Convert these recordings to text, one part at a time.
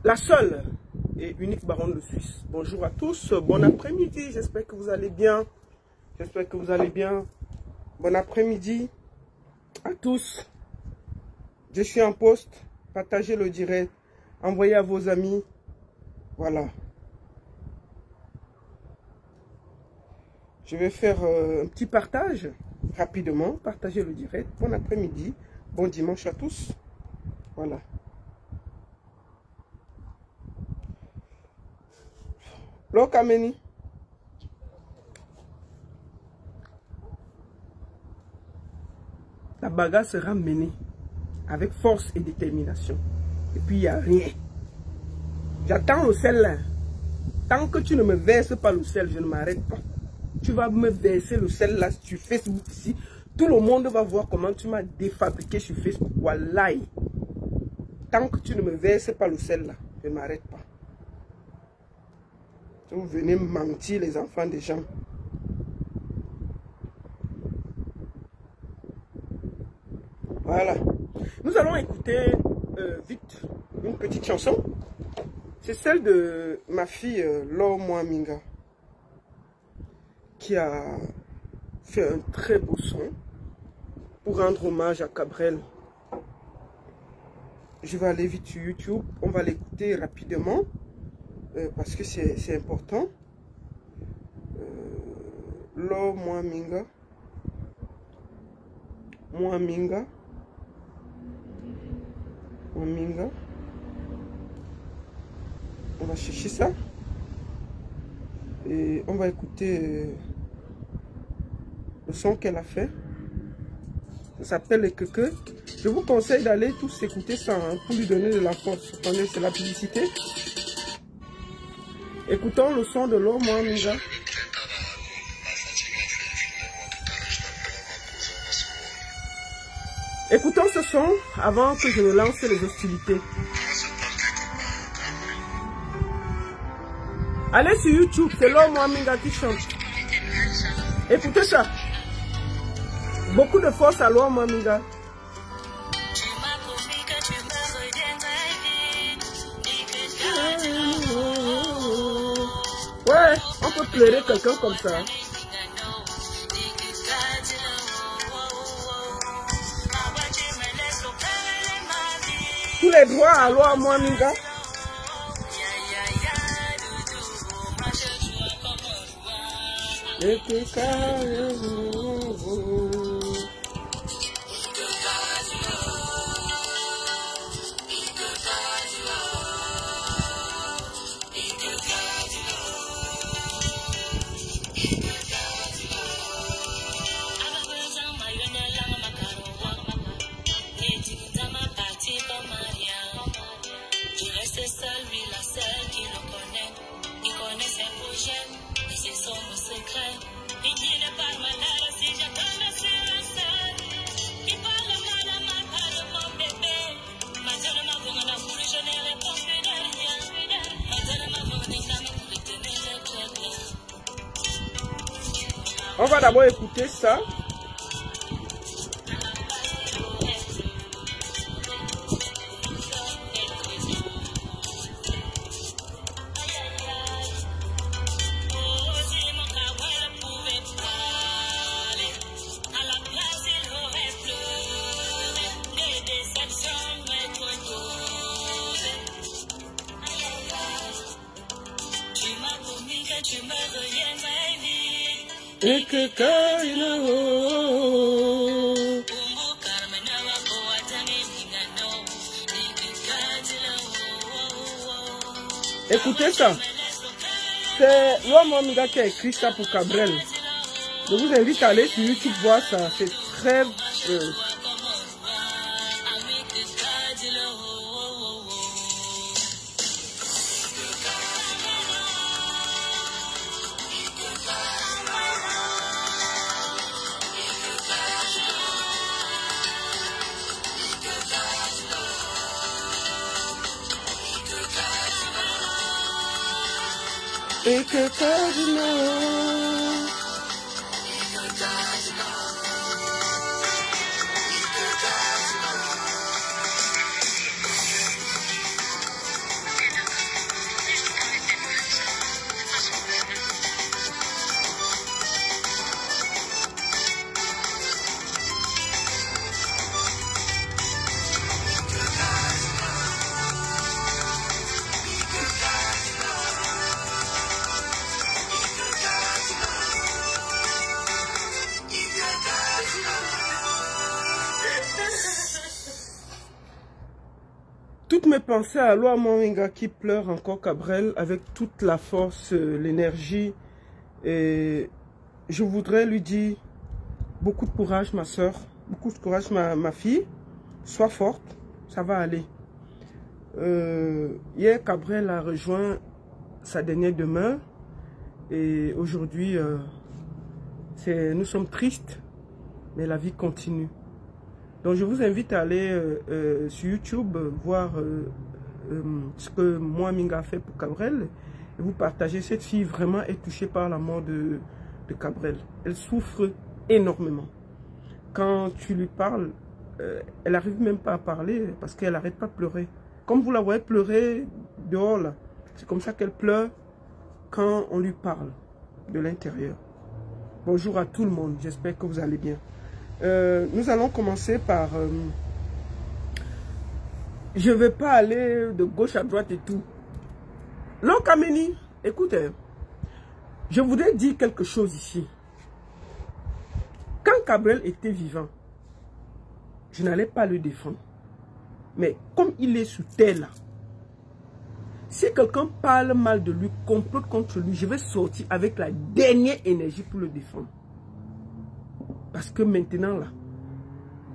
La seule et unique baronne de Suisse. Bonjour à tous, bon après-midi, j'espère que vous allez bien. J'espère que vous allez bien. Bon après-midi à tous. Je suis en poste, partagez le direct, envoyez à vos amis. Voilà. Je vais faire un petit partage rapidement, partagez le direct. Bon après-midi, bon dimanche à tous. Voilà. Lokameni. La bagarre sera menée avec force et détermination. Et puis il n'y a rien. J'attends le sel là. Tant que tu ne me verses pas le sel, je ne m'arrête pas. Tu vas me verser le sel là sur Facebook ici. Tout le monde va voir comment tu m'as défabriqué sur Facebook. Wallahi. Tant que tu ne me verses pas le sel là, je ne m'arrête pas. Vous venez mentir les enfants des gens. Voilà. Nous allons écouter vite une petite chanson. C'est celle de ma fille Lo Mwaminga qui a fait un très beau son pour rendre hommage à Cabrel. Je vais aller vite sur YouTube. On va l'écouter rapidement parce que c'est important. Lo Mwaminga. Mwaminga. Mwaminga. On va chercher ça. Et on va écouter le son qu'elle a fait. Ça s'appelle les Keke. Je vous conseille d'aller tous écouter ça hein, pour lui donner de la force. Attendez, c'est la publicité. Écoutons le son de Lo Mwaminga. Écoutons ce son avant que je ne lance les hostilités. Allez sur YouTube, c'est Lo Mwaminga qui chante. Écoutez ça. Beaucoup de force à Lo Mwaminga. Ouais, on peut pleurer quelqu'un comme ça. Tous les droits à Lo Mwaminga. On va d'abord écouter ça. Écoutez ça. C'est Lo Mwaminga qui a écrit ça pour Cabrel. Je vous invite à aller sur YouTube voir ça. C'est très... Et que Toutes mes pensées à Aloha Moringa qui pleure encore Cabrel avec toute la force, l'énergie. Et je voudrais lui dire beaucoup de courage, ma soeur. Beaucoup de courage, ma fille. Sois forte, ça va aller. Hier, Cabrel a rejoint sa dernière demeure. Et aujourd'hui, nous sommes tristes, mais la vie continue. Donc je vous invite à aller sur YouTube, voir ce que moi, Minga, a fait pour Cabrel. Et vous partagez. Cette fille vraiment est touchée par la mort de Cabrel. Elle souffre énormément. Quand tu lui parles, elle n'arrive même pas à parler parce qu'elle n'arrête pas de pleurer. Comme vous la voyez pleurer dehors là, c'est comme ça qu'elle pleure quand on lui parle de l'intérieur. Bonjour à tout le monde, j'espère que vous allez bien. Nous allons commencer par... je ne vais pas aller de gauche à droite et tout. Lokameni, écoutez, je voudrais dire quelque chose ici. Quand Cabrel était vivant, je n'allais pas le défendre. Mais comme il est sous terre là, si quelqu'un parle mal de lui, complote contre lui, je vais sortir avec la dernière énergie pour le défendre. Parce que maintenant là,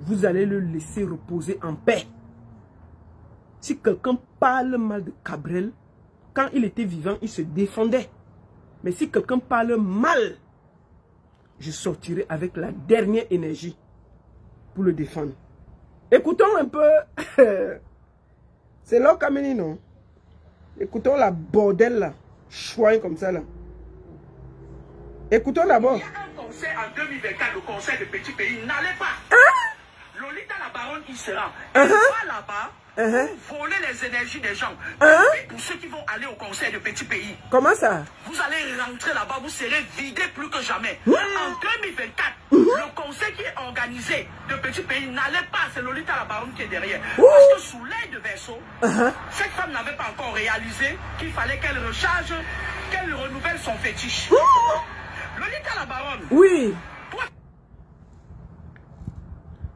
vous allez le laisser reposer en paix. Si quelqu'un parle mal de Cabrel, quand il était vivant, il se défendait. Mais si quelqu'un parle mal, je sortirai avec la dernière énergie pour le défendre. Écoutons un peu. C'est Lokameni, non? Écoutons la bordel là. Chouin comme ça là. Écoutons d'abord. Il y a un conseil en 2024, le conseil de petits pays. N'allez pas. Lolita la baronne, il sera. Elle va là-bas pour voler les énergies des gens. Et pour ceux qui vont aller au conseil de petits pays. Comment ça? Vous allez rentrer là-bas, vous serez vidés plus que jamais. En 2024, le conseil qui est organisé de petits pays, n'allez pas. C'est Lolita la baronne qui est derrière. Parce que sous l'œil de Verseau, cette femme n'avait pas encore réalisé qu'il fallait qu'elle recharge, qu'elle renouvelle son fétiche. Lolita la baronne. Oui. Toi...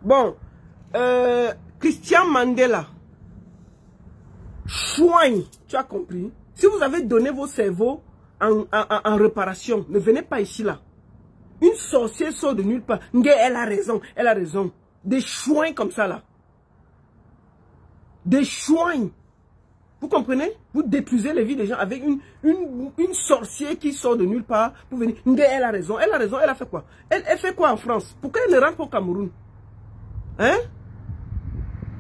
Bon. Christian Mandela. Chouin. Tu as compris? Si vous avez donné vos cerveaux en réparation, ne venez pas ici là. Une sorcière sort de nulle part. Elle a raison. Elle a raison. Des chouins comme ça là. Des chouins. Vous comprenez? Vous détruisez les vies des gens avec une sorcière qui sort de nulle part pour venir. Elle a raison, elle a raison, elle a fait quoi? Elle fait quoi en France? Pourquoi elle ne rentre pas au Cameroun? Hein?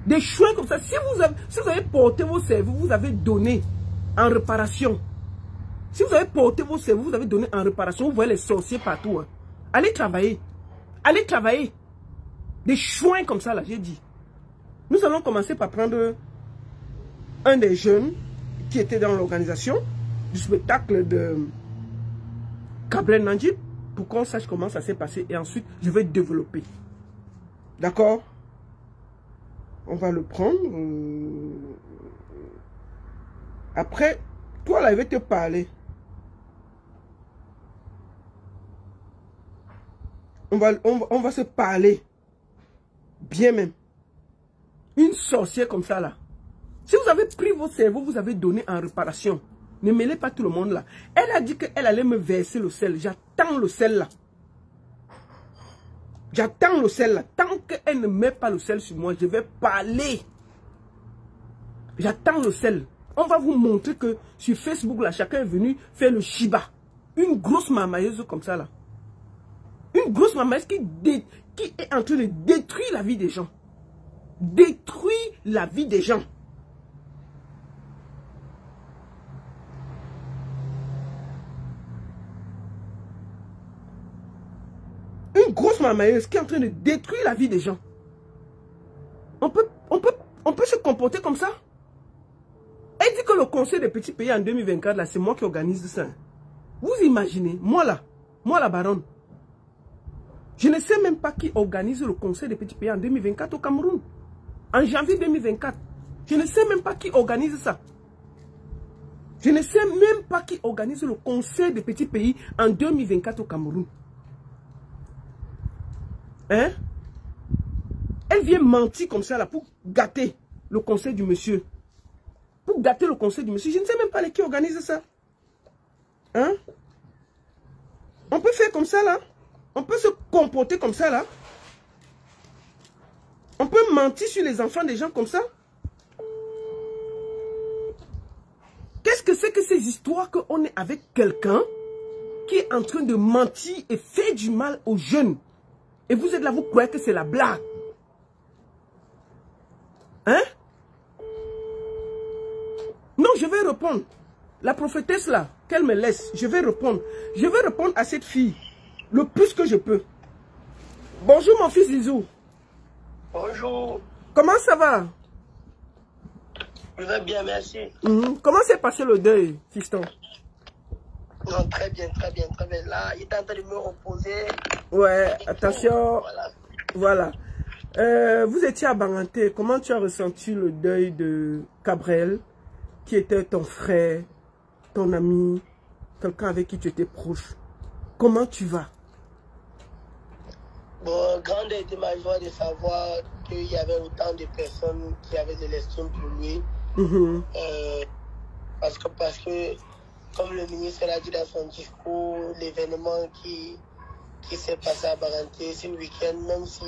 Des chouins comme ça. Si vous avez porté vos cerveaux, vous avez donné en réparation. Si vous avez porté vos cerveaux, vous avez donné en réparation, vous voyez les sorciers partout. Hein. Allez travailler. Allez travailler. Des chouins comme ça là, j'ai dit. Nous allons commencer par prendre un des jeunes qui était dans l'organisation du spectacle de Cabrel Nandjib pour qu'on sache comment ça s'est passé et ensuite je vais développer. D'accord? On va le prendre. Après, toi là, je vais te parler. On va se parler. Bien même. Une sorcière comme ça là. Si vous avez pris vos cerveaux, vous avez donné en réparation. Ne mêlez pas tout le monde là. Elle a dit qu'elle allait me verser le sel. J'attends le sel là. J'attends le sel là. Tant qu'elle ne met pas le sel sur moi, je vais parler. J'attends le sel. On va vous montrer que sur Facebook là, chacun est venu faire le Shiba. Une grosse mamailleuse comme ça là. Une grosse mamailleuse qui est en train de détruire la vie des gens. Détruire la vie des gens. Une grosse mamailleuse qui est en train de détruire la vie des gens. On peut se comporter comme ça. Elle dit que le conseil des petits pays en 2024, là, c'est moi qui organise ça. Vous imaginez, moi la baronne, je ne sais même pas qui organise le conseil des petits pays en 2024 au Cameroun. En janvier 2024. Je ne sais même pas qui organise ça. Je ne sais même pas qui organise le conseil des petits pays en 2024 au Cameroun. Hein? Elle vient mentir comme ça là pour gâter le conseil du monsieur. pour gâter le conseil du monsieur. Je ne sais même pas qui organise ça. Hein? On peut faire comme ça, là. On peut se comporter comme ça, là. On peut mentir sur les enfants des gens comme ça. Qu'est-ce que c'est que ces histoires qu'on est avec quelqu'un qui est en train de mentir et faire du mal aux jeunes? Et vous êtes là, vous croyez que c'est la blague. Hein? Non, je vais répondre. La prophétesse là, qu'elle me laisse, je vais répondre. Je vais répondre à cette fille le plus que je peux. Bonjour mon fils Zizou. Bonjour. Comment ça va? Je vais bien, merci. Comment s'est passé le deuil, fiston? Non, très bien, très bien, très bien. Là, il est en train de me reposer. Ouais, attention. Voilà. Vous étiez à Banganté. Comment tu as ressenti le deuil de Gabriel, qui était ton frère, ton ami, quelqu'un avec qui tu étais proche? Comment tu vas? Bon, grande était ma joie de savoir qu'il y avait autant de personnes qui avaient de l'estime pour lui. Parce que, comme le ministre l'a dit dans son discours, l'événement qui s'est passé à Banganté ce week-end, même si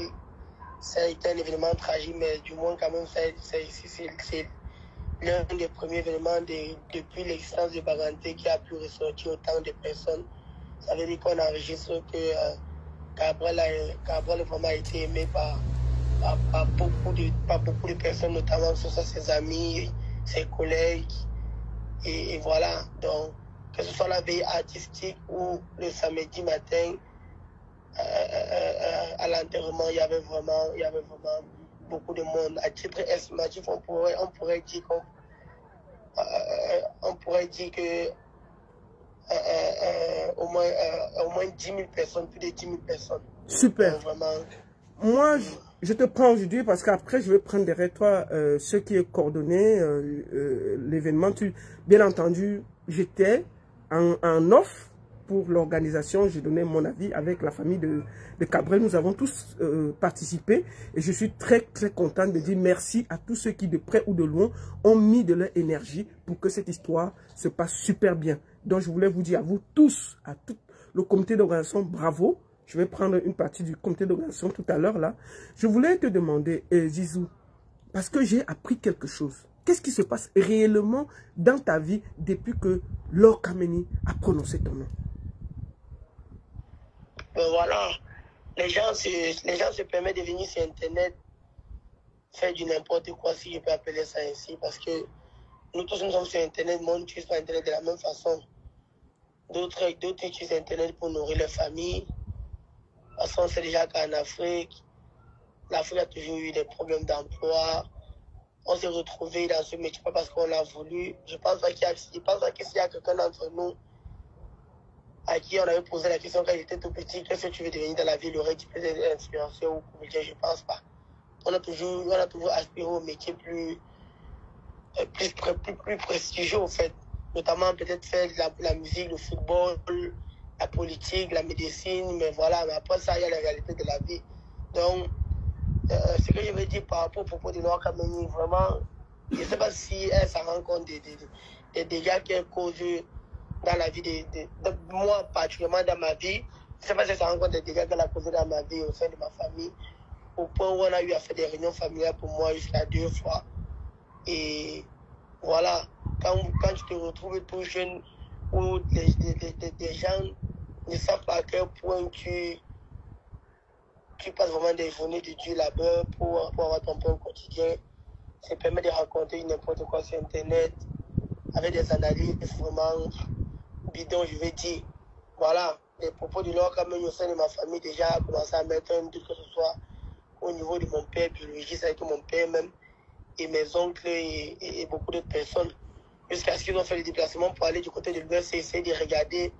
ça a été un événement tragique, mais du moins quand même, c'est l'un des premiers événements depuis l'existence de Banganté qui a pu ressortir autant de personnes. Ça veut dire qu'on enregistre que Gabriel vraiment a été aimé par beaucoup de personnes, notamment ses amis, ses collègues. Et voilà, donc que ce soit la veille artistique ou le samedi matin, à l'enterrement, il y avait vraiment beaucoup de monde. À titre estimatif, on pourrait dire que au moins 10 000 personnes, plus de 10 000 personnes. Super. Donc, vraiment, moi, je te prends aujourd'hui parce qu'après, je vais prendre derrière toi ce qui est coordonné, l'événement. Bien entendu, j'étais en off pour l'organisation. J'ai donné mon avis avec la famille de Gabriel. Nous avons tous participé et je suis très, très content de dire merci à tous ceux qui, de près ou de loin, ont mis de leur énergie pour que cette histoire se passe super bien. Donc, je voulais vous dire à vous tous, à tout le comité d'organisation, bravo. Je vais prendre une partie du comité d'organisation tout à l'heure là. Je voulais te demander, Zizou, parce que j'ai appris quelque chose. Qu'est-ce qui se passe réellement dans ta vie depuis que Laure Kameni a prononcé ton nom? Ben voilà, les gens se permettent de venir sur Internet faire du n'importe quoi, si je peux appeler ça ainsi, parce que nous tous nous sommes sur Internet, mais on n'utilise pas Internet de la même façon. D'autres utilisent Internet pour nourrir leur famille. Parce qu'on sait déjà qu'en Afrique, l'Afrique a toujours eu des problèmes d'emploi. On s'est retrouvé dans ce métier pas parce qu'on l'a voulu. Je pense pas qu'il y a quelqu'un d'entre nous à qui on avait posé la question quand il était tout petit, qu'est-ce que tu veux devenir dans la vie, il aurait dit peut-être inspiration ou comédien, je pense pas. On a toujours aspiré au métier plus prestigieux au fait. Notamment peut-être faire la musique, le football, la politique, la médecine, mais voilà, mais après ça, il y a la réalité de la vie. Donc, ce que je veux dire par rapport au propos de Laure Kameni, vraiment, je ne sais pas si elle s'en rend compte des dégâts qu'elle cause dans la vie de moi, particulièrement dans ma vie. Je ne sais pas si elle s'en rend compte des dégâts qu'elle a causés dans ma vie au sein de ma famille, au point où on a eu à faire des réunions familiales pour moi jusqu'à 2 fois. Et voilà, quand tu te retrouves tout jeune, où des gens ne savent pas à quel point tu passes vraiment des journées de dur labeur pour avoir ton pain quotidien. Ça permet de raconter n'importe quoi sur Internet avec des analyses vraiment bidons, je vais dire. Voilà, les propos de Laure Kameni au sein de ma famille déjà a commencé à mettre un doute, que ce soit au niveau de mon père biologiste, avec mon père même, et mes oncles et beaucoup d'autres personnes. Jusqu'à ce qu'ils ont fait le déplacement pour aller du côté de l'Ouest et essayer de regarder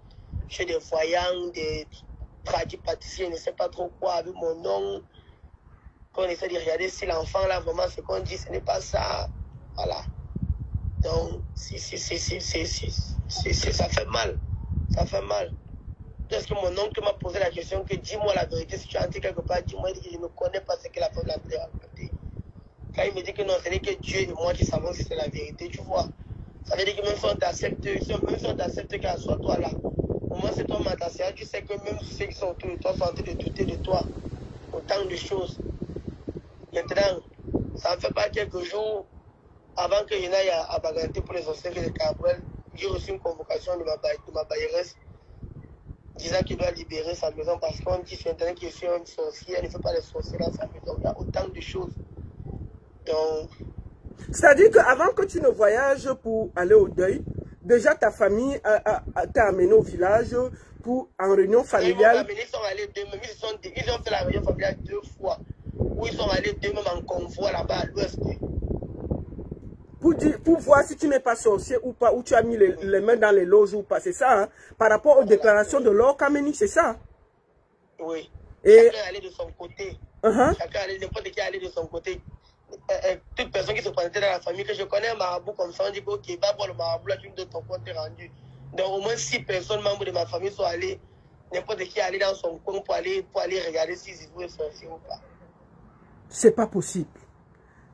chez des voyants, des tradis pâtissiers, je ne sais pas trop quoi, avec mon nom. Qu'on essaie de regarder si l'enfant là, vraiment, ce qu'on dit, ce n'est pas ça. Voilà. Donc, ça fait mal. Ça fait mal. Parce que mon oncle m'a posé la question que dis-moi la vérité, si tu as entré quelque part, dis-moi, je ne connais pas ce que la femme l'a raconté. Quand il me dit que non, ce n'est que Dieu et moi qui savons si c'est la vérité, tu vois. Ça veut dire que même si on t'accepte qu'à soit toi là, au moins c'est toi Matassia, tu sais que même ceux qui sont autour de toi sont en train de douter de toi. Autant de choses. Maintenant, ça ne fait pas quelques jours avant que je n'aille à Baganté pour les sorcières de Cabrel. J'ai reçu une convocation de ma bailleresse disant qu'il doit libérer sa maison parce qu'on dit sur Internet qu'il est une sorcière, il ne fait pas les sorciers dans sa maison. Il y a autant de choses. Donc, c'est-à-dire qu'avant que tu ne voyages pour aller au deuil, déjà ta famille t'a amené au village pour en réunion familiale. Ils sont allés d'eux-mêmes, ils ont fait la réunion familiale 2 fois. Où ils sont allés d'eux-mêmes en convoi là-bas à l'ouest. Pour voir si tu n'es pas sorcier ou pas, ou tu as mis les mains dans les loges ou pas, c'est ça, hein? Par rapport aux déclarations de Lord Kameni, c'est ça? Oui. Et... chacun allait de son côté. Chacun allait, n'importe qui allait de son côté. Toute personne qui se présentait dans la famille, que je connais un marabout comme ça, on dit ok, va voir le marabout, là tu me donnes ton compte rendu. Donc au moins 6 personnes, membres de ma famille, sont allés, n'importe qui allait dans son coin pour aller regarder s'ils étaient sorciers ou pas. C'est pas possible.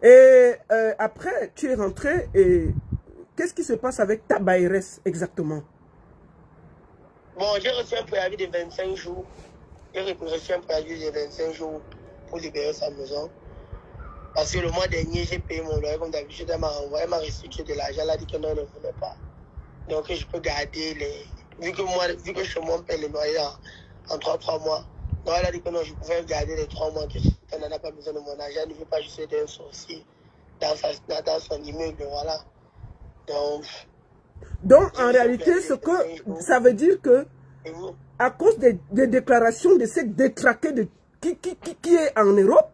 Et après, tu es rentré et qu'est-ce qui se passe avec ta bailleresse exactement? Bon, j'ai reçu un préavis de 25 jours. J'ai reçu un préavis de 25 jours pour libérer sa maison. Parce que le mois dernier, j'ai payé mon loyer comme d'habitude. Elle m'a envoyé, elle m'a restitué de l'argent. Elle a dit que non, elle ne voulait pas. Donc, je peux garder les... Vu que chez moi, on paye le loyer en 3 mois. Donc, elle a dit que non, je pouvais garder les 3 mois. Elle n'en a pas besoin de mon argent. Elle ne veut pas juste aider un sorcier dans son immeuble. Voilà. Donc en réalité, ce que ça veut dire que, à cause des déclarations de cette détraquée qui est en Europe,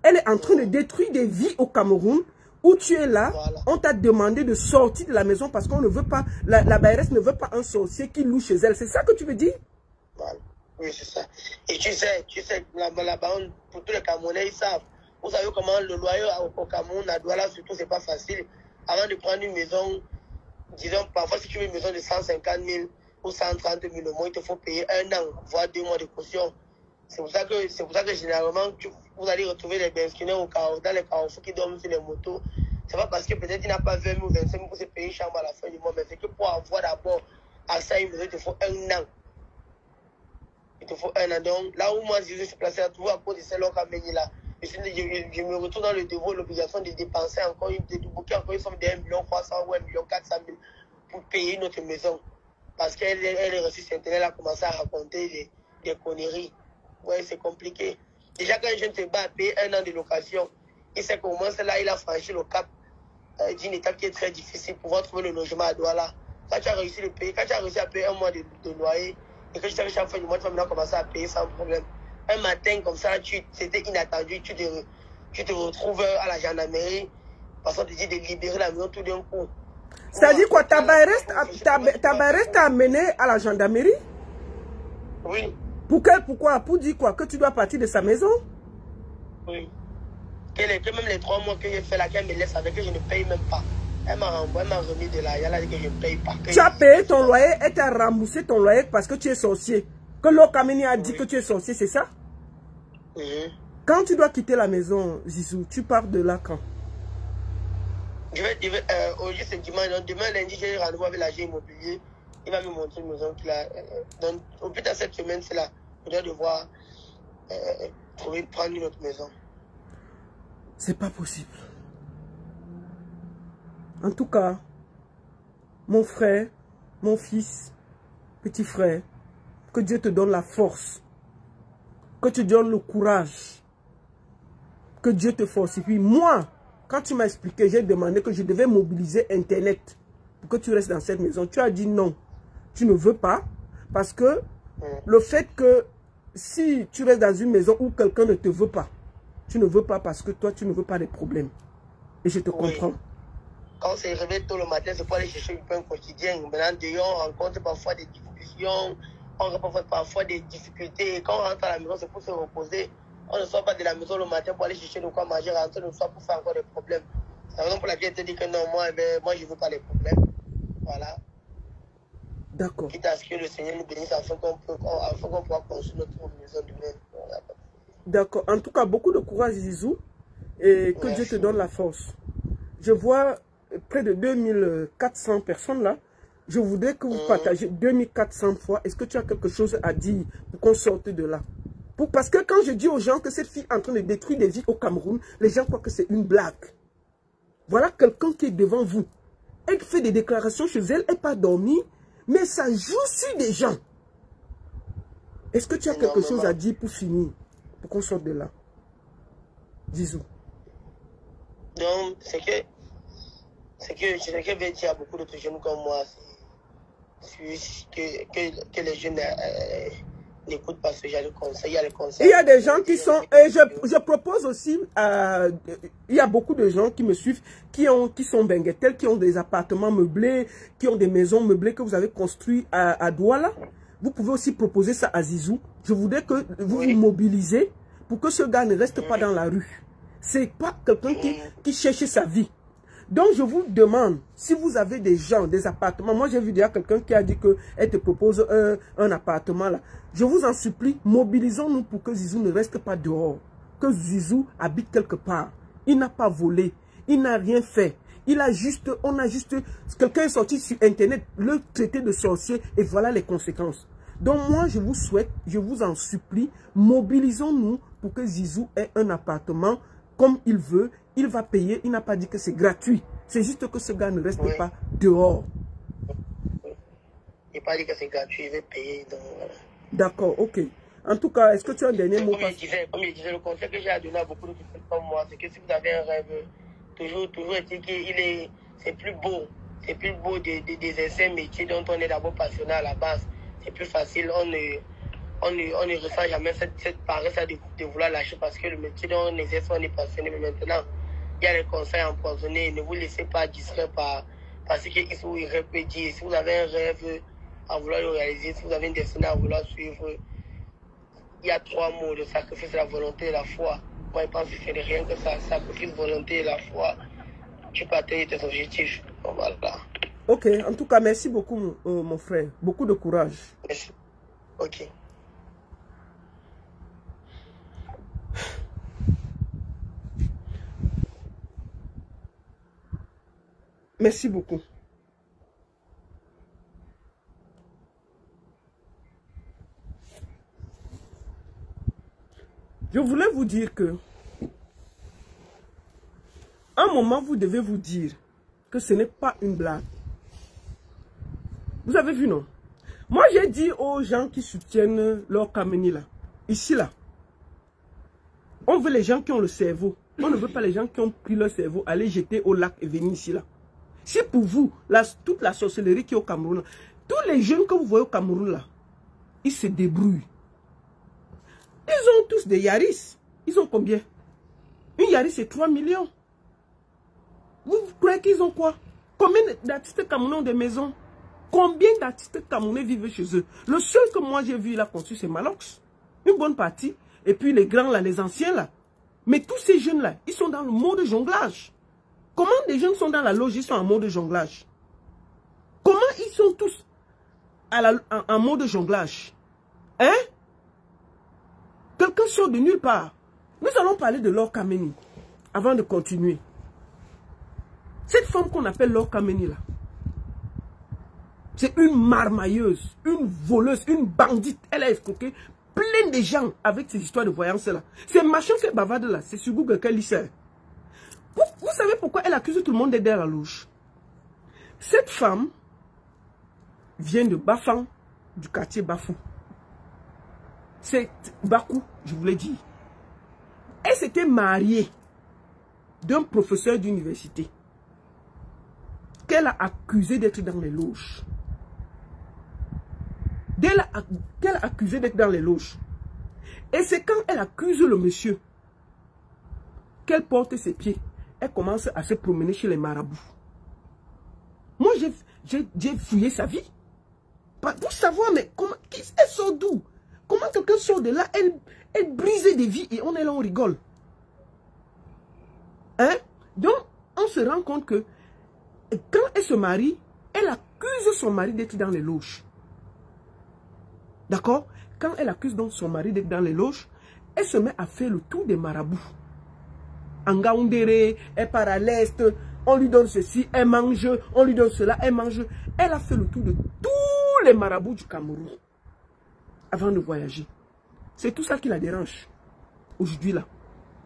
elle est en train de détruire des vies au Cameroun, où tu es là, voilà. On t'a demandé de sortir de la maison parce qu'on ne veut pas, la bailleresse ne veut pas un sorcier qui loue chez elle. C'est ça que tu veux dire? Voilà. Oui, c'est ça. Et tu sais, la baronne, pour tous les Camerounais, ils savent. Vous savez comment le loyer au Cameroun, à Douala surtout, c'est pas facile. Avant de prendre une maison, disons, parfois si tu veux une maison de 150 000 ou 130 000 au moins, il te faut payer 1 an, voire 2 mois de caution. C'est pour ça que généralement, vous allez retrouver les Benskinaires dans les carrefours qui dorment sur les motos. C'est pas parce que peut-être il n'a pas 20 000 ou 25 000 pour se payer une chambre à la fin du mois, mais c'est que pour avoir d'abord accès à une maison, il te faut 1 an. Il te faut 1 an. Donc là où moi, je suis placé à trouver à cause de ces lots Kameni là, je me retrouve dans le devoir, l'obligation de dépenser encore, de bouquer encore une somme de 1 300 000 ou 1 400 000 pour payer notre maison. Parce qu'elle est reçue sur Internet, elle a commencé à raconter des conneries. Ouais, c'est compliqué. Déjà, quand un jeune se bat à payer 1 an de location, il sait qu'au moins, là, il a franchi le cap d'une étape qui est très difficile pour pouvoir trouver le logement à Douala. Quand tu as réussi à payer 1 mois de loyer, et que tu sais que chaque fin du mois, tu vas maintenant commencer à payer sans problème. Un matin, comme ça, c'était inattendu, tu te retrouves à la gendarmerie, parce qu'on te dit de libérer la maison tout d'un coup. C'est-à-dire quoi, ta bailleresse t'a amené à la gendarmerie? Oui. Pourquoi? Pour dire quoi? Que tu dois partir de sa maison? Oui. Que même les 3 mois que j'ai fait là, qu'elle me laisse avec, que je ne paye même pas. Elle m'a remis de l'argent, elle a dit que je ne paye pas. Tu as payé ton loyer, elle t'a remboursé ton loyer parce que tu es sorcier. Que Lord Kameni a dit que tu es sorcier, c'est ça? Quand tu dois quitter la maison, Zizou, tu pars de là quand? Aujourd'hui c'est dimanche, donc demain lundi j'ai rendez-vous avec l'agent immobilier. Il va me montrer une maison qu'il a. Donc au plus tard cette semaine, c'est là. Je dois devoir prendre une autre maison. C'est pas possible. En tout cas, mon frère, mon fils, petit frère, que Dieu te donne la force. Que tu donnes le courage. Que Dieu te fortifie. Moi, quand tu m'as expliqué, j'ai demandé que je devais mobiliser Internet pour que tu restes dans cette maison. Tu as dit non. Tu ne veux pas. Parce que le fait que si tu restes dans une maison où quelqu'un ne te veut pas, tu ne veux pas parce que toi, tu ne veux pas des problèmes. Et je te comprends. Quand on se réveille tôt le matin, c'est pour aller chercher du pain quotidien. Maintenant, dehors, on rencontre parfois des discussions, on rencontre parfois des difficultés. Et quand on rentre à la maison, c'est pour se reposer. On ne sort pas de la maison le matin pour aller chercher de quoi manger, rentrer le soir pour faire encore des problèmes. C'est la raison pour laquelle je te dis que non, moi je ne veux pas les problèmes. Voilà. D'accord. Quitte à ce que le Seigneur nous bénisse afin qu'on puisse construire notre maison demain. D'accord. En tout cas, beaucoup de courage, Zizou. et que Dieu te donne la force. Je vois près de 2400 personnes là. Je voudrais que vous partagez 2400 fois. Est-ce que tu as quelque chose à dire pour qu'on sorte de là? Parce que quand je dis aux gens que cette fille est en train de détruire des vies au Cameroun, les gens croient que c'est une blague. Voilà quelqu'un qui est devant vous. Elle fait des déclarations chez elle, elle n'est pas dormie, mais ça joue sur des gens. Est-ce que tu as quelque chose à dire pour finir, pour qu'on sorte de là? Disons. Donc, c'est que je vais dire à beaucoup d'autres jeunes comme moi, que les jeunes n'écoutent pas ce genre de conseils. Il y a des gens qui sont, et je propose aussi, il y a beaucoup de gens qui me suivent, qui sont benguetels, qui ont des appartements meublés, qui ont des maisons meublées que vous avez construites à Douala. Vous pouvez aussi proposer ça à Zizou. Je voudrais que vous vous mobilisez pour que ce gars ne reste pas dans la rue. C'est pas quelqu'un qui cherche sa vie. Donc, je vous demande, si vous avez des gens, des appartements, moi j'ai vu déjà quelqu'un qui a dit qu'elle te propose un appartement là. Je vous en supplie, mobilisons-nous pour que Zizou ne reste pas dehors. Que Zizou habite quelque part. Il n'a pas volé, il n'a rien fait. Quelqu'un est sorti sur internet, le traité de sorcier, et voilà les conséquences. Donc moi je vous souhaite, je vous en supplie, mobilisons-nous pour que Zizou ait un appartement comme il veut. Il va payer, il n'a pas dit que c'est gratuit. C'est juste que ce gars ne reste pas dehors. Il n'a pas dit que c'est gratuit, il va payer. Voilà. D'accord, ok. En tout cas, est-ce que tu as un dernier mot? Comme je disais, le conseil que j'ai à donner à beaucoup de personnes comme moi, c'est que si vous avez un rêve, toujours dire que c'est plus beau. C'est plus beau des anciens métiers dont on est d'abord passionné à la base. C'est plus facile, on ne ressent jamais cette paresse de vouloir lâcher parce que le métier dont on exerce, on est passionné. Mais maintenant, il y a les conseils empoisonnés. Ne vous laissez pas distraire parce qu'ils sont irrépétés. Si vous avez un rêve à vouloir le réaliser, si vous avez une destinée à vouloir suivre, il y a 3 mots: le sacrifice, la volonté et la foi. Moi, je pense que c'est rien que ça. Sacrifice, volonté et la foi. Tu peux atteindre tes objectifs. Bon, voilà. Ok, en tout cas, merci beaucoup, mon frère. Beaucoup de courage. Merci. Ok. Merci beaucoup. Je voulais vous dire que, un moment, vous devez vous dire que ce n'est pas une blague. Vous avez vu, non? Moi, j'ai dit aux gens qui soutiennent leur Kameni là, ici là, on veut les gens qui ont le cerveau. On ne veut pas les gens qui ont pris leur cerveau, aller jeter au lac et venir ici là. Si pour vous, toute la sorcellerie qui est au Cameroun, tous les jeunes que vous voyez au Cameroun là, ils se débrouillent. Ils ont tous des Yaris. Ils ont combien? Une Yaris c'est 3 millions. Vous croyez qu'ils ont quoi? Combien d'artistes camerounais ont des maisons? Combien d'artistes camerounais vivent chez eux? Le seul que moi j'ai vu, il a construit, c'est Malox. Une bonne partie. Et puis les grands là, les anciens là. Mais tous ces jeunes là, ils sont dans le mode jonglage. Comment des jeunes sont dans la loge, ils sont en mode jonglage? Comment ils sont tous en mode jonglage? Hein? Quelqu'un sort de nulle part. Nous allons parler de Laure Kameni avant de continuer. Cette femme qu'on appelle Laure Kameni là, c'est une marmailleuse, une voleuse, une bandite. Elle a escroqué plein de gens avec ces histoires de voyance là. Ces machins qu'elle bavarde là, c'est sur Google qu'elle lit ça. Vous savez pourquoi elle accuse tout le monde d'être dans la louche? Cette femme vient de Bafang, du quartier Bafou. C'est Bakou, je vous l'ai dit. Elle s'était mariée d'un professeur d'université qu'elle a accusé d'être dans les loges. Qu'elle a accusé d'être dans les loges. Et c'est quand elle accuse le monsieur qu'elle porte ses pieds. Elle commence à se promener chez les marabouts. Moi, j'ai fouillé sa vie. Pour savoir, mais comment, elle sort d'où? Comment quelqu'un sort de là? Elle brise des vies et on est là, on rigole. Hein? Donc, on se rend compte que quand elle se marie, elle accuse son mari d'être dans les loges. D'accord? Quand elle accuse donc son mari d'être dans les loges, elle se met à faire le tour des marabouts. Ngaoundéré, elle part à l'est, on lui donne ceci, elle mange, on lui donne cela, elle mange. Elle a fait le tour de tous les marabouts du Cameroun avant de voyager. C'est tout ça qui la dérange aujourd'hui là.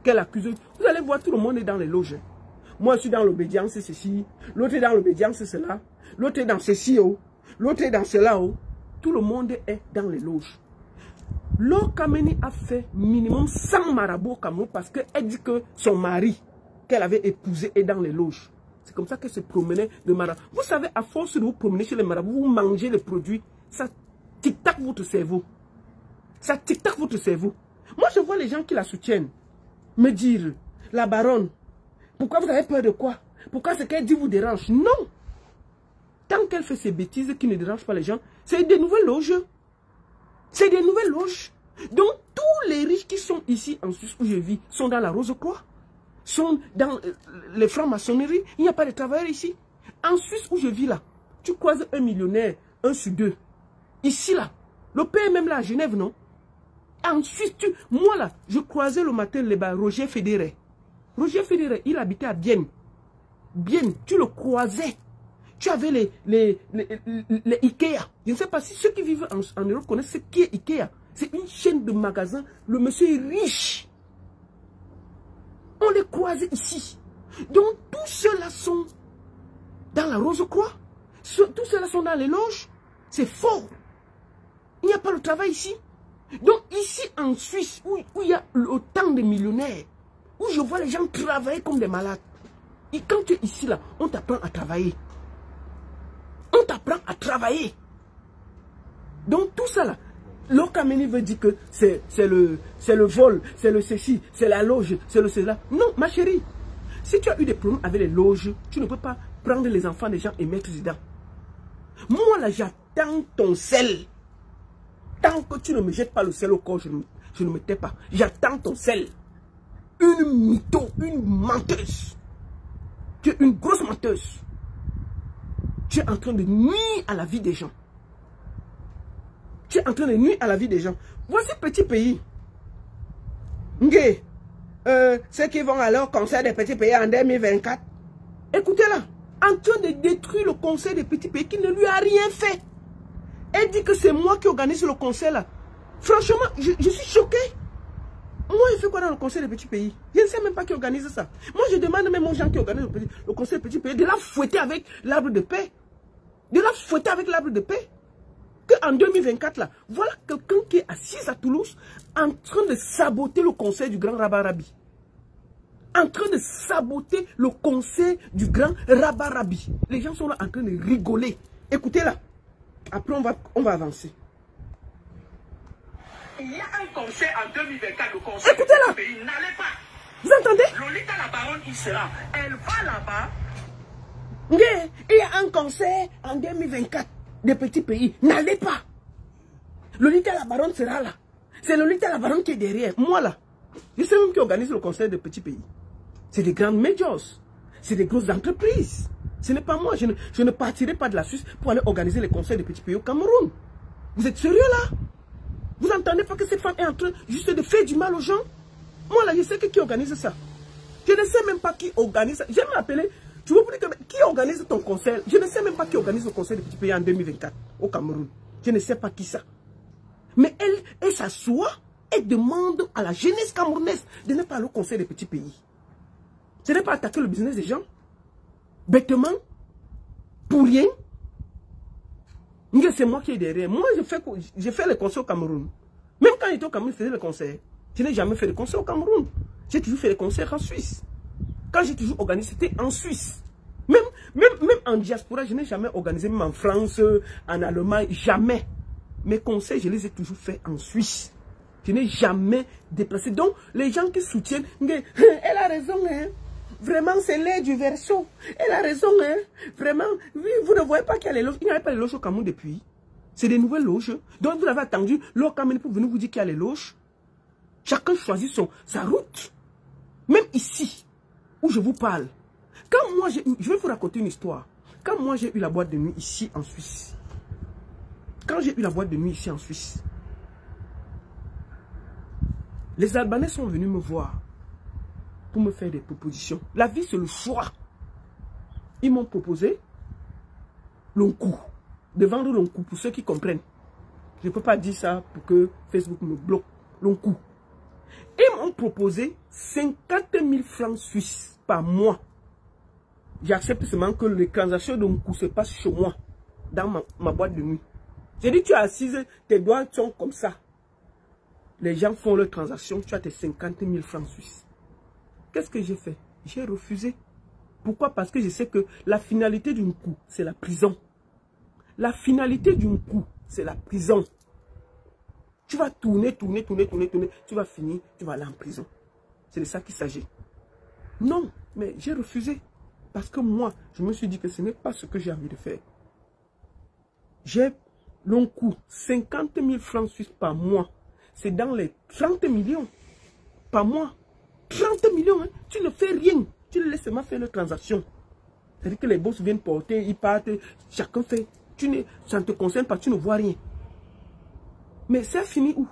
Qu'elle accuse. Vous allez voir, tout le monde est dans les loges. Moi, je suis dans l'obédience, c'est ceci. L'autre est dans l'obédience, c'est cela. L'autre est dans ceci, oh. L'autre est dans cela, oh. Tout le monde est dans les loges. Lô Kameni a fait minimum 100 marabouts au Cameroun parce qu'elle dit que son mari, qu'elle avait épousé, est dans les loges. C'est comme ça qu'elle se promenait de marabout. Vous savez, à force de vous promener chez les marabouts, vous mangez les produits, ça tic-tac votre cerveau. Ça tic-tac votre cerveau. Moi, je vois les gens qui la soutiennent me dire, la baronne, pourquoi vous avez peur de quoi? Pourquoi ce qu'elle dit vous dérange? Non. Tant qu'elle fait ces bêtises qui ne dérangent pas les gens, c'est des nouvelles loges. C'est des nouvelles loges. Donc, tous les riches qui sont ici en Suisse où je vis sont dans la Rose-Croix, sont dans les francs-maçonneries. Il n'y a pas de travailleurs ici. En Suisse où je vis là, tu croises un millionnaire, 1 sur 2. Ici là, le père est même là à Genève, non? En Suisse, moi là, je croisais le matin là-bas Roger Federer. Roger Federer, il habitait à Bienne. Bienne, tu le croisais. Tu avais les Ikea. Je ne sais pas si ceux qui vivent en Europe connaissent ce qui est Ikea. C'est une chaîne de magasins. Le monsieur est riche. On les croisait ici. Donc, tous ceux-là sont dans la Rose-Croix. Tous ceux-là sont dans les loges. C'est fort. Il n'y a pas le travail ici. Donc, ici en Suisse, où il y a autant de millionnaires, où je vois les gens travailler comme des malades. Et quand tu es ici, là, on t'apprend à travailler. On t'apprend à travailler. Donc tout ça là, Lô Kameni veut dire que c'est le vol, c'est le ceci, c'est la loge, c'est le cela. Non, ma chérie, si tu as eu des problèmes avec les loges, tu ne peux pas prendre les enfants des gens et mettre dedans. Moi là, j'attends ton sel. Tant que tu ne me jettes pas le sel au corps, je ne me tais pas. J'attends ton sel. Une mytho, une menteuse. Tu es une grosse menteuse. Tu es en train de nuire à la vie des gens. Tu es en train de nuire à la vie des gens. Voici petit pays. Ceux qui vont alors au conseil des petits pays en 2024. Écoutez-la. En train de détruire le conseil des petits pays qui ne lui a rien fait. Elle dit que c'est moi qui organise le conseil là. Franchement, je suis choqué. Moi, je fais quoi dans le conseil des petits pays? Je ne sais même pas qui organise ça. Moi, je demande même aux gens qui organisent le conseil des petits pays de la fouetter avec l'arbre de paix. De la fouetter avec l'arbre de paix. Qu'en 2024, là, voilà quelqu'un qui est assis à Toulouse en train de saboter le conseil du grand Rabat-Rabi. En train de saboter le conseil du grand Rabat-Rabi. Les gens sont là en train de rigoler. Écoutez-la. Après, on va avancer. Il y a un conseil en 2024, le conseil du pays n'allait pas. Vous entendez? Lolita la baronne, il sera. Elle va là-bas. Il y a un conseil en 2024 des petits pays. N'allez pas. Lolita la baronne sera là. C'est Lolita la baronne qui est derrière. Moi là, je sais même qui organise le conseil des petits pays. C'est des grandes majors. C'est des grosses entreprises. Ce n'est pas moi. Je ne partirai pas de la Suisse pour aller organiser les conseils des petits pays au Cameroun. Vous êtes sérieux là? Vous n'entendez pas que cette femme est en train juste de faire du mal aux gens? Moi là, je sais qui organise ça. Je ne sais même pas qui organise ça. J'aime m'appeler. Tu veux vous dire que qui organise ton conseil? Je ne sais même pas qui organise le conseil des petits pays en 2024 au Cameroun. Je ne sais pas qui ça. Mais elle s'assoit et demande à la jeunesse camerounaise de ne pas aller au conseil des petits pays. Ce n'est pas attaquer le business des gens. Bêtement. Pour rien. C'est moi qui est derrière. Moi, je fais le conseil au Cameroun. Même quand j'étais au Cameroun, je faisais le conseil. Je n'ai jamais fait le conseil au Cameroun. J'ai toujours fait le conseil en Suisse. Quand j'ai toujours organisé, c'était en Suisse. Même en diaspora, je n'ai jamais organisé, même en France, en Allemagne, jamais. Mes conseils, je les ai toujours faits en Suisse. Je n'ai jamais déplacé. Donc, les gens qui soutiennent, elle a raison, hein. Vraiment, c'est l'air du verso. Elle a raison, hein. Vraiment, oui, vous ne voyez pas qu'il y a les loges. Il n'y avait pas les loges au Cameroun depuis. C'est des nouvelles loges. Donc, vous avez attendu Lô Kameni pour venir vous dire qu'il y a les loges. Chacun choisit sa route. Même ici, où je vous parle. Quand moi, je vais vous raconter une histoire. Quand moi, j'ai eu la boîte de nuit ici en Suisse. Les Albanais sont venus me voir. pour me faire des propositions. La vie, c'est le choix. Ils m'ont proposé Lonkou, de vendre Lonkou, pour ceux qui comprennent. Je ne peux pas dire ça pour que Facebook me bloque. Lonkou. Ils m'ont proposé 50 000 francs suisses par mois. J'accepte seulement que les transactions de Lonkou se passent chez moi, dans ma boîte de nuit. J'ai dit, tu es assise, tes doigts sont comme ça. Les gens font leurs transactions, tu as tes 50 000 francs suisses. Qu'est-ce que j'ai fait? J'ai refusé. Pourquoi? Parce que je sais que la finalité d'une coup, c'est la prison. La finalité d'une coup, c'est la prison. Tu vas tourner, tu vas finir, tu vas aller en prison. C'est de ça qu'il s'agit. Non, mais j'ai refusé. Parce que moi, je me suis dit que ce n'est pas ce que j'ai envie de faire. J'ai long coup, 50 000 francs suisses par mois. C'est dans les 30 millions par mois. 30 millions, hein? Tu ne fais rien. Tu ne laisses seulement faire les transactions. C'est-à-dire que les boss viennent porter, ils partent, chacun fait. Ça ne te concerne pas, tu ne vois rien. Mais ça a fini où?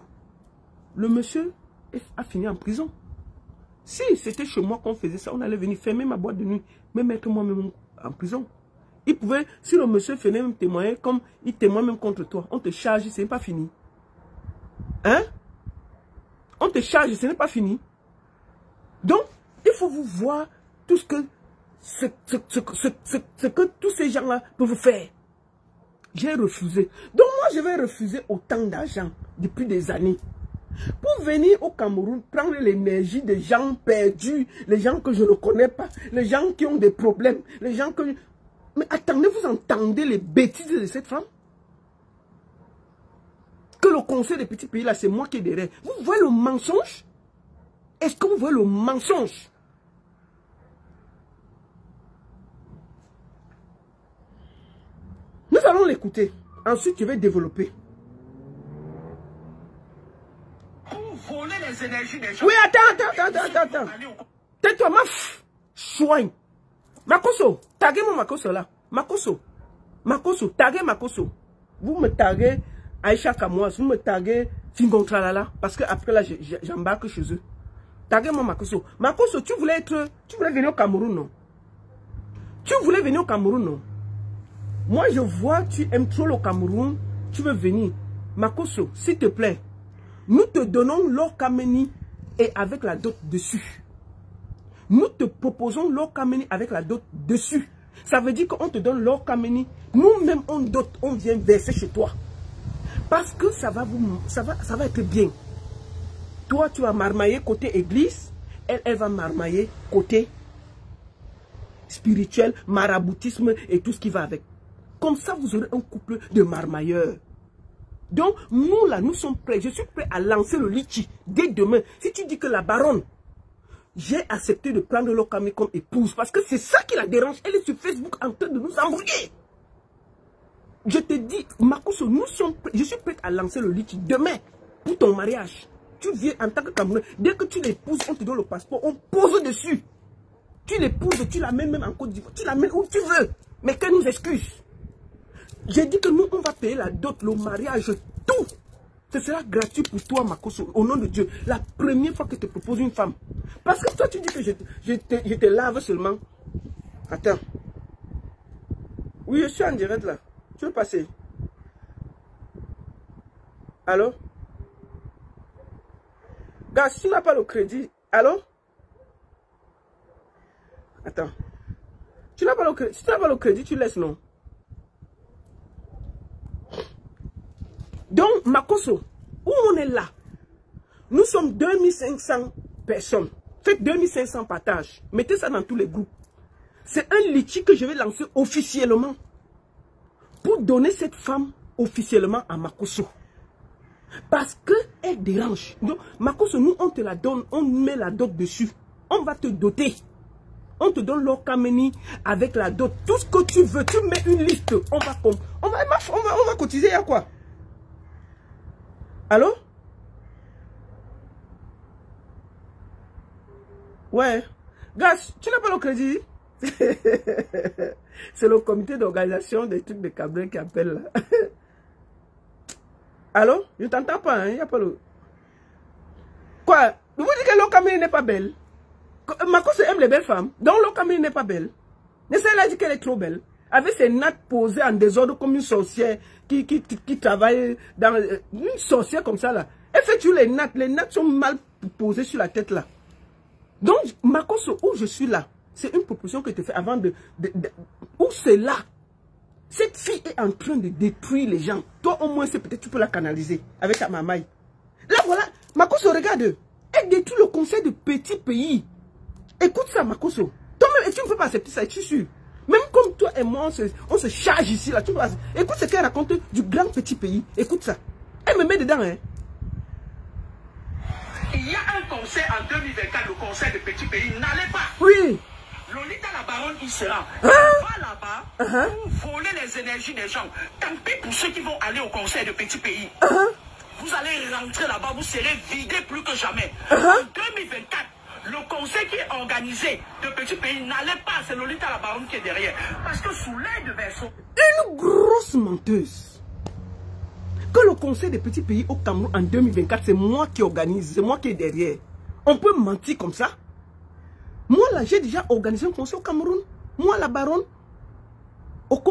Le monsieur a fini en prison. Si c'était chez moi qu'on faisait ça, on allait venir fermer ma boîte de nuit, me mettre moi-même en prison. Il pouvait, si le monsieur venait même témoigner, comme il témoigne même contre toi, on te charge, ce n'est pas fini. Hein? On te charge, ce n'est pas fini. Donc, il faut vous voir tout ce que tous ces gens-là peuvent faire. J'ai refusé. Donc moi, je vais refuser autant d'argent depuis des années. Pour venir au Cameroun, prendre l'énergie des gens perdus, les gens que je ne connais pas, les gens qui ont des problèmes, les gens que... Mais attendez, vous entendez les bêtises de cette femme? Que le conseil des petits pays, là, c'est moi qui est derrière. Vous voyez le mensonge? Est-ce que vous voyez le mensonge? Nous allons l'écouter. Ensuite, je vais développer. Pour voler les énergies des gens. Oui, attends. Tais-toi, maf. Soigne. Makoso, taguez mon Makoso là. Makoso, taguez Makoso. Vous me taguez Aïcha Kamouas, vous me taguez Fingontralala. Parce que après là, j'embarque chez eux. Taguez mon Makoso. Makoso, tu voulais venir au Cameroun, non? Tu voulais venir au Cameroun, non? Moi, je vois, tu aimes trop le Cameroun, tu veux venir. Makoso, s'il te plaît, nous te donnons l'or Kameni et avec la dot dessus. Nous te proposons l'or Kameni avec la dot dessus. Ça veut dire qu'on te donne l'or Kameni. Nous-mêmes, on dote, on vient verser chez toi. Parce que ça va être bien. Toi, tu vas marmailler côté église. Elle va marmailler côté spirituel, maraboutisme et tout ce qui va avec. Comme ça, vous aurez un couple de marmailleurs. Donc, nous là, nous sommes prêts. Je suis prêt à lancer le litchi dès demain. Si tu dis que la baronne, j'ai accepté de prendre l'Okami comme épouse, parce que c'est ça qui la dérange. Elle est sur Facebook en train de nous embrouiller. Je te dis, Makoso, je suis prêt à lancer le litchi demain pour ton mariage. Tu viens en tant que Camerounais. Dès que tu l'épouses, on te donne le passeport, on pose dessus. Tu l'épouses, tu l'amènes même en Côte d'Ivoire, tu l'amènes où tu veux. Mais qu'elle nous excuse. J'ai dit que nous, on va payer la dot, le mariage, tout. Ce sera gratuit pour toi, Makoso, au nom de Dieu. La première fois que je te propose une femme. Parce que toi, tu dis que je te lave seulement. Attends. Oui, je suis en direct là. Tu veux passer? Allô? Gars, si tu n'as pas le crédit. Allô? Attends. Tu n'as pas le crédit. Si tu n'as pas le crédit, tu laisses, non? Donc, Makoso, où on est là? Nous sommes 2500 personnes. Faites 2500 partages. Mettez ça dans tous les groupes. C'est un litchi que je vais lancer officiellement. Pour donner cette femme officiellement à Makoso. Parce qu'elle dérange. Donc, Makoso, nous, on te la donne. On met la dot dessus. On va te doter. On te donne l'or Kameni avec la dot. Tout ce que tu veux. Tu mets une liste. On va cotiser à quoi? Allô? Ouais. Gars, tu n'as pas le crédit? C'est le comité d'organisation des trucs de Cabrel qui appelle là. Allô? Je ne t'entends pas, hein? Il n'y a pas le... Quoi? Vous dites que l'Okameni n'est pas belle? Makoso aime les belles femmes. Donc Lokamini n'est pas belle. Mais ça, elle a dit qu'elle est trop belle. Avec ses nattes posées en désordre comme une sorcière qui travaille dans... une sorcière comme ça là. Elle fait toujours les nattes. Les nattes sont mal posées sur la tête là. Donc, Makoso, où je suis là, c'est une proposition que tu fais avant où c'est là. Cette fille est en train de détruire les gens. Toi, au moins, c'est peut-être tu peux la canaliser avec ta mamaille. Là, voilà. Makoso, regarde. Elle détruit le conseil de petits pays. Écoute ça, Makoso. Toi-même, tu ne peux pas accepter ça, je suis sûr. Même comme toi et moi, on se charge ici, là. Tu vois, écoute ce qu'elle raconte du grand petit pays. Écoute ça. Elle me met dedans, hein. Il y a un conseil en 2024, le conseil de petits pays. N'allez pas. Oui. Lolita la baronne, il sera. Va là-bas pour voler les énergies des gens. Tant pis pour ceux qui vont aller au conseil de petits pays. Vous allez rentrer là-bas, vous serez vidé plus que jamais. En 2024, le conseil qui est organisé de petits pays n'allait pas. C'est Lolita la baronne qui est derrière. Parce que sous l'aide de Verseau... Une grosse menteuse. Que le conseil des petits pays au Cameroun en 2024, c'est moi qui organise, c'est moi qui est derrière. On peut mentir comme ça? Moi là, j'ai déjà organisé un conseil au Cameroun. Moi la baronne,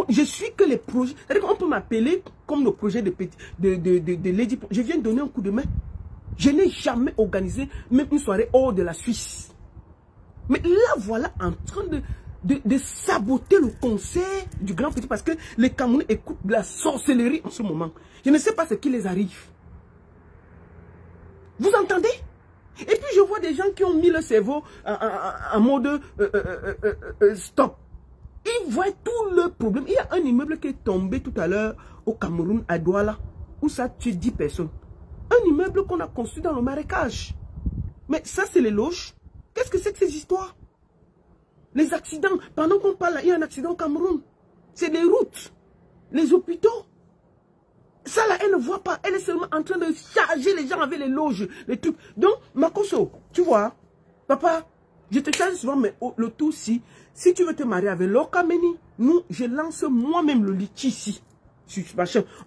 je suis que les projets. C'est-à-dire qu'on peut m'appeler comme le projet de Lady. Je viens de donner un coup de main. Je n'ai jamais organisé même une soirée hors de la Suisse. Mais là, voilà en train de saboter le conseil du grand petit parce que les Camerounais écoutent de la sorcellerie en ce moment. Je ne sais pas ce qui les arrive. Vous entendez? Et puis je vois des gens qui ont mis le cerveau en mode stop. Ils voient tout le problème. Il y a un immeuble qui est tombé tout à l'heure au Cameroun, à Douala, où ça tue 10 personnes. Un immeuble qu'on a construit dans le marécage. Mais ça, c'est les loges. Qu'est-ce que c'est que ces histoires? Les accidents. Pendant qu'on parle, il y a un accident au Cameroun. C'est les routes, les hôpitaux. Ça, là, elle ne voit pas. Elle est seulement en train de charger les gens avec les loges, les trucs. Donc, Makoso, tu vois, papa, je te charge souvent, mais le tout, si tu veux te marier avec Lokamini, je lance moi-même le litchi ici.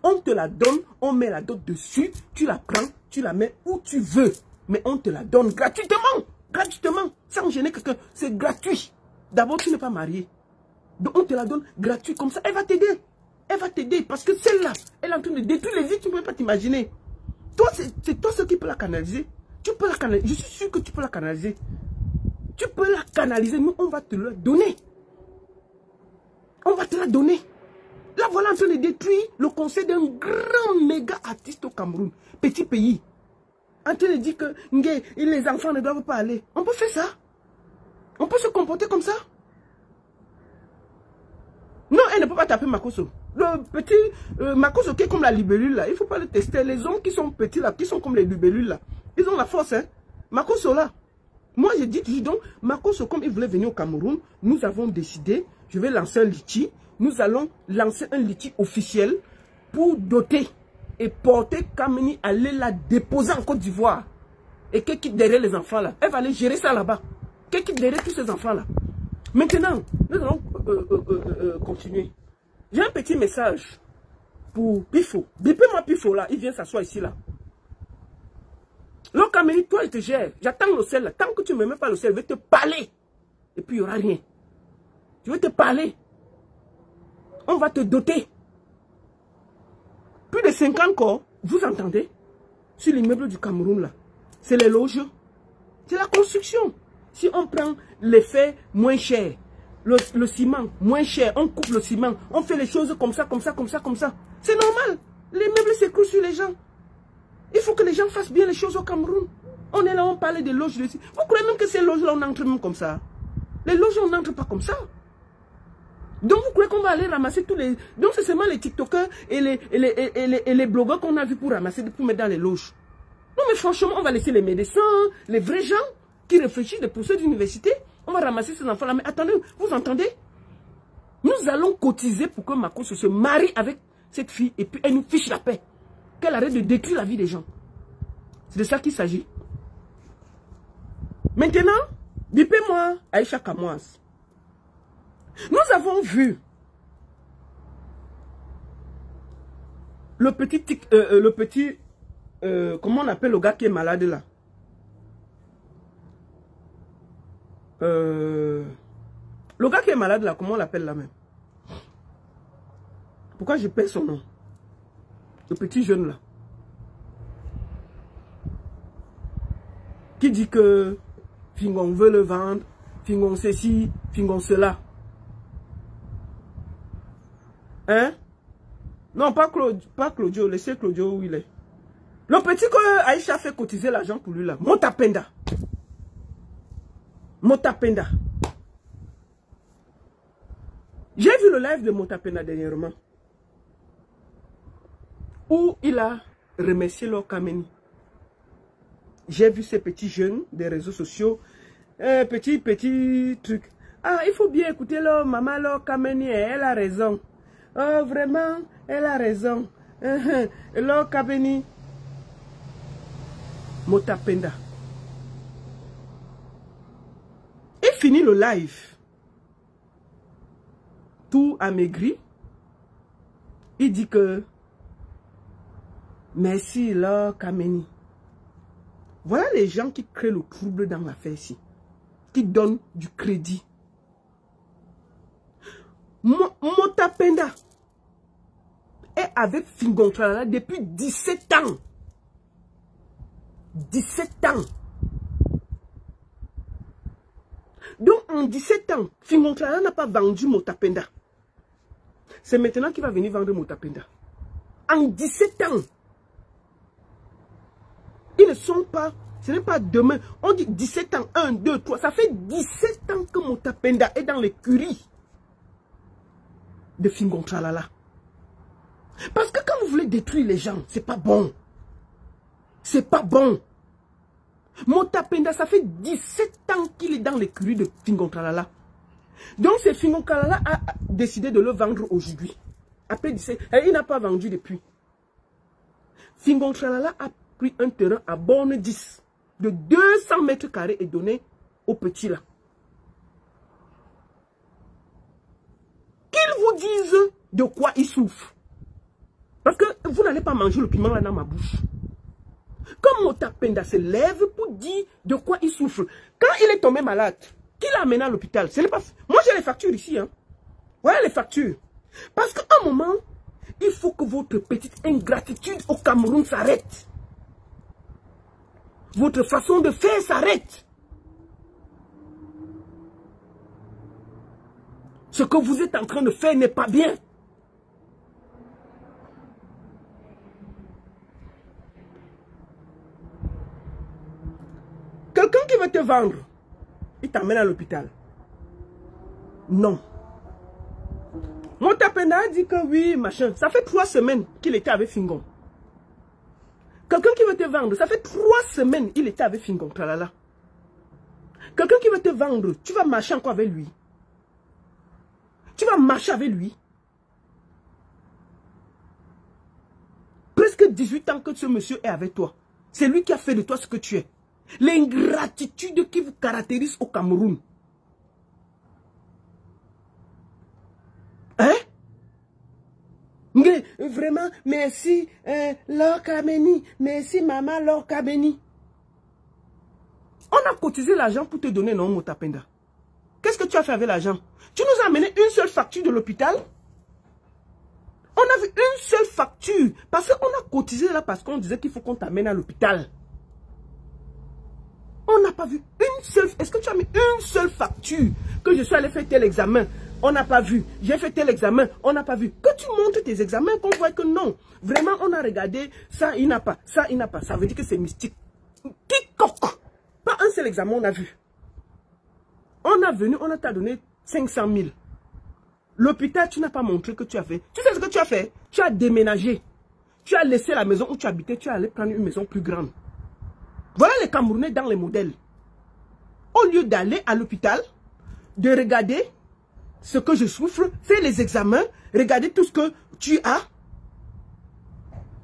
On te la donne, on met la dot dessus, tu la prends, tu la mets où tu veux. Mais on te la donne gratuitement. Gratuitement, sans gêner quelqu'un. C'est gratuit. D'abord, tu n'es pas marié. Donc, on te la donne gratuit comme ça. Elle va t'aider. Elle va t'aider parce que celle-là, elle est en train de détruire les vies, tu ne peux pas t'imaginer. Toi, c'est toi ce qui peut la canaliser. Tu peux la canaliser. Je suis sûr que tu peux la canaliser. Tu peux la canaliser. Nous, on va te la donner. On va te la donner. Là, voilà en train de détruire le conseil d'un grand méga artiste au Cameroun. Petit pays. En train de dire que les enfants ne doivent pas aller. On peut faire ça. On peut se comporter comme ça. Non, elle ne peut pas taper Makoso. Le petit Makoso qui est comme la libellule là, il ne faut pas le tester. Les hommes qui sont petits là, qui sont comme les libellules là, ils ont la force. Hein. Makoso là. Moi je dis donc, Makoso comme il voulait venir au Cameroun, nous avons décidé, je vais lancer un litchi. Nous allons lancer un litchi officiel pour doter et porter Kamini, aller la déposer en Côte d'Ivoire. Et qu'elle quitte derrière les enfants là. Elle va aller gérer ça là-bas. Qu'elle quitte derrière tous ces enfants là. Maintenant, nous allons continuer. J'ai un petit message pour Pifo. Bipez-moi Pifo là, il vient s'asseoir ici là. Lokamini, toi je te gère. J'attends le sel là. Tant que tu ne me mets pas le sel, je vais te parler. Et puis il n'y aura rien. Je vais te parler. On va te doter. Plus de 50 corps, vous entendez? Sur l'immeuble du Cameroun là. C'est les loges. C'est la construction. Si on prend les faits moins chers, le ciment moins cher, on coupe le ciment, on fait les choses comme ça, comme ça, comme ça, comme ça. C'est normal. Les meubles s'écroulent sur les gens. Il faut que les gens fassent bien les choses au Cameroun. On est là, on parle des loges. Vous croyez même que ces loges-là, on entre même comme ça? Les loges, on n'entre pas comme ça. Donc vous croyez qu'on va aller ramasser tous les... Donc c'est seulement les TikTokers et les blogueurs qu'on a vus pour ramasser, pour mettre dans les loges. Non mais franchement, on va laisser les médecins, les vrais gens qui réfléchissent, les professeurs d'université. On va ramasser ces enfants-là. Mais attendez, vous entendez? Nous allons cotiser pour que Makoso se marie avec cette fille et puis elle nous fiche la paix. Qu'elle arrête de détruire la vie des gens. C'est de ça qu'il s'agit. Maintenant, bipez-moi Aïcha Kamoise. Nous avons vu le petit, comment on appelle le gars qui est malade là? Le gars qui est malade là, comment on l'appelle là même? Pourquoi je perds son nom? Le petit jeune là. Qui dit que Fingon veut le vendre, Fingon ceci, Fingon cela. Hein? Non, pas Claudio, laissez Claudio où il est. Le petit que Aïcha fait cotiser l'argent pour lui là. Motapenda. Motapenda. J'ai vu le live de Motapenda dernièrement. Où il a remercié leur Kameni. J'ai vu ces petits jeunes des réseaux sociaux. Petit truc. Ah, il faut bien écouter leur maman, leur Kameni. Elle a raison. Oh, vraiment, elle a raison. Leur Kameni. Motapenda. Il finit le live. Tout amaigri. Il dit que merci leur Kameni. Voilà les gens qui créent le trouble dans l'affaire ici. Qui donnent du crédit. Motapenda est avec Fingon Tralala depuis 17 ans. 17 ans. Donc en 17 ans, Fingon Tralala n'a pas vendu Motapenda. C'est maintenant qu'il va venir vendre Motapenda. En 17 ans. Ils ne sont pas, ce n'est pas demain. On dit 17 ans, 1, 2, 3. Ça fait 17 ans que Motapenda est dans l'écurie de Fingon Tralala. Parce que quand vous voulez détruire les gens, c'est pas bon. C'est pas bon. Motapenda, ça fait 17 ans qu'il est dans l'écurie de Fingon Tralala. Donc c'est Fingon Tralala a décidé de le vendre aujourd'hui. Après 17, il n'a pas vendu depuis. Fingon Tralala a pris un terrain à borne 10 de 200 mètres carrés et donné au petit là. Qu'ils vous disent de quoi il souffre. Parce que vous n'allez pas manger le piment là dans ma bouche. Comme Motapenda se lève pour dire de quoi il souffre. Quand il est tombé malade, qui l'a amené à l'hôpital? Ce n'est pas... Moi j'ai les factures ici. Hein. Voilà les factures. Parce qu'à un moment, il faut que votre petite ingratitude au Cameroun s'arrête. Votre façon de faire s'arrête. Ce que vous êtes en train de faire n'est pas bien. Quelqu'un qui veut te vendre, il t'amène à l'hôpital. Non. Motapenda dit que oui, machin. Ça fait 3 semaines qu'il était avec Fingon. Quelqu'un qui veut te vendre, ça fait 3 semaines qu'il était avec Fingon. Tralala. Quelqu'un qui veut te vendre, tu vas marcher encore avec lui. Tu vas marcher avec lui. Presque 18 ans que ce monsieur est avec toi. C'est lui qui a fait de toi ce que tu es. L'ingratitude qui vous caractérise au Cameroun. Hein? Vraiment, merci, Laure Kameni. Merci, maman Laure Kameni. On a cotisé l'argent pour te donner, non, Motapenda? Qu'est-ce que tu as fait avec l'argent? Tu nous as amené une seule facture de l'hôpital? On a vu une seule facture. Parce qu'on a cotisé là parce qu'on disait qu'il faut qu'on t'amène à l'hôpital. On n'a pas vu une seule... Est-ce que tu as mis une seule facture? Que je suis allé faire tel examen, on n'a pas vu. J'ai fait tel examen, on n'a pas vu. Que tu montres tes examens, qu'on voit que non. Vraiment, on a regardé, ça, il n'a pas. Ça, il n'a pas. Ça veut dire que c'est mystique. Quiconque. Pas un seul examen, on a vu. On a venu, on a t'a donné 500 000. L'hôpital, tu n'as pas montré que tu as fait. Tu sais ce que tu as fait? Tu as déménagé. Tu as laissé la maison où tu habitais, tu es allé prendre une maison plus grande. Voilà les Camerounais dans les modèles. Au lieu d'aller à l'hôpital, de regarder ce que je souffre, faire les examens, regarder tout ce que tu as,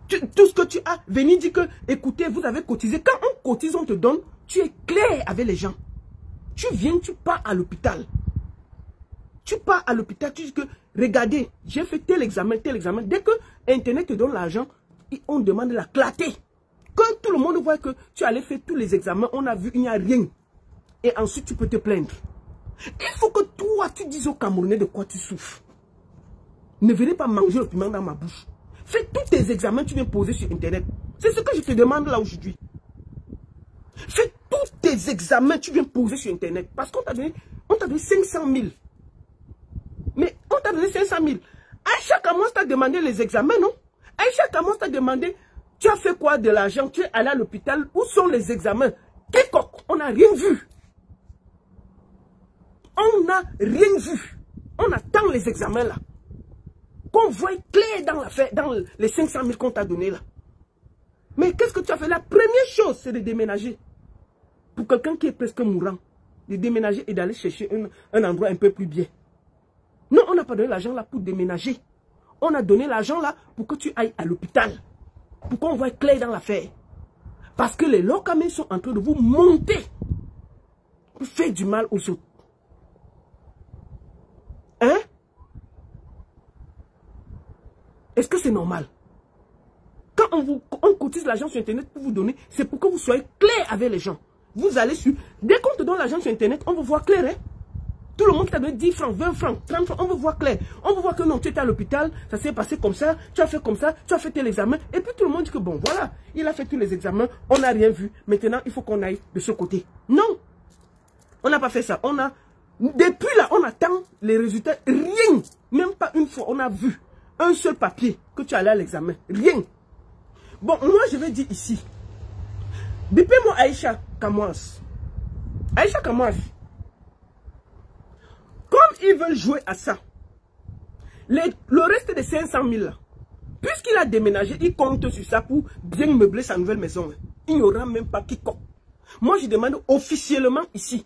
tout ce que tu as, venir dire que, écoutez, vous avez cotisé. Quand on cotise, on te donne, tu es clair avec les gens. Tu viens, tu pars à l'hôpital. Tu pars à l'hôpital, tu dis que, regardez, j'ai fait tel examen, tel examen. Dès que Internet te donne l'argent, on demande la clarté. Que tout le monde voit que tu allais faire tous les examens, on a vu, il n'y a rien. Et ensuite, tu peux te plaindre. Il faut que toi, tu dises aux Camerounais de quoi tu souffres. Ne venez pas manger le piment dans ma bouche. Fais tous tes examens que tu viens poser sur Internet. C'est ce que je te demande là aujourd'hui. Fais tous tes examens que tu viens poser sur Internet. Parce qu'on t'a donné 500 000. Mais on t'a donné 500 000. Aïcha commence à demander les examens, non? Aïcha commence à demander, tu as fait quoi de l'argent? Tu es allé à l'hôpital? Où sont les examens? Kékok, on n'a rien vu. On n'a rien vu. On attend les examens là. Qu'on voit clair dans l'affaire, dans les 500 000 qu'on t'a donné là. Mais qu'est-ce que tu as fait? La première chose, c'est de déménager. Pour quelqu'un qui est presque mourant, de déménager et d'aller chercher un endroit un peu plus bien. Non, on n'a pas donné l'argent là pour déménager. On a donné l'argent là pour que tu ailles à l'hôpital. Pour qu'on voit clair dans l'affaire. Parce que les locamés sont en train de vous monter. Pour faire du mal aux autres. Hein? Est-ce que c'est normal? Quand on cotise l'argent sur Internet pour vous donner, c'est pour que vous soyez clair avec les gens. Vous allez sur... Dès qu'on te donne l'argent sur Internet, on veut voir clair. Hein? Tout le monde t'a donné 10 francs, 20 francs, 30 francs. On veut voir clair. On veut voir que non, tu étais à l'hôpital, ça s'est passé comme ça, tu as fait comme ça, tu as fait tes examens. Et puis tout le monde dit que bon, voilà, il a fait tous les examens, on n'a rien vu. Maintenant, il faut qu'on aille de ce côté. Non, on n'a pas fait ça. On a... Depuis là, on attend les résultats. Rien, même pas une fois, on a vu un seul papier que tu allais à l'examen. Rien. Bon, moi, je vais dire ici. Bipez-moi Aïcha Kamouas. Aïcha Kamouas. Comme ils veulent jouer à ça, le reste des 500 000 là, puisqu'il a déménagé, il compte sur ça pour bien meubler sa nouvelle maison. Il n'y aura même pas quiconque. Moi, je demande officiellement ici,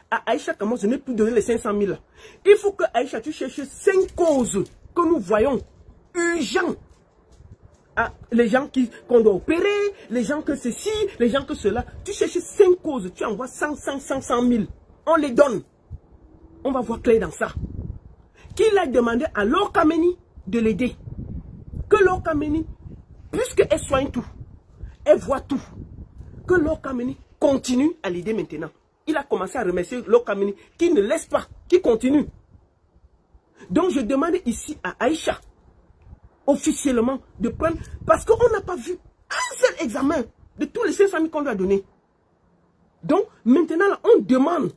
à Aïcha Kamouas de ne plus donner les 500 000 là. Il faut que Aïcha, tu cherches 5 causes que nous voyons urgentes. Ah, les gens qu'on doit opérer, les gens que ceci, les gens que cela. Tu cherches 5 causes, tu envoies 100 000. On les donne. On va voir clair dans ça. Qu'il a demandé à Lokameni de l'aider. Que Lokameni, puisqu'elle soigne tout, elle voit tout, que Lokameni continue à l'aider maintenant. Il a commencé à remercier Lokameni qui ne laisse pas, qui continue. Donc je demande ici à Aïcha, officiellement, de prendre, parce qu'on n'a pas vu un seul examen de tous les 500 000 qu'on lui a donné. Donc maintenant, là, on demande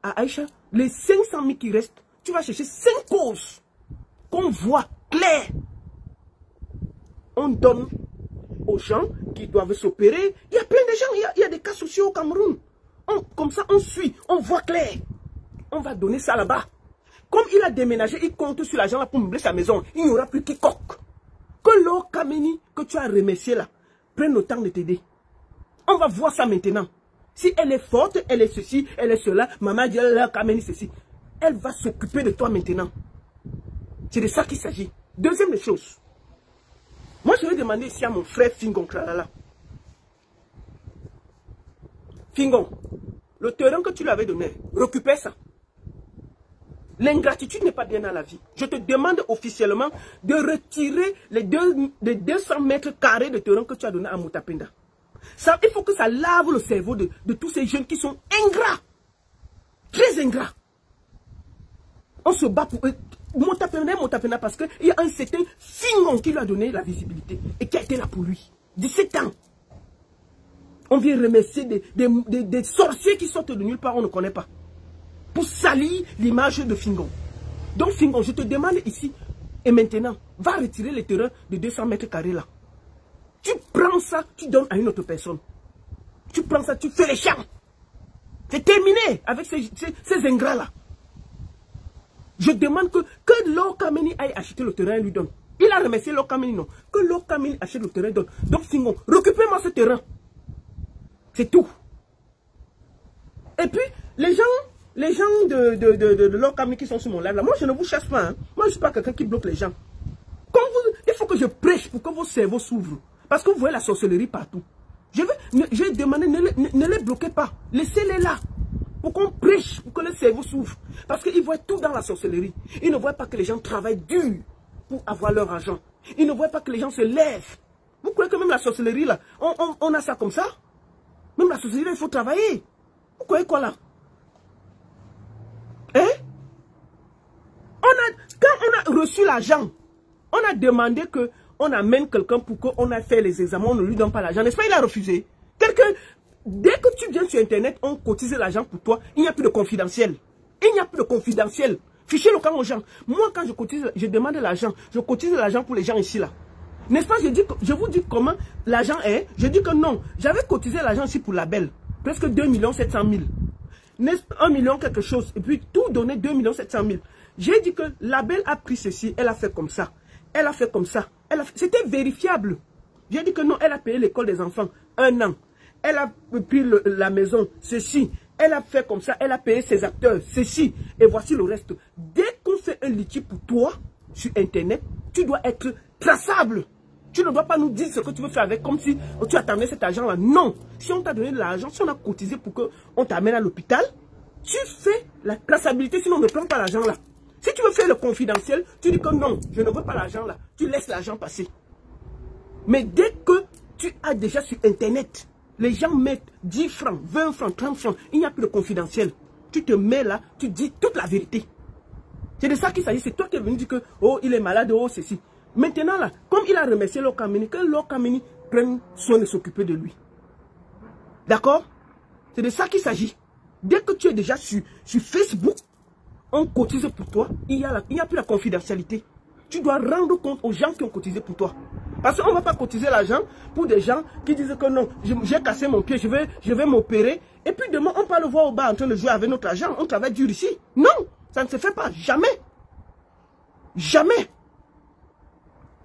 à Aïcha, les 500 000 qui restent, tu vas chercher 5 causes qu'on voit clair. On donne aux gens qui doivent s'opérer. Il y a plein de gens, il y a des cas sociaux au Cameroun. Comme ça, on suit, on voit clair. On va donner ça là-bas. Comme il a déménagé, il compte sur l'argent là pour meubler sa maison. Il n'y aura plus quiconque. Que Lokameni, que tu as remercié là, prenne le temps de t'aider. On va voir ça maintenant. Si elle est forte, elle est ceci, elle est cela, maman dit Lokameni ceci. Elle va s'occuper de toi maintenant. C'est de ça qu'il s'agit. Deuxième des choses. Moi, je vais demander ici à mon frère Fingon Kralala. Fingon, le terrain que tu lui avais donné, récupère ça. L'ingratitude n'est pas bien dans la vie. Je te demande officiellement de retirer les 200 mètres carrés de terrain que tu as donné à Moutapenda. Ça, il faut que ça lave le cerveau de tous ces jeunes qui sont ingrats. Très ingrats. On se bat pour eux. Moutapenda parce qu'il y a un certain Fingon qui lui a donné la visibilité et qui a été là pour lui. 17 ans. On vient remercier des sorciers qui sortent de nulle part, on ne connaît pas. Pour salir l'image de Fingon. Donc Fingon, je te demande ici, et maintenant, va retirer les terrains de 200 mètres carrés là. Tu prends ça, tu donnes à une autre personne. Tu prends ça, tu fais les champs. C'est terminé avec ces ingrats là. Je demande que Lokameni aille acheter le terrain et lui donne. Il a remercié Lokameni, non. Que Lokameni achète le terrain et donne. Donc Fingon, récupère-moi ce terrain. C'est tout. Et puis, les gens de Lokameni qui sont sur mon live là, moi je ne vous chasse pas. Hein. Moi je ne suis pas quelqu'un qui bloque les gens. Il faut que je prêche pour que vos cerveaux s'ouvrent. Parce que vous voyez la sorcellerie partout. Je vais demander, ne les bloquez pas. Laissez-les là. Pour qu'on prêche, pour que le cerveau s'ouvre. Parce qu'ils voient tout dans la sorcellerie. Ils ne voient pas que les gens travaillent dur pour avoir leur argent. Ils ne voient pas que les gens se lèvent. Vous croyez que même la sorcellerie là, on a ça comme ça? Même la sorcellerie, il faut travailler. Vous croyez quoi là? Hein? Quand on a reçu l'argent, on a demandé qu'on amène quelqu'un pour qu'on a fait les examens, on ne lui donne pas l'argent. N'est-ce pas? Il a refusé. Dès que tu viens sur Internet, on cotise l'argent pour toi. Il n'y a plus de confidentiel. Il n'y a plus de confidentiel. Fichez le camp aux gens. Moi, quand je cotise, je demande l'argent. Je cotise l'argent pour les gens ici, là. N'est-ce pas? Je vous dis comment l'argent est. Je dis que non. J'avais cotisé l'argent ici pour la belle. Presque 2 700 000. 1 million quelque chose. Et puis tout donné 2 700 000. J'ai dit que la belle a pris ceci. Elle a fait comme ça. Elle a fait comme ça. C'était vérifiable. J'ai dit que non. Elle a payé l'école des enfants 1 an. Elle a pris la maison. Ceci. Elle a fait comme ça. Elle a payé ses acteurs. Ceci. Et voici le reste. Dès qu'on fait un litige pour toi sur Internet, tu dois être traçable. Tu ne dois pas nous dire ce que tu veux faire avec, comme si tu attendais cet argent-là. Non. Si on t'a donné de l'argent, si on a cotisé pour qu'on t'amène à l'hôpital, tu fais la traçabilité, sinon on ne prend pas l'argent là. Si tu veux faire le confidentiel, tu dis que non, je ne veux pas l'argent là. Tu laisses l'argent passer. Mais dès que tu as déjà sur Internet, les gens mettent 10 francs, 20 francs, 30 francs, il n'y a plus de confidentiel. Tu te mets là, tu dis toute la vérité. C'est de ça qu'il s'agit. C'est toi qui es venu dire que, oh, il est malade, oh, ceci. Maintenant là, comme il a remercié Lokamini, que Lokamini prenne soin de s'occuper de lui. D'accord? C'est de ça qu'il s'agit. Dès que tu es déjà sur Facebook, on cotise pour toi, il n'y a plus la confidentialité. Tu dois rendre compte aux gens qui ont cotisé pour toi. Parce qu'on ne va pas cotiser l'argent pour des gens qui disent que non, j'ai cassé mon pied, je vais m'opérer. Et puis demain, on va le voir au bas en train de jouer avec notre argent. On travaille dur ici. Non, ça ne se fait pas. Jamais. Jamais.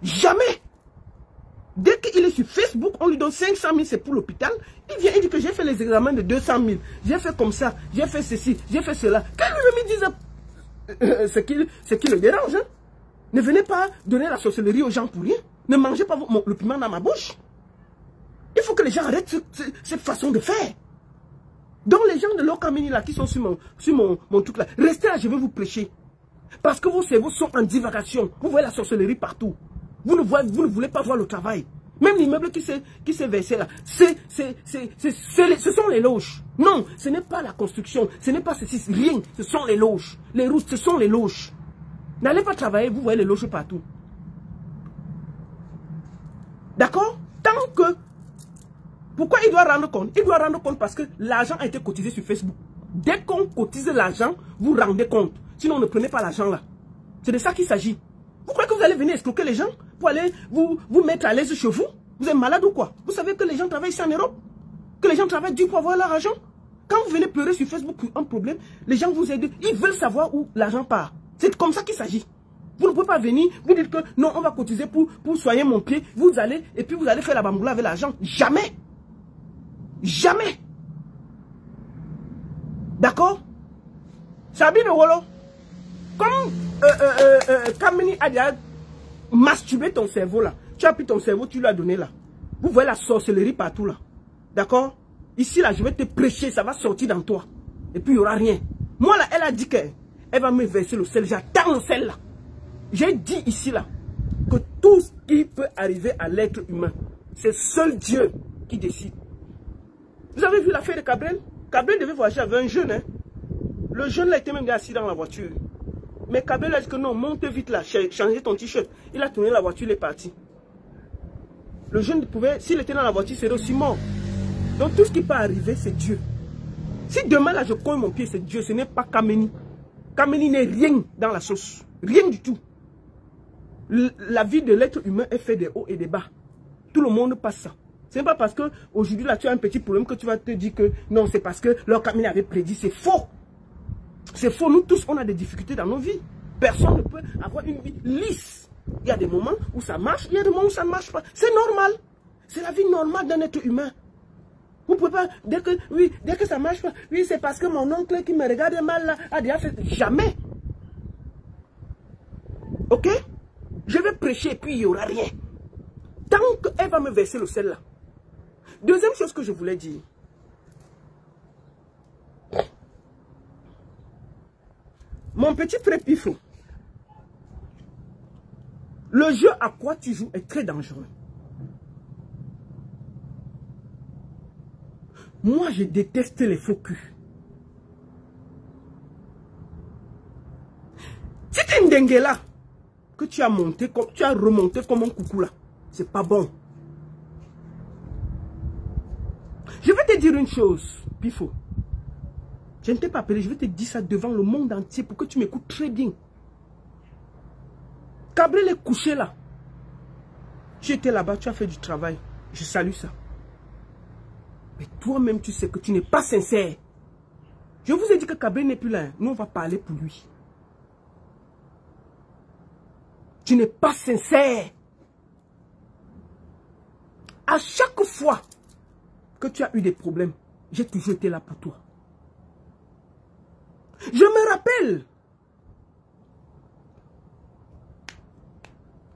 Jamais. Dès qu'il est sur Facebook, on lui donne 500 000, c'est pour l'hôpital. Il vient, il dit que j'ai fait les examens de 200 000. J'ai fait comme ça, j'ai fait ceci, j'ai fait cela. Quand lui me dit ce qui le dérange, hein. Ne venez pas donner la sorcellerie aux gens pour rien. Ne mangez pas le piment dans ma bouche. Il faut que les gens arrêtent cette façon de faire. Donc les gens de Lokamini là qui sont sur mon truc là, restez là, je vais vous prêcher. Parce que vos cerveaux sont en divagation. Vous voyez la sorcellerie partout. Vous ne voulez pas voir le travail. Même l'immeuble qui s'est versé là, ce sont les loges. Non, ce n'est pas la construction, ce n'est pas ceci, rien. Ce sont les loges. Les routes, ce sont les loges. N'allez pas travailler, vous voyez les loges partout. D'accord? Tant que... Pourquoi il doit rendre compte? Il doit rendre compte parce que l'argent a été cotisé sur Facebook. Dès qu'on cotise l'argent, vous rendez compte. Sinon, ne prenez pas l'argent là. C'est de ça qu'il s'agit. Vous croyez que vous allez venir escroquer les gens pour aller vous mettre à l'aise chez vous? Vous êtes malade ou quoi? Vous savez que les gens travaillent ici en Europe? Que les gens travaillent dur pour avoir leur argent? Quand vous venez pleurer sur Facebook pour un problème, les gens vous aident. Ils veulent savoir où l'argent part. C'est comme ça qu'il s'agit. Vous ne pouvez pas venir, vous dites que non, on va cotiser pour soigner mon pied. Vous allez, et puis vous allez faire la bamboula avec l'argent. Jamais. Jamais. D'accord? Sabi de Wolo. Comme Kamini a déjà masturbé ton cerveau là. Tu as pris ton cerveau, tu lui as donné là. Vous voyez la sorcellerie partout là. D'accord? Ici là, je vais te prêcher, ça va sortir dans toi. Et puis il n'y aura rien. Moi là, elle a dit qu'elle va me verser le sel. J'attends le sel là. J'ai dit ici là que tout ce qui peut arriver à l'être humain, c'est seul Dieu qui décide. Vous avez vu l'affaire de Cabrel? Cabrel devait voyager avec un jeune. Hein? Le jeune là était même assis dans la voiture. Mais Cabrel a dit que non, monte vite là, changez ton t-shirt. Il a tourné la voiture, il est parti. Le jeune pouvait, s'il était dans la voiture, il serait aussi mort. Donc tout ce qui peut arriver, c'est Dieu. Si demain là je cogne mon pied, c'est Dieu, ce n'est pas Kameni. Kameni n'est rien dans la sauce. Rien du tout. La vie de l'être humain est faite des hauts et des bas. Tout le monde passe ça. Ce n'est pas parce que aujourd'hui là tu as un petit problème que tu vas te dire que non, c'est parce que leur Kameni avait prédit. C'est faux. C'est faux. Nous tous, on a des difficultés dans nos vies. Personne ne peut avoir une vie lisse. Il y a des moments où ça marche, il y a des moments où ça ne marche pas. C'est normal. C'est la vie normale d'un être humain. Vous ne pouvez pas, dès que ça ne marche pas, oui, c'est parce que mon oncle qui me regarde mal là, a déjà fait. Jamais. Ok? Je vais prêcher et puis il n'y aura rien. Tant qu'elle va me verser le sel là. Deuxième chose que je voulais dire. Mon petit frère Pifo, le jeu à quoi tu joues est très dangereux. Moi, je déteste les faux culs. dengue là, que tu as monté, tu as remonté comme un coucou là, c'est pas bon. Je vais te dire une chose, Pifo. Je ne t'ai pas appelé, je vais te dire ça devant le monde entier pour que tu m'écoutes très bien. Cabrel est couché là. Tu étais là-bas, tu as fait du travail. Je salue ça. Mais toi-même, tu sais que tu n'es pas sincère. Je vous ai dit que Cabrel n'est plus là. Nous, on va parler pour lui. Tu n'es pas sincère. À chaque fois que tu as eu des problèmes, j'ai toujours été là pour toi. Je me rappelle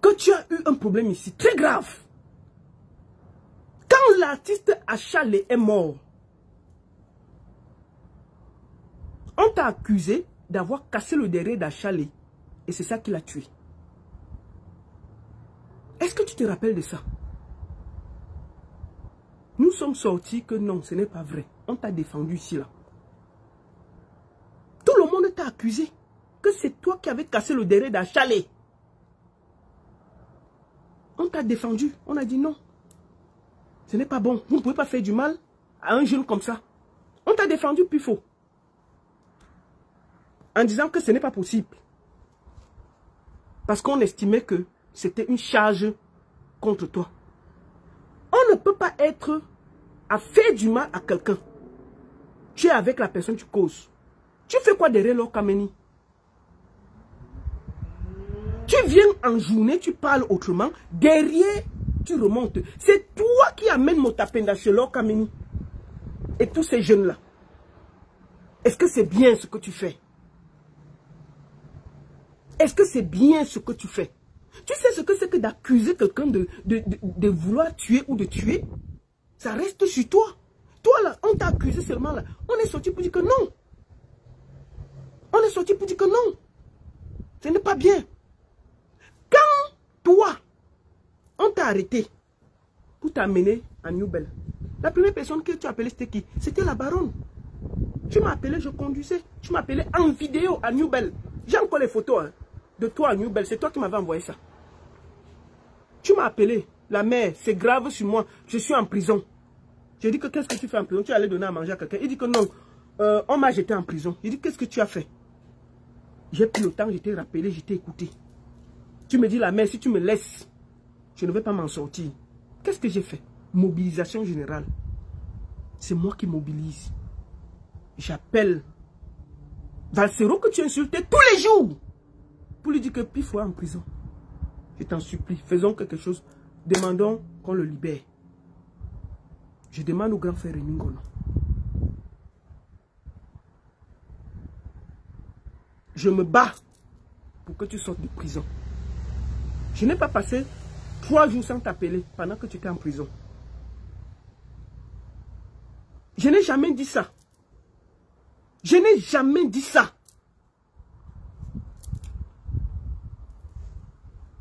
que tu as eu un problème ici, très grave. Quand l'artiste Achalé est mort, on t'a accusé d'avoir cassé le derrière d'Achalé. Et c'est ça qui l'a tué. Est-ce que tu te rappelles de ça? Nous sommes sortis que non, ce n'est pas vrai. On t'a défendu ici, là. Tout le monde t'a accusé que c'est toi qui avais cassé le derrière d'Achalé. On t'a défendu. On a dit non. Ce n'est pas bon. Vous ne pouvez pas faire du mal à un jeune comme ça. On t'a défendu, puis faux. En disant que ce n'est pas possible. Parce qu'on estimait que c'était une charge contre toi. On ne peut pas être à faire du mal à quelqu'un. Tu es avec la personne, tu causes. Tu fais quoi derrière leur Kameni? Tu viens en journée, tu parles autrement. Derrière, tu remontes. C'est toi qui amènes Motapenda chez leur Kameni. Et tous ces jeunes-là. Est-ce que c'est bien ce que tu fais? Est-ce que c'est bien ce que tu fais? Tu sais ce que c'est que d'accuser quelqu'un de vouloir tuer ou de tuer? Ça reste sur toi. Toi là, on t'a accusé seulement là. On est sorti pour dire que non. On est sorti pour dire que non. Ce n'est pas bien. Quand toi, on t'a arrêté pour t'amener à New Bell, la première personne que tu as appelée, c'était qui? C'était la baronne. Tu m'as appelé, je conduisais. Tu m'as appelé en vidéo à New Bell. J'ai encore les photos de toi à New Bell. C'est toi qui m'avais envoyé ça. Tu m'as appelé. La mère, c'est grave sur moi. Je suis en prison. J'ai dit que qu'est-ce que tu fais en prison? Tu allais donner à manger à quelqu'un. Il dit que non. On m'a jeté en prison. Il dit qu'est-ce que tu as fait? J'ai pris le temps, j'étais rappelé, j'étais écouté. Tu me dis la mère, si tu me laisses, je ne vais pas m'en sortir. Qu'est-ce que j'ai fait? Mobilisation générale. C'est moi qui mobilise. J'appelle Valsero que tu insultais tous les jours pour lui dire que Pifo est en prison. Je t'en supplie, faisons quelque chose. Demandons qu'on le libère. Je demande au grand frère Rémi Ngono. Je me bats pour que tu sortes de prison. Je n'ai pas passé 3 jours sans t'appeler pendant que tu étais en prison. Je n'ai jamais dit ça. Je n'ai jamais dit ça.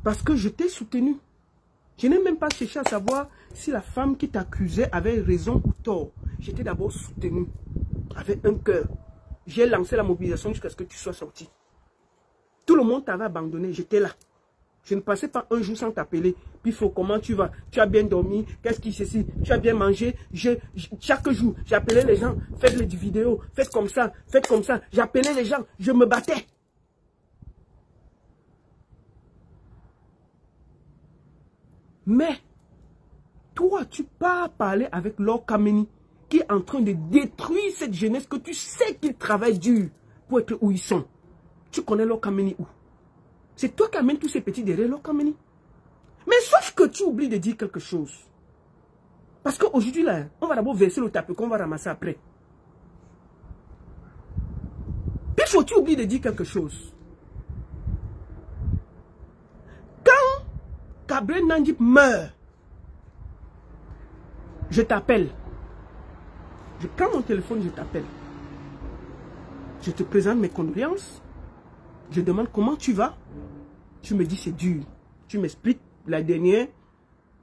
Parce que je t'ai soutenu. Je n'ai même pas cherché à savoir si la femme qui t'accusait avait raison ou tort. J'étais d'abord soutenu. Avec un cœur. J'ai lancé la mobilisation jusqu'à ce que tu sois sorti. Tout le monde t'avait abandonné. J'étais là. Je ne passais pas un jour sans t'appeler. Puis comment tu vas? Tu as bien dormi? Qu'est-ce qui c'est ici? Tu as bien mangé? Chaque jour, j'appelais les gens. Faites les vidéos. Faites comme ça. Faites comme ça. J'appelais les gens. Je me battais. Mais, toi, tu pars parler avec Lord Kameni qui est en train de détruire cette jeunesse que tu sais qu'ils travaillent dur pour être où ils sont. Tu connais Lord Kameni où? C'est toi qui amènes tous ces petits derrière Lord Kameni. Mais sauf que tu oublies de dire quelque chose. Parce qu'aujourd'hui, là, on va d'abord verser le tapis qu'on va ramasser après. Puis faut-tu oublier de dire quelque chose. Quand Cabrel Nandip meurt, je t'appelle. Je prends mon téléphone, je t'appelle. Je te présente mes condoléances. Je demande comment tu vas. Tu me dis c'est dur. Tu m'expliques la dernière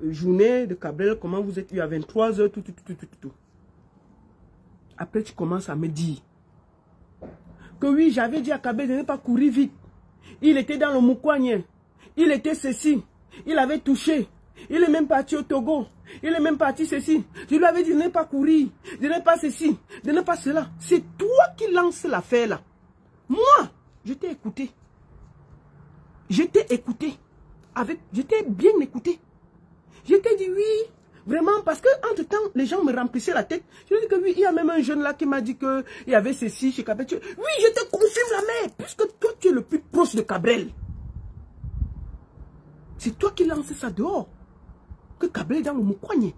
journée de Cabrel, comment vous êtes eu à 23 h, tout. Après tu commences à me dire que oui, j'avais dit à Cabrel de ne pas courir vite. Il était dans le Moukouagné. Il était ceci. Il avait touché. Il est même parti au Togo. Il est même parti ceci. Je lui avais dit de ne pas courir. De ne pas ceci. De ne pas cela. C'est toi qui lances l'affaire là. Moi, je t'ai écouté. Je t'ai écouté. Je t'ai bien écouté. Je t'ai dit oui. Vraiment, parce que entre-temps, les gens me remplissaient la tête. Je lui ai dit que oui, il y a même un jeune là qui m'a dit qu'il y avait ceci chez Cabrel. Oui, je te confirme la mère, puisque toi, tu es le plus proche de Cabrel. C'est toi qui lances ça dehors. Que Cabrel est dans le Moukouagné.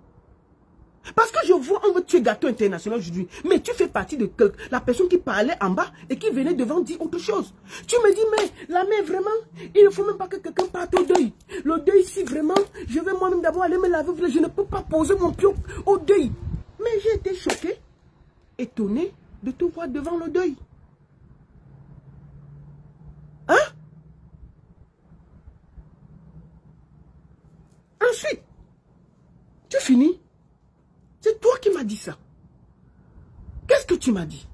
Parce que je vois, on veut tuer Gâteau International aujourd'hui. Mais tu fais partie de la personne qui parlait en bas et qui venait devant dire autre chose. Tu me dis, mais la mère, vraiment, il ne faut même pas que quelqu'un parte au deuil. Le deuil, si vraiment, je vais moi-même d'abord aller me laver, je ne peux pas poser mon pied au deuil. Mais j'ai été choqué, étonné de te voir devant le deuil. Hein? Ensuite, tu finis. C'est toi qui m'as dit ça. Qu'est-ce que tu m'as dit?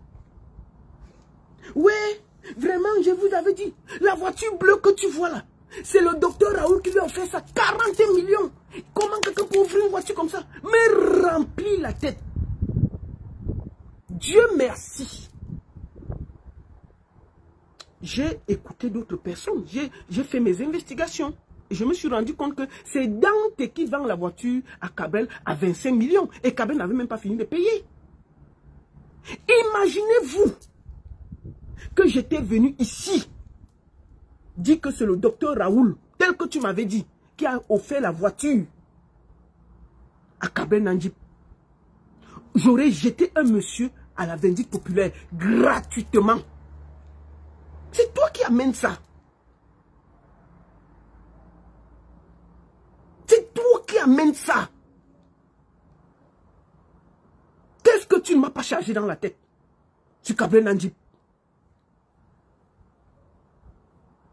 Ouais, vraiment, je vous avais dit, la voiture bleue que tu vois là, c'est le docteur Raoul qui lui a offert ça, 40 millions. Comment quelqu'un peut ouvrir une voiture comme ça? Mais remplis la tête. Dieu merci. J'ai écouté d'autres personnes, j'ai fait mes investigations. Et je me suis rendu compte que c'est Dante qui vend la voiture à Cabrel à 25 millions. Et Cabrel n'avait même pas fini de payer. Imaginez-vous que j'étais venu ici dire que c'est le docteur Raoul, tel que tu m'avais dit, qui a offert la voiture à Cabrel Nandjip. J'aurais jeté un monsieur à la vindicte populaire gratuitement. C'est toi qui amènes ça. C'est toi qui amènes ça. Qu'est-ce que tu ne m'as pas chargé dans la tête sur Cabrel Nandjip?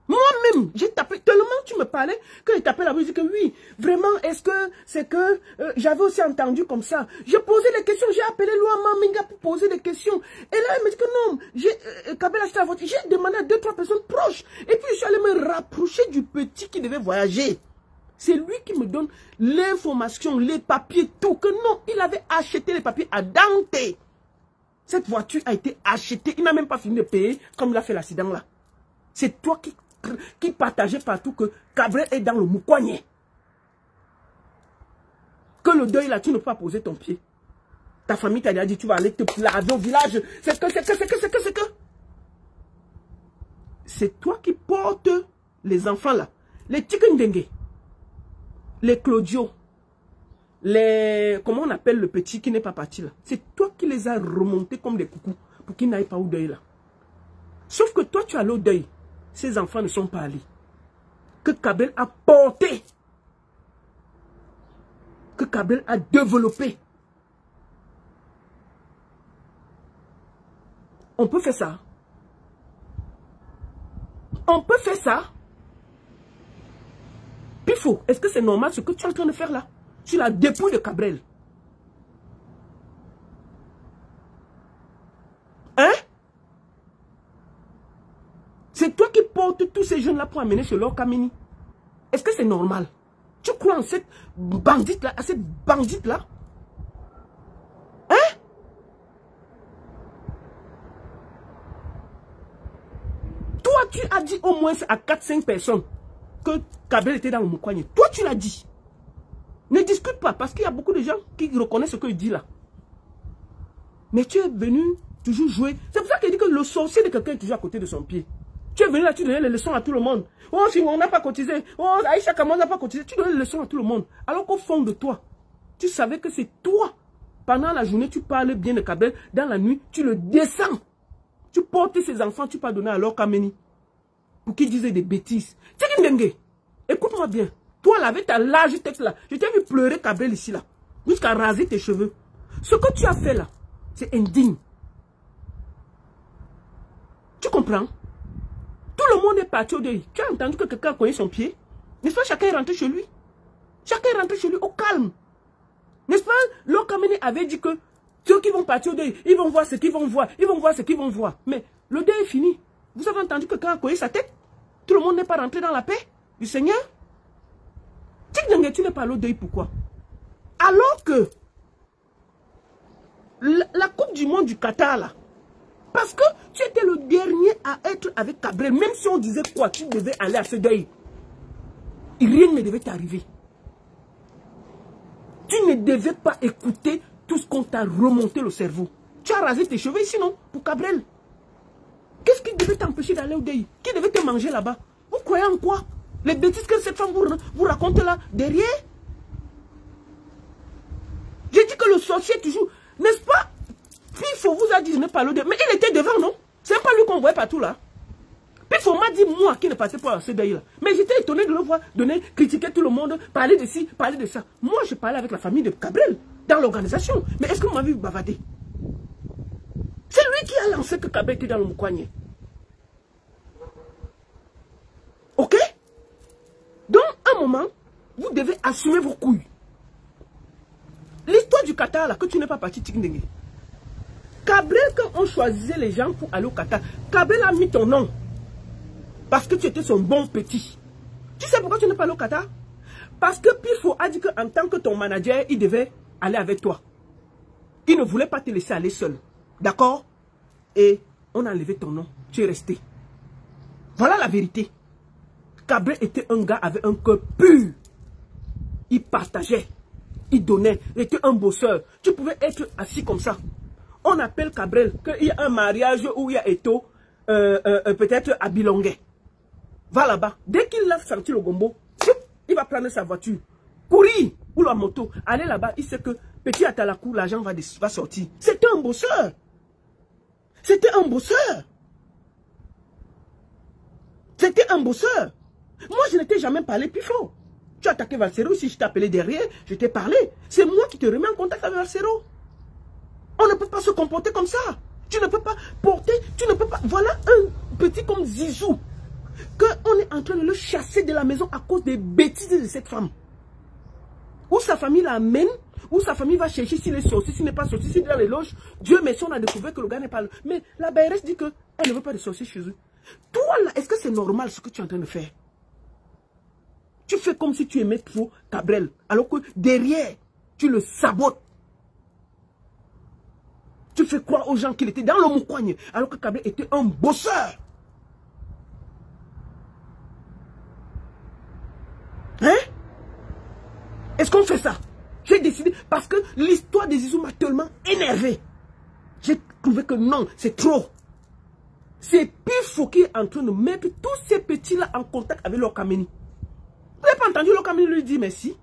Moi-même, j'ai tapé, tellement tu me parlais, que j'ai tapé la bouche, j'ai dit que oui, vraiment, est-ce que c'est que j'avais aussi entendu comme ça. J'ai posé des questions, j'ai appelé Louama Minga pour poser des questions. Et là, elle me dit que non, Cabrel a acheté la voiture. J'ai demandé à 2-3 personnes proches. Et puis, je suis allé me rapprocher du petit qui devait voyager. C'est lui qui me donne l'information, les papiers, tout. Que non, il avait acheté les papiers à Dante. Cette voiture a été achetée. Il n'a même pas fini de payer comme il a fait l'accident là. C'est toi qui partageais partout que Cabrel est dans le Moukouagné. Que le deuil là, tu ne peux pas poser ton pied. Ta famille t'a déjà dit, tu vas aller te laver au village. C'est que. C'est toi qui portes les enfants là. Les Tikendengue. Les Claudio, comment on appelle le petit qui n'est pas parti là? C'est toi qui les as remontés comme des coucous pour qu'ils n'aillent pas au deuil là. Sauf que toi tu as au deuil. Ces enfants ne sont pas allés. Que Cabrel a porté. Que Cabrel a développé. On peut faire ça. On peut faire ça. Pifo, est-ce que c'est normal ce que tu es en train de faire là? Sur la dépouille de Cabrel. Hein? C'est toi qui portes tous ces jeunes-là pour amener chez leur Kamini. Est-ce que c'est normal? Tu crois en cette bandite-là, à cette bandite-là? Hein? Toi, tu as dit au moins à 4-5 personnes que Cabrel était dans le Moukouagné. Toi, tu l'as dit. Ne discute pas, parce qu'il y a beaucoup de gens qui reconnaissent ce qu'il dit là. Mais tu es venu toujours jouer. C'est pour ça qu'il dit que le sorcier de quelqu'un est toujours à côté de son pied. Tu es venu là, tu donnais les leçons à tout le monde. Oh, si on n'a pas cotisé. Oh, Aïcha Kamon n'a pas cotisé. Tu donnais les leçons à tout le monde. Alors qu'au fond de toi, tu savais que c'est toi. Pendant la journée, tu parlais bien de Cabrel. Dans la nuit, tu le descends. Tu portes ses enfants, tu peux donner à leur Kameni. Pour qu'ils disaient des bêtises. Tchekindenge, écoute-moi bien. Toi là, avec ta large tête là, je t'ai vu pleurer Cabrel ici là. Jusqu'à raser tes cheveux. Ce que tu as fait là, c'est indigne. Tu comprends? Tout le monde est parti au deuil. Tu as entendu que quelqu'un a cogné son pied? N'est-ce pas, chacun est rentré chez lui? Chacun est rentré chez lui au calme. N'est-ce pas? Leur Kameni avait dit que ceux qui vont partir au deuil, ils vont voir ce qu'ils vont voir. Ils vont voir ce qu'ils vont voir. Mais le deuil est fini. Vous avez entendu que quelqu'un a cogné sa tête? Tout le monde n'est pas rentré dans la paix du Seigneur. Tu n'es pas allé au deuil, pourquoi? Alors que la Coupe du Monde du Qatar, là, parce que tu étais le dernier à être avec Cabrel, même si on disait quoi, tu devais aller à ce deuil. Rien ne devait t'arriver. Tu ne devais pas écouter tout ce qu'on t'a remonté le cerveau. Tu as rasé tes cheveux ici, non? Pour Cabrel. Qu'est-ce qui devait t'empêcher d'aller au deuil? Qui devait te manger là-bas? Vous croyez en quoi? Les bêtises que cette femme vous raconte là, derrière? J'ai dit que le sorcier toujours, n'est-ce pas? Pifo vous a dit de ne pas aller au deuil. Mais il était devant, non? C'est pas lui qu'on voyait partout là. Pifo m'a dit, moi, qui ne passais pas à ce deuil là. Mais j'étais étonné de le voir donner, critiquer tout le monde, parler de ci, parler de ça. Moi, je parlais avec la famille de Cabrel, dans l'organisation. Mais est-ce que vous m'avez vu bavader? C'est lui qui a lancé que Cabrel était dans le Moukwanye. Ok? Donc, à un moment, vous devez assumer vos couilles. L'histoire du Qatar, là, que tu n'es pas parti, Tikindenge. Cabrel, quand on choisissait les gens pour aller au Qatar, Cabrel a mis ton nom. Parce que tu étais son bon petit. Tu sais pourquoi tu n'es pas allé au Qatar? Parce que Pifo a dit qu'en tant que ton manager, il devait aller avec toi. Il ne voulait pas te laisser aller seul. D'accord? Et on a enlevé ton nom. Tu es resté. Voilà la vérité. Cabrel était un gars avec un cœur pur. Il partageait. Il donnait. Il était un bosseur. Tu pouvais être assis comme ça. On appelle Cabrel qu'il y a un mariage où il y a Eto, peut-être à Bilongué. Va là-bas. Dès qu'il a senti le gombo, il va prendre sa voiture. Courir ou la moto. Aller là-bas. Il sait que petit Atalakou, l'argent va sortir. C'était un bosseur. C'était un bosseur. C'était un bosseur. Moi, je n'étais jamais parlé Pifo. Tu as attaqué Valsero, si je t'ai appelé derrière, je t'ai parlé. C'est moi qui te remets en contact avec Valsero. On ne peut pas se comporter comme ça. Tu ne peux pas porter, tu ne peux pas... Voilà un petit comme Zizou. Qu'on est en train de le chasser de la maison à cause des bêtises de cette femme. Où sa famille l'amène, où sa famille va chercher s'il est sorti, s'il n'est pas sorti, s'il est dans les loges. Dieu merci, on a découvert que le gars n'est pas là. Mais la BRS dit qu'elle ne veut pas de sorcier chez eux. Toi là, est-ce que c'est normal ce que tu es en train de faire? Tu fais comme si tu aimais trop Cabrel, alors que derrière, tu le sabotes. Tu fais croire aux gens qu'il était dans le Moukwanye, alors que Cabrel était un bosseur. Hein? Est-ce qu'on fait ça? J'ai décidé, parce que l'histoire des Zizou m'a tellement énervé. J'ai trouvé que non, c'est trop. C'est Pifo qui est en train de mettre tous ces petits-là en contact avec leur Kameni. Vous n'avez pas entendu le Kameni lui dire merci?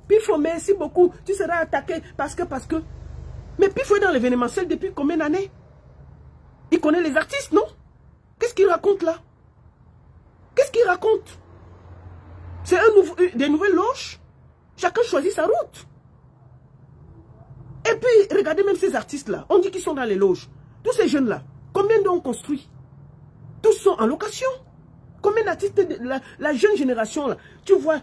Pifo, merci beaucoup. Tu seras attaqué parce que... Mais Pifo est dans l'événementiel depuis combien d'années? Il connaît les artistes, non? Qu'est-ce qu'il raconte là? Qu'est-ce qu'il raconte? C'est des nouvelles loges. Chacun choisit sa route. Et puis, regardez même ces artistes-là. On dit qu'ils sont dans les loges. Tous ces jeunes-là, combien d'eux ont construit? Tous sont en location. Combien d'artistes de la jeune génération, là, tu vois,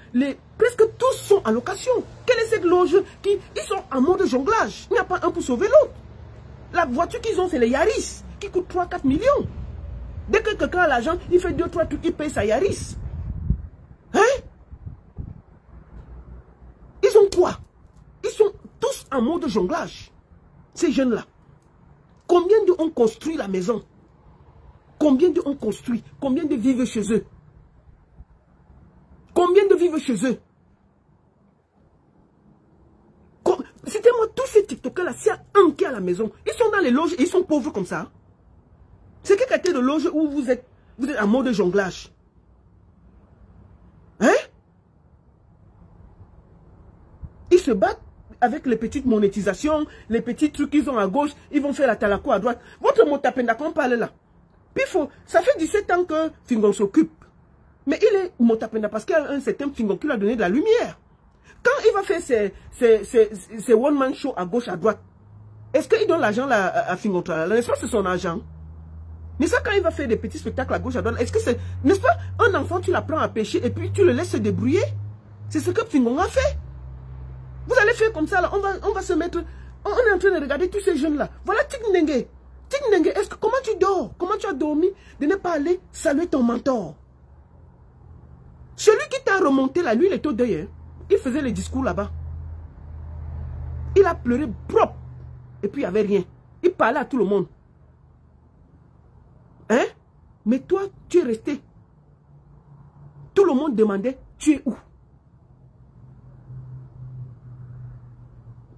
presque tous sont en location. Quelle est cette loge ils sont en mode jonglage. Il n'y a pas un pour sauver l'autre. La voiture qu'ils ont, c'est les Yaris, qui coûtent 3-4 millions. Dès que quelqu'un a l'argent, il fait 2-3 trucs, il paye sa Yaris. Hein? Ils ont quoi? Ils sont tous en mode jonglage. Ces jeunes-là. Combien d'eux ont construit la maison? Combien d'eux ont construit? Combien de vivent chez eux? Combien de vivent chez eux? C'était moi, tous ces TikTokers-là, s'il y a un qui est à la maison, ils sont dans les loges et ils sont pauvres comme ça. C'est quelle qualité de loge où vous êtes en mode jonglage? Hein? Ils se battent avec les petites monétisations, les petits trucs qu'ils ont à gauche, ils vont faire la talako à droite. Votre Motapenda qu'on parle là. Puis ça fait 17 ans que Fingon s'occupe. Mais il est Motapenda parce qu'il y a un certain Fingon qui lui a donné de la lumière. Quand il va faire ses one-man show à gauche, à droite, est-ce qu'il donne l'argent à Fingon? N'est-ce pas c'est son argent? N'est-ce pas quand il va faire des petits spectacles à gauche, à droite, est-ce que c'est... N'est-ce pas un enfant, tu l'apprends à pêcher et puis tu le laisses se débrouiller? C'est ce que Fingon a fait. Vous allez faire comme ça, là, on va se mettre... On est en train de regarder tous ces jeunes-là. Voilà Tikindenge. Tikindenge, comment tu dors? Comment tu as dormi de ne pas aller saluer ton mentor? remonté là, lui il était au deuil. Hein. Il faisait les discours là-bas. Il a pleuré propre. Et puis il n'y avait rien. Il parlait à tout le monde. Hein? Mais toi, tu es resté. Tout le monde demandait, tu es où?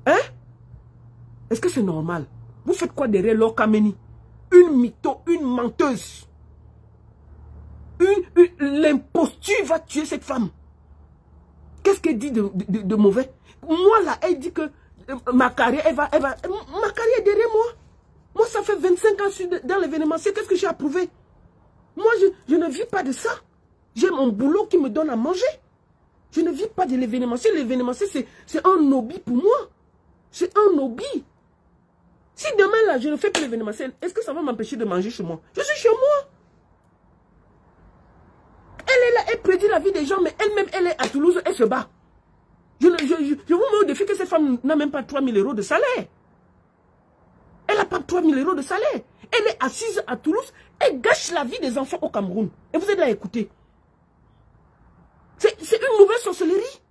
Hein? Est-ce que c'est normal? Vous faites quoi derrière Laure Kameni? Une mytho, une menteuse. L'imposture va tuer cette femme. Qu'est-ce qu'elle dit de mauvais? Moi là, elle dit que ma carrière, ma carrière est derrière moi. Moi, ça fait 25 ans que je suis dans l'événementiel. Qu'est-ce que j'ai approuvé? Moi, je ne vis pas de ça. J'ai mon boulot qui me donne à manger. Je ne vis pas de l'événementiel. L'événementiel, c'est un hobby pour moi. C'est un hobby. Si demain, là, je ne fais plus l'événementiel, est-ce que ça va m'empêcher de manger chez moi? Je suis chez moi. Elle est là, elle prédit la vie des gens, mais elle-même, elle est à Toulouse, elle se bat. Je vous mets au défi que cette femme n'a même pas 3 000 € de salaire. Elle n'a pas 3 000 € de salaire. Elle est assise à Toulouse, elle gâche la vie des enfants au Cameroun. Et vous êtes là à écouter. C'est une nouvelle sorcellerie.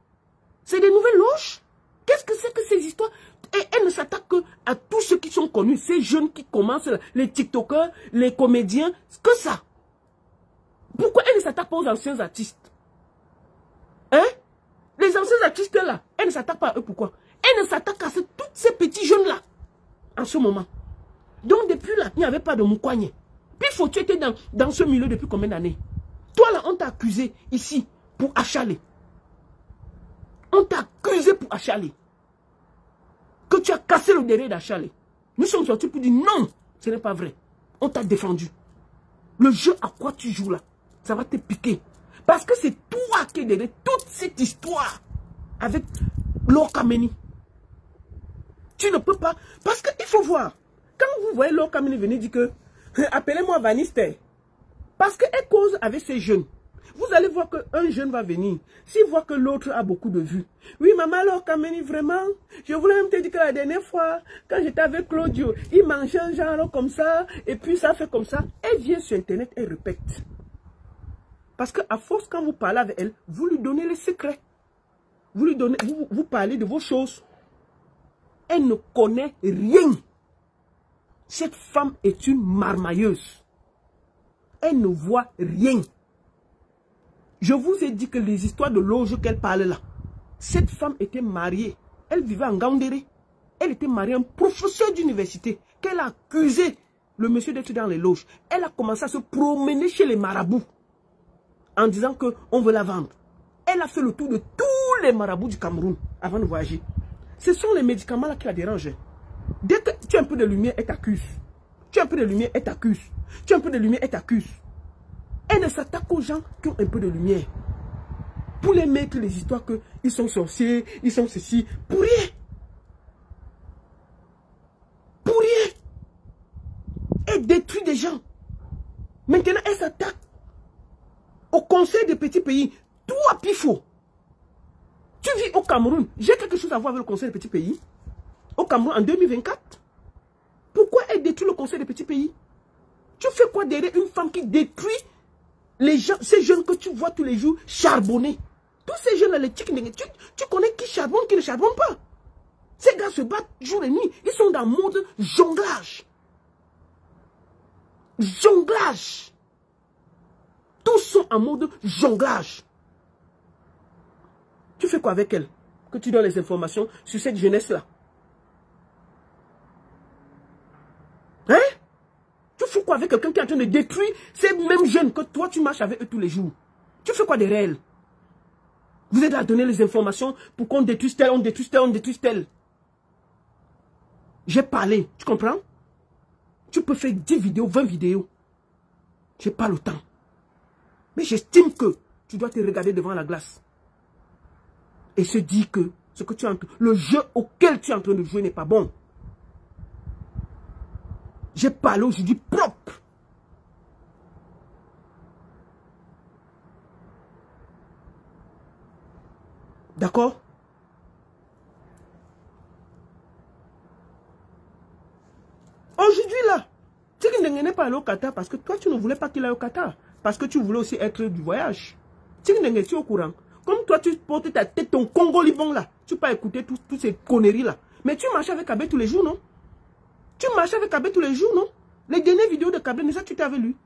C'est des nouvelles loges. Qu'est-ce que c'est que ces histoires? Et elle ne s'attaque qu'à tous ceux qui sont connus, ces jeunes qui commencent, les TikTokers, les comédiens, que ça. Pourquoi elle ne s'attaque pas aux anciens artistes? Hein? Les anciens artistes là, elle ne s'attaque pas à eux, pourquoi? Elle ne s'attaque qu'à tous ces petits jeunes là, en ce moment. Donc depuis là, il n'y avait pas de Moukwanye. Puis faut tu étais dans ce milieu depuis combien d'années? Toi là, on t'a accusé ici pour achaler. On t'a accusé pour achaler. Que tu as cassé le derrière d'Achalé. Nous sommes sortis pour dire non, ce n'est pas vrai. On t'a défendu. Le jeu à quoi tu joues là, ça va te piquer. Parce que c'est toi qui es derrière toute cette histoire avec Laure Kameni. Tu ne peux pas. Parce qu'il faut voir. Quand vous voyez Laure Kameni venir dire que appelez-moi Vanister. Parce qu'elle cause avec ces jeunes. Vous allez voir qu'un jeune va venir. S'il voit que l'autre a beaucoup de vues. Oui, maman, Laure Kameni, vraiment, je voulais même te dire que la dernière fois, quand j'étais avec Claudio, il mangeait un genre comme ça, et puis ça fait comme ça. Elle vient sur Internet et répète. Parce qu'à force, quand vous parlez avec elle, vous lui donnez les secrets. Vous lui donnez, vous parlez de vos choses. Elle ne connaît rien. Cette femme est une marmailleuse. Elle ne voit rien. Je vous ai dit que les histoires de loge qu'elle parle là, cette femme était mariée. Elle vivait en Gaoundéré. Elle était mariée à un professeur d'université qu'elle a accusé le monsieur d'être dans les loges. Elle a commencé à se promener chez les marabouts en disant qu'on veut la vendre. Elle a fait le tour de tous les marabouts du Cameroun avant de voyager. Ce sont les médicaments là qui la dérangent. Dès que tu as un peu de lumière, elle t'accuse. Tu as un peu de lumière, elle t'accuse. Tu as un peu de lumière, elle t'accuse. Elle ne s'attaque aux gens qui ont un peu de lumière. Pour les mettre les histoires qu'ils sont sorciers, ils sont ceci. Pour rien. Pour rien. Elle détruit des gens. Maintenant, elle s'attaque au conseil des petits pays. Toi, Pifo. Tu vis au Cameroun. J'ai quelque chose à voir avec le conseil des petits pays. Au Cameroun en 2024. Pourquoi elle détruit le conseil des petits pays? Tu fais quoi derrière une femme qui détruit les gens, ces jeunes que tu vois tous les jours charbonner? Tous ces jeunes-là, les chics, tu connais qui charbonne, qui ne charbonne pas. Ces gars se battent jour et nuit. Ils sont dans le mode jonglage. Jonglage. Tous sont en mode jonglage. Tu fais quoi avec elle? Que tu donnes les informations sur cette jeunesse-là. Hein? Tu fais quoi avec quelqu'un qui est en train de détruire ces mêmes jeunes que toi tu marches avec eux tous les jours? Tu fais quoi derrière elle? Vous êtes là à donner les informations pour qu'on détruise tel, on détruise tel, on détruise tel. J'ai parlé, tu comprends? Tu peux faire 10 vidéos, 20 vidéos. J'ai pas le temps. Mais j'estime que tu dois te regarder devant la glace. Et se dire que ce que tu es en train, le jeu auquel tu es en train de jouer n'est pas bon. J'ai parlé aujourd'hui propre. D'accord? Aujourd'hui là, tu n'es pas allé au Qatar parce que toi tu ne voulais pas qu'il aille au Qatar. Parce que tu voulais aussi être du voyage. Tu n'es pas au courant. Comme toi, tu portes ta tête, ton Congo Liban là. Tu peux écouter toutes ces conneries là. Mais tu marches avec Kabé tous les jours, non? Tu marches avec Kabé tous les jours, non? Les dernières vidéos de Kabé, c'est ça que tu t'avais lu.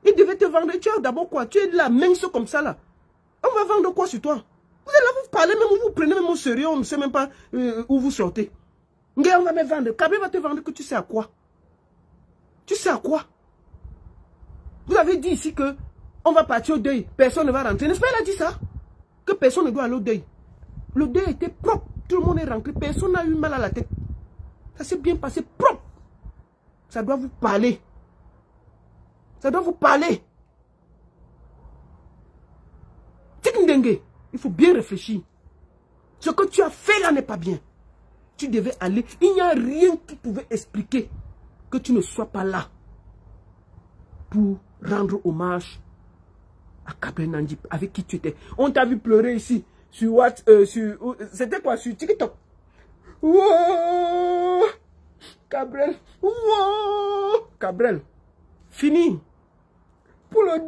Il devait te vendre. Tu as d'abord quoi? Tu es de la mince comme ça là. On va vendre quoi sur toi? Vous êtes là, vous parlez même, vous prenez même au sérieux, on ne sait même pas où vous sortez. On va me vendre. Kabé va te vendre que tu sais à quoi? Tu sais à quoi? Vous avez dit ici que on va partir au deuil. Personne ne va rentrer. N'est-ce pas, il a dit ça? Que personne ne doit aller au deuil. Le deuil était propre. Tout le monde est rentré. Personne n'a eu mal à la tête. Ça s'est bien passé propre. Ça doit vous parler. Ça doit vous parler. Tikindenge, il faut bien réfléchir. Ce que tu as fait là n'est pas bien. Tu devais aller. Il n'y a rien qui pouvait expliquer que tu ne sois pas là pour rendre hommage à Kabé Nandji, avec qui tu étais. On t'a vu pleurer ici, sur what, c'était quoi, sur TikTok. Wow, Cabrel, wow, Cabrel, fini. Pour le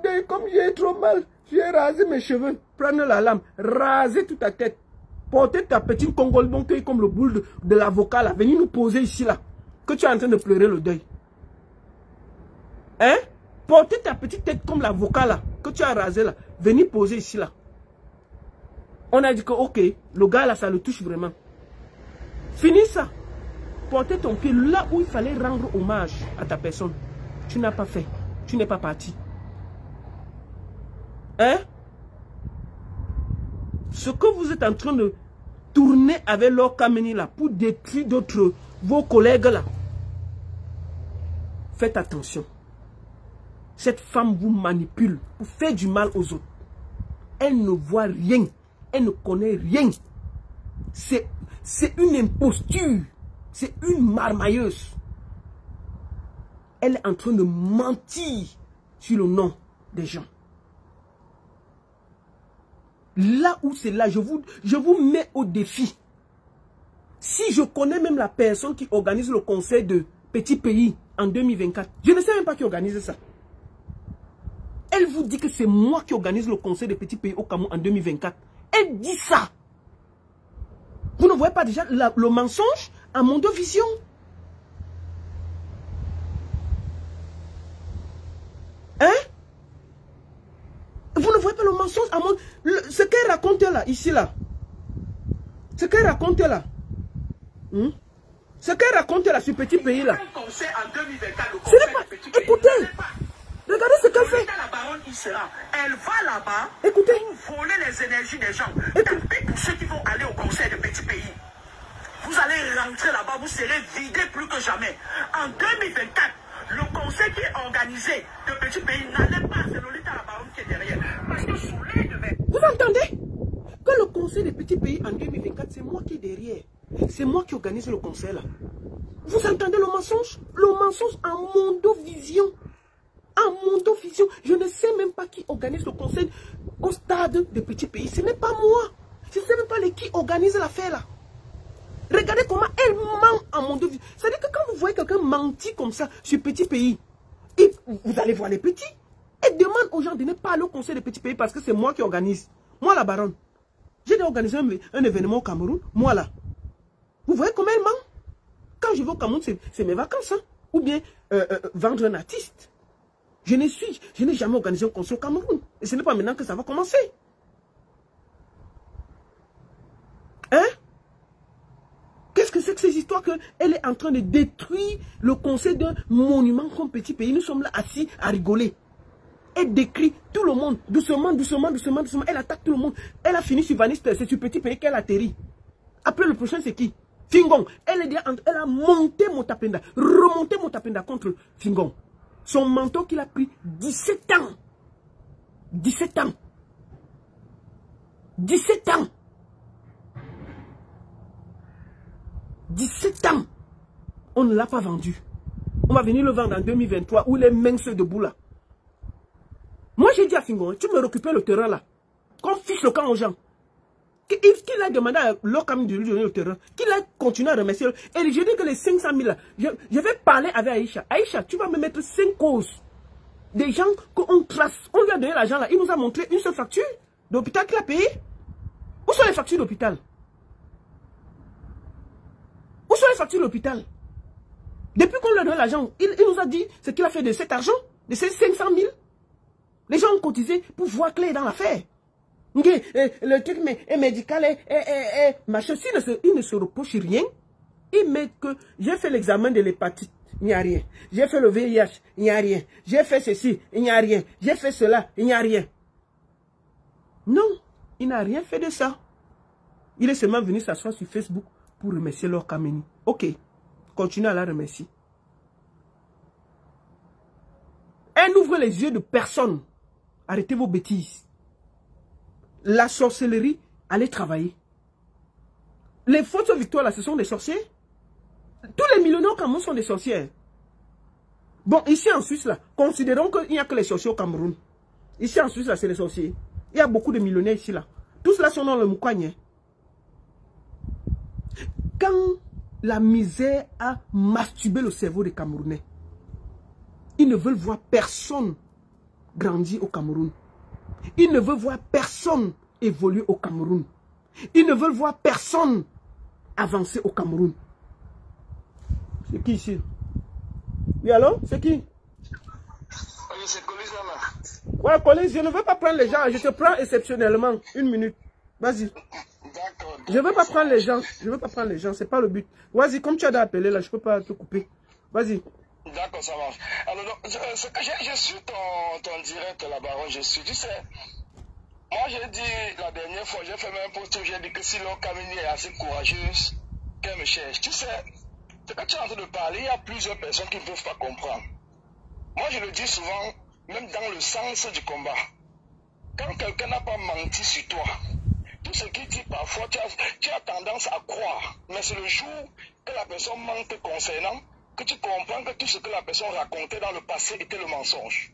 deuil, comme j'ai trop mal, j'ai rasé mes cheveux, prendre la lame, raser toute ta tête, porter ta petite congole bon cueil comme le boule de l'avocat là, venir nous poser ici là, que tu es en train de pleurer le deuil. Hein? Porter ta petite tête comme l'avocat là, que tu as rasé là, venir poser ici là. On a dit que ok, le gars là, ça le touche vraiment. Finis ça. Porter ton pied là où il fallait rendre hommage à ta personne. Tu n'as pas fait. Tu n'es pas parti. Hein? Ce que vous êtes en train de tourner avec leur Kameni là, pour détruire d'autres, vos collègues là. Faites attention. Cette femme vous manipule pour faire du mal aux autres. Elle ne voit rien. Elle ne connaît rien. C'est une imposture. C'est une marmailleuse. Elle est en train de mentir sur le nom des gens. Là où c'est là, je vous mets au défi. Si je connais même la personne qui organise le conseil de Petit Pays en 2024, je ne sais même pas qui organise ça. Elle vous dit que c'est moi qui organise le conseil des petits pays au Cameroun en 2024. Elle dit ça. Vous ne voyez pas déjà le mensonge à Mondovision? Hein? Vous ne voyez pas le mensonge à Mondovision? Ce qu'elle raconte là, ici là. Ce qu'elle raconte là. Ce qu'elle raconte là, ce petit pays là. Ce n'est pas... Écoutez. Regardez ce qu'elle fait. Elle va là-bas pour voler les énergies des gens. Tapez pour ceux qui vont aller au conseil de Petit Pays. Vous allez rentrer là-bas, vous serez vidés plus que jamais. En 2024, le conseil qui est organisé de Petit Pays n'allait pas, c'est Lolita la baronne qui est derrière. Parce que sous l'aide de... Vous entendez? Que le conseil des Petits Pays en 2024, c'est moi qui est derrière. C'est moi qui organise le conseil là. Vous entendez le mensonge? Le mensonge en Mondovision. En Mondovision, je ne sais même pas qui organise le conseil au stade des Petits Pays. Ce n'est pas moi. Je ne sais même pas qui organise l'affaire là. Regardez comment elle ment en Mondovision. C'est-à-dire que quand vous voyez quelqu'un mentir comme ça sur Petit Pays, et vous allez voir les petits, et demande aux gens de ne pas aller au conseil des Petits Pays parce que c'est moi qui organise. Moi la baronne. J'ai organisé un événement au Cameroun, moi là. Vous voyez comment elle ment? Quand je vais au Cameroun, c'est mes vacances. Hein? Ou bien vendre un artiste. Je n'ai jamais organisé un conseil au Cameroun. Et ce n'est pas maintenant que ça va commencer. Hein? Qu'est-ce que c'est que ces histoires qu'elle est en train de détruire le conseil d'un monument comme Petit Pays? Nous sommes là assis à rigoler. Elle décrit tout le monde. Doucement, doucement, doucement, doucement. Elle attaque tout le monde. Elle a fini sur Vaniste. C'est sur Petit Pays qu'elle atterrit. Après le prochain c'est qui? Fingong. Elle a monté Motapenda. Remonté Motapenda contre Fingong. Son mentor qu'il a pris 17 ans. 17 ans. 17 ans. 17 ans. On ne l'a pas vendu. On va venir le vendre en 2023 où les mains se debout là. Moi j'ai dit à Fingon, tu me récupères le terrain là. Qu'on fiche le camp aux gens. Qu'il a demandé à l'OCAM de lui donner le terrain. Qu'il a continué à remercier. Et je dis que les 500 000 là, je vais parler avec Aïcha. Aïcha, tu vas me mettre 5 causes. Des gens qu'on trace. On lui a donné l'argent là. Il nous a montré une seule facture. d'hôpital qu'il a payé? Où sont les factures d'hôpital? Où sont les factures d'hôpital? Depuis qu'on lui donne l'argent, il nous a dit ce qu'il a fait de cet argent, de ces 500 000. Les gens ont cotisé pour voir clair dans l'affaire. Le truc est médical, machin. Il ne se reproche rien. Il met que j'ai fait l'examen de l'hépatite, il n'y a rien. J'ai fait le VIH, il n'y a rien. J'ai fait ceci, il n'y a rien. J'ai fait cela, il n'y a rien. Non, il n'a rien fait de ça. Il est seulement venu s'asseoir sur Facebook pour remercier Laure Kameni. Ok, continuez à la remercier. Elle n'ouvre les yeux de personne. Arrêtez vos bêtises. La sorcellerie, allez travailler. Les photos victoires là, ce sont des sorciers. Tous les millionnaires au Cameroun sont des sorcières. Bon, ici en Suisse là, considérons qu'il n'y a que les sorciers au Cameroun. Ici en Suisse là, c'est les sorciers. Il y a beaucoup de millionnaires ici là. Tous cela sont dans le Moukouagné. Quand la misère a masturbé le cerveau des Camerounais, ils ne veulent voir personne grandir au Cameroun. Ils ne veulent voir personne évoluer au Cameroun. Ils ne veulent voir personne avancer au Cameroun. C'est qui ici? Oui, allô? C'est qui? Oui, c'est Colis là. Ouais, Colis, je ne veux pas prendre les gens. Je te prends exceptionnellement. Une minute. Vas-y. D'accord. Je ne veux pas prendre les gens. Je ne veux pas prendre les gens. C'est pas le but. Vas-y, comme tu as appelé là, je ne peux pas te couper. Vas-y. D'accord, ça marche. Alors, j'ai su ton direct là-bas, je suis. Tu sais, moi j'ai dit la dernière fois, j'ai fait même un post où j'ai dit que si Laure Kameni est assez courageuse, qu'elle me cherche. Tu sais, ce que tu es en train de parler, il y a plusieurs personnes qui ne peuvent pas comprendre. Moi je le dis souvent, même dans le sens du combat. Quand quelqu'un n'a pas menti sur toi, tout ce qu'il dit parfois, tu as tendance à croire. Mais c'est le jour que la personne mente concernant que tu comprends que tout ce que la personne racontait dans le passé était le mensonge.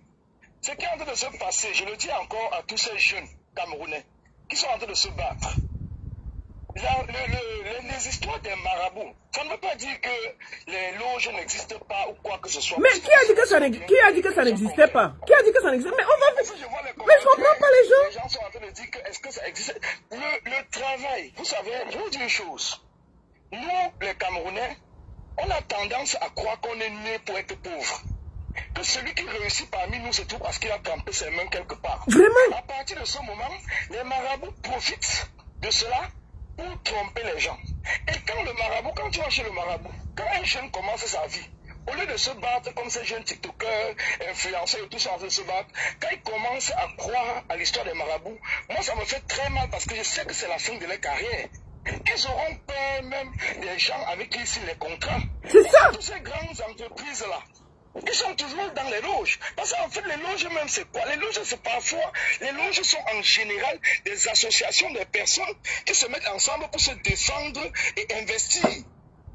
Ce qui est en train de se passer, je le dis encore à tous ces jeunes Camerounais qui sont en train de se battre. Les histoires des marabouts, ça ne veut pas dire que les loges n'existent pas ou quoi que ce soit. Mais qui a dit que ça n'existait pas? Qui a dit que ça n'existait pas? Mais on va... Mais je comprends pas les gens. Les gens sont en train de dire que est-ce que ça existe? Le travail, vous savez, je vous dis une chose. Nous, les Camerounais, on a tendance à croire qu'on est né pour être pauvre. Que celui qui réussit parmi nous, c'est tout parce qu'il a trempé ses mains quelque part. Vraiment? À partir de ce moment, les marabouts profitent de cela pour tromper les gens. Et quand le marabout, quand tu vas chez le marabout, quand un jeune commence sa vie, au lieu de se battre comme ces jeunes tiktokers, influenceurs et tout ça en train de se battre, quand ils commencent à croire à l'histoire des marabouts, moi ça me fait très mal parce que je sais que c'est la fin de leur carrière. Ils auront peur même des gens avec qui ils signent les contrats. C'est ça. Toutes ces grandes entreprises-là, ils sont toujours dans les loges. Parce qu'en fait, les loges même, c'est quoi? Les loges, c'est parfois, les loges sont en général des associations de personnes qui se mettent ensemble pour se défendre et investir.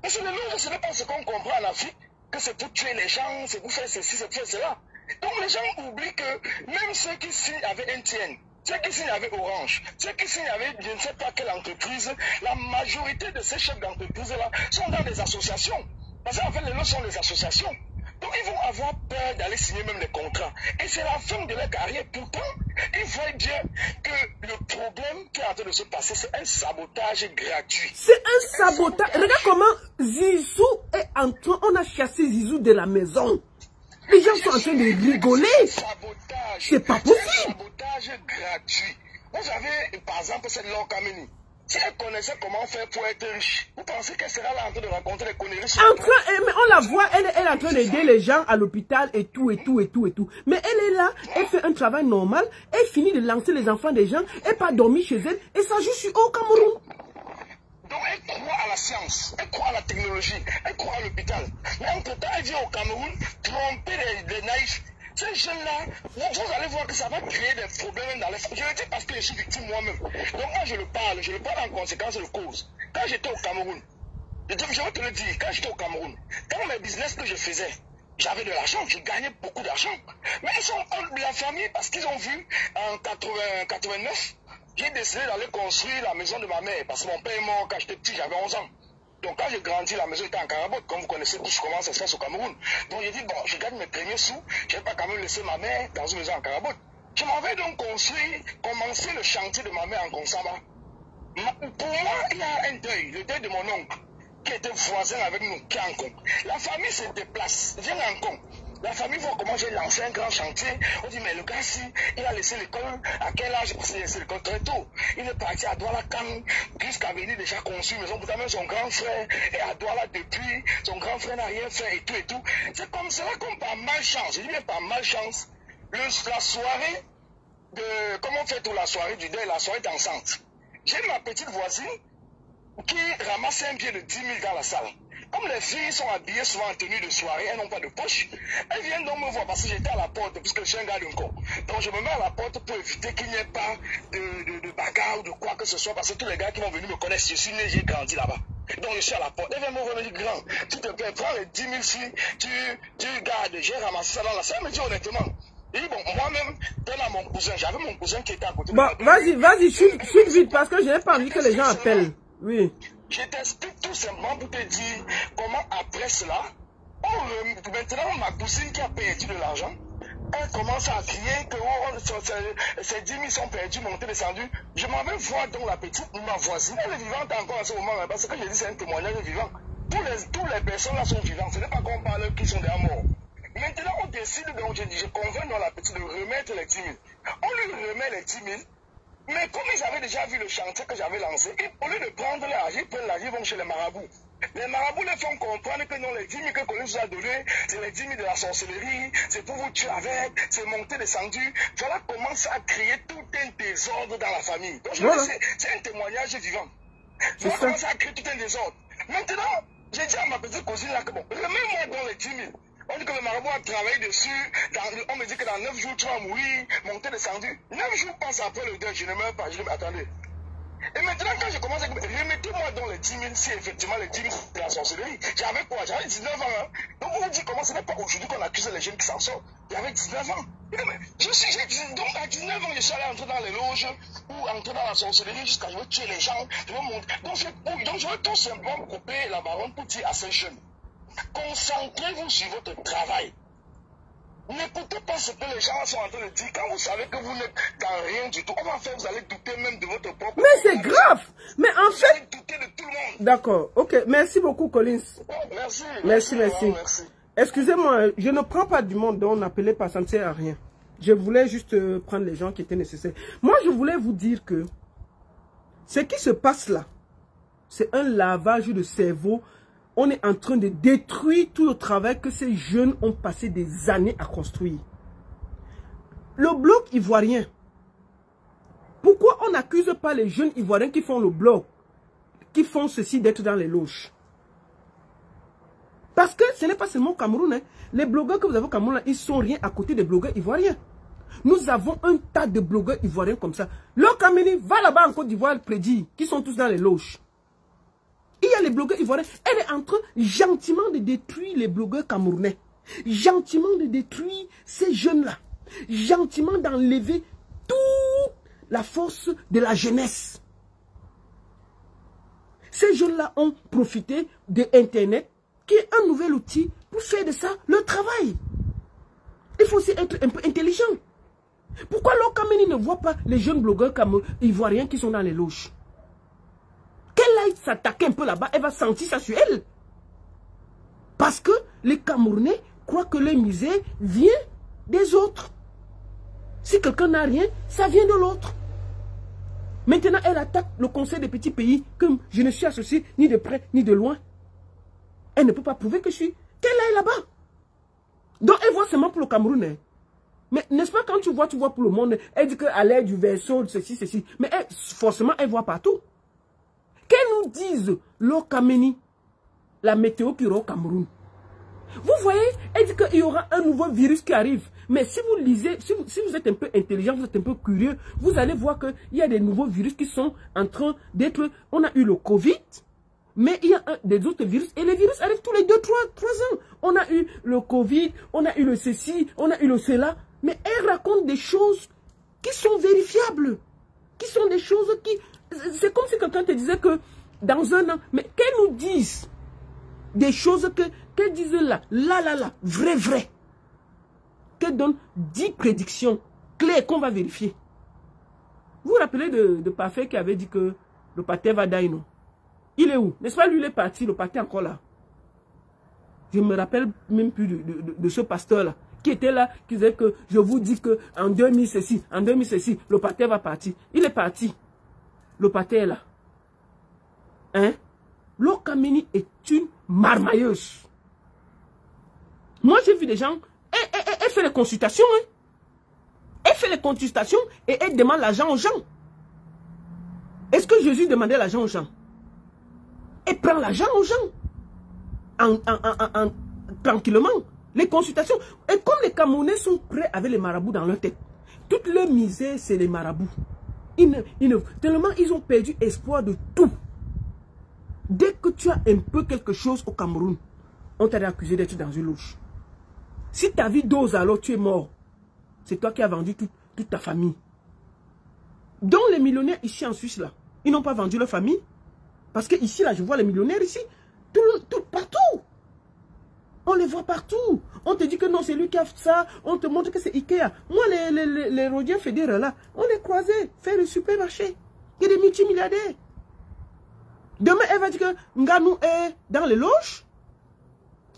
Parce que les loges, ce n'est pas ce qu'on comprend en Afrique, que c'est pour tuer les gens, c'est pour faire ceci, c'est pour faire cela. Donc les gens oublient que même ceux qui signent avec NTN, ceux qui signent avec Orange, ceux qui signent avec je ne sais pas quelle entreprise, la majorité de ces chefs d'entreprise-là sont dans des associations. Parce qu'en fait, les loges sont des associations. Donc ils vont avoir peur d'aller signer même les contrats. Et c'est la fin de leur carrière. Pourtant, ils voient bien que le problème qui est en train de se passer, c'est un sabotage gratuit. C'est un sabotage. Regarde comment Zizou est en train, on a chassé Zizou de la maison. Les gens sont en train de rigoler. C'est pas possible. C'est un sabotage gratuit. Vous avez, par exemple, cette Laure Kameni. Si elle connaissait comment faire pour être riche, vous pensez qu'elle sera là en train de raconter les conneries sur mais on la voit, elle est en train d'aider les gens à l'hôpital et tout. Mais elle est là, elle fait un travail normal, elle finit de lancer les enfants des gens, elle pas dormir chez elle, et ça juste au Cameroun. Donc elle croit à la science, elle croit à la technologie, elle croit à l'hôpital. Mais entre-temps, elle vient au Cameroun tromper les naïfs. Ces jeunes-là, vous allez voir que ça va créer des problèmes dans les... Je le dis parce que je suis victime moi-même. Donc moi je le parle en conséquence de cause. Quand j'étais au Cameroun, je vais te le dire, quand j'étais au Cameroun, dans mes business que je faisais, j'avais de l'argent, je gagnais beaucoup d'argent. Mais ils sont la famille parce qu'ils ont vu en 89, j'ai décidé d'aller construire la maison de ma mère parce que mon père est mort quand j'étais petit, j'avais 11 ans. Donc quand j'ai grandi, la maison était en Carabotte, comme vous connaissez tous comment ça se passe au Cameroun. Donc j'ai dit, bon, je gagne mes premiers sous, je ne vais pas quand même laisser ma mère dans une maison en Carabotte. Je m'avais donc commencé le chantier de ma mère en Gonsaba. Pour moi, il y a un deuil, le deuil de mon oncle, qui était voisin avec nous, qui est en Con. La famille se déplace, vient en Con. La famille voit comment j'ai lancé un grand chantier. On dit, mais le gars, si, il a laissé l'école, à quel âge? Parce qu'il a laissé l'école très tôt. Il est parti à Douala-Kang, jusqu'à venir déjà conçu une maison. Pourtant, même son grand frère est à Douala depuis. Son grand frère n'a rien fait et tout et tout. C'est comme cela, comme par malchance. Je dis bien par malchance. La soirée de, comment on fait pour la soirée du deuil, la soirée dansante. J'ai ma petite voisine qui ramasse un billet de 10 000 dans la salle. Comme les filles sont habillées souvent en tenue de soirée, elles n'ont pas de poche, elles viennent donc me voir parce que j'étais à la porte, puisque je suis un gars d'un corps. Donc je me mets à la porte pour éviter qu'il n'y ait pas de bagarre ou de quoi que ce soit, parce que tous les gars qui vont venir me connaissent, je suis né, j'ai grandi là-bas. Donc je suis à la porte, elles viennent me voir, me dire, grand, tu te plaît, prends les 10 000 filles, tu gardes, j'ai ramassé ça dans la salle. Elle me dit honnêtement. Et bon, moi-même, donne à mon cousin, j'avais mon cousin qui était à côté de moi. Vas-y, chute vite, parce que je n'ai pas envie que les gens appellent. Oui. Je t'explique tout simplement pour te dire comment après cela, maintenant ma cousine qui a perdu de l'argent, elle commence à crier que ces 10 000 sont perdus, montés, descendus. Je m'en vais voir donc la petite, ma voisine, elle est vivante encore à ce moment, parce que je dis c'est un témoignage vivant. Toutes les personnes là sont vivantes, ce n'est pas qu'on parle qui sont déjà morts. Maintenant on décide, donc je convainc dans la petite de remettre les 10 000. On lui remet les 10 000. Mais comme ils avaient déjà vu le chantier que j'avais lancé, au lieu de prendre l'argent, ils prennent l'argent, ils vont chez les marabouts. Les marabouts les font comprendre que non, les 10 000 que Colin vous a donné, c'est les 10 000 de la sorcellerie, c'est pour vous tuer avec, c'est monter, descendu. Voilà comment ça a créé tout un désordre dans la famille. Donc je veux dire, c'est un témoignage vivant. Voilà comment ça a créé tout un désordre. Maintenant, j'ai dit à ma petite cousine là que bon, remets-moi dans les 10 000. On dit que le marabout a travaillé dessus, on me dit que dans 9 jours tu vas mourir, monter, descendu. 9 jours passent après le deuil, je ne meurs pas, je dis, attendez. Et maintenant quand je commence à dire, remettez-moi dans les 10 000, si effectivement les 10 000 c'est la sorcellerie. J'avais quoi? J'avais 19 ans. Hein? Donc on vous dit comment ce n'est pas aujourd'hui qu'on accuse les jeunes qui s'en sortent. J'avais 19 ans. Donc à 19 ans, je suis allé entrer dans les loges, ou entrer dans la sorcellerie jusqu'à je veux tuer les gens, je veux monter. Donc je veux tout simplement couper la baronne pour dire à ces jeunes. Concentrez-vous sur votre travail. N'écoutez pas ce que les gens sont en train de dire. Quand vous savez que vous n'êtes dans rien du tout, on va faire, vous allez douter même de votre propre. Mais c'est grave. Mais en fait. Vous allez douter de tout le monde. D'accord. Ok. Merci beaucoup, Collins. Merci. Merci. Excusez-moi, je ne prends pas du monde dont on n'appelait pas, ça ne sert à rien. Je voulais juste prendre les gens qui étaient nécessaires. Moi, je voulais vous dire que ce qui se passe là, c'est un lavage de cerveau. On est en train de détruire tout le travail que ces jeunes ont passé des années à construire. Le bloc ivoirien. Pourquoi on n'accuse pas les jeunes ivoiriens qui font le bloc, qui font ceci d'être dans les loges? Parce que ce n'est pas seulement au Cameroun. Hein. Les blogueurs que vous avez au Cameroun, ils ne sont rien à côté des blogueurs ivoiriens. Nous avons un tas de blogueurs ivoiriens comme ça. Le Cameroun va là-bas en Côte d'Ivoire, prédit, qui sont tous dans les loges. Il y a les blogueurs ivoiriens. Elle est en train gentiment de détruire les blogueurs camerounais. Gentiment de détruire ces jeunes-là. Gentiment d'enlever toute la force de la jeunesse. Ces jeunes-là ont profité de Internet, qui est un nouvel outil pour faire de ça le travail. Il faut aussi être un peu intelligent. Pourquoi l'Okameni ne voit pas les jeunes blogueurs ivoiriens qui sont dans les loges? Qu'elle aille s'attaquer un peu là-bas, elle va sentir ça sur elle. Parce que les Camerounais croient que leur misère vient des autres. Si quelqu'un n'a rien, ça vient de l'autre. Maintenant, elle attaque le Conseil des petits pays, comme je ne suis associé ni de près ni de loin. Elle ne peut pas prouver que je suis. Qu'elle aille là-bas. Donc, elle voit seulement pour le Cameroun. Hein. Mais n'est-ce pas quand tu vois pour le monde, elle dit qu'à l'aide du verso, ceci. Mais elle, forcément, elle voit partout. Qu'elle nous dise l'Okameni, la météo qui aura au Cameroun. Vous voyez, elle dit qu'il y aura un nouveau virus qui arrive. Mais si vous lisez, si vous êtes un peu intelligent, vous êtes un peu curieux, vous allez voir qu'il y a des nouveaux virus qui sont en train d'être... On a eu le Covid, mais il y a des autres virus. Et les virus arrivent tous les 2-3 ans. On a eu le Covid, on a eu le ceci, on a eu le cela. Mais elle raconte des choses qui sont vérifiables. Qui sont des choses qui... C'est comme si quelqu'un te disait que dans un an... Mais qu'elle nous dise des choses qu'elle dise là, vrai. Qu'elle donne 10 prédictions clair qu'on va vérifier. Vous vous rappelez de Parfait qui avait dit que le pâté va d'ailleurs, non? Il est où? N'est-ce pas lui, il est parti, le pâté encore là. Je me rappelle même plus de ce pasteur-là, qui était là, qui disait que je vous dis que en 2000 ceci, en 2000 ceci, le pâté va partir. Il est parti. Le pâté est là. Hein? Lokameni est une marmailleuse. Moi, j'ai vu des gens, elle fait les consultations, hein. Elle fait les consultations et elle demande l'argent aux gens. Est-ce que Jésus demandait l'argent aux gens? Elle prend l'argent aux gens. Tranquillement. Les consultations. Et comme les Camerounais sont prêts avec les marabouts dans leur tête, toute leur misère, c'est les marabouts. Tellement ils ont perdu espoir de tout. Dès que tu as un peu quelque chose au Cameroun, on t'a accusé d'être dans une loge. Si ta vie dose, alors tu es mort. C'est toi qui as vendu toute ta famille. Donc les millionnaires ici en Suisse, là, ils n'ont pas vendu leur famille. Parce que ici, là, je vois les millionnaires ici. Partout. On les voit partout. On te dit que non, c'est lui qui a fait ça. On te montre que c'est Ikea. Moi, les Rodiens fédéraux, là, on les croisait faire le supermarché. Il y a des multimilliardaires. Demain, elle va dire que Nganou est dans les loges.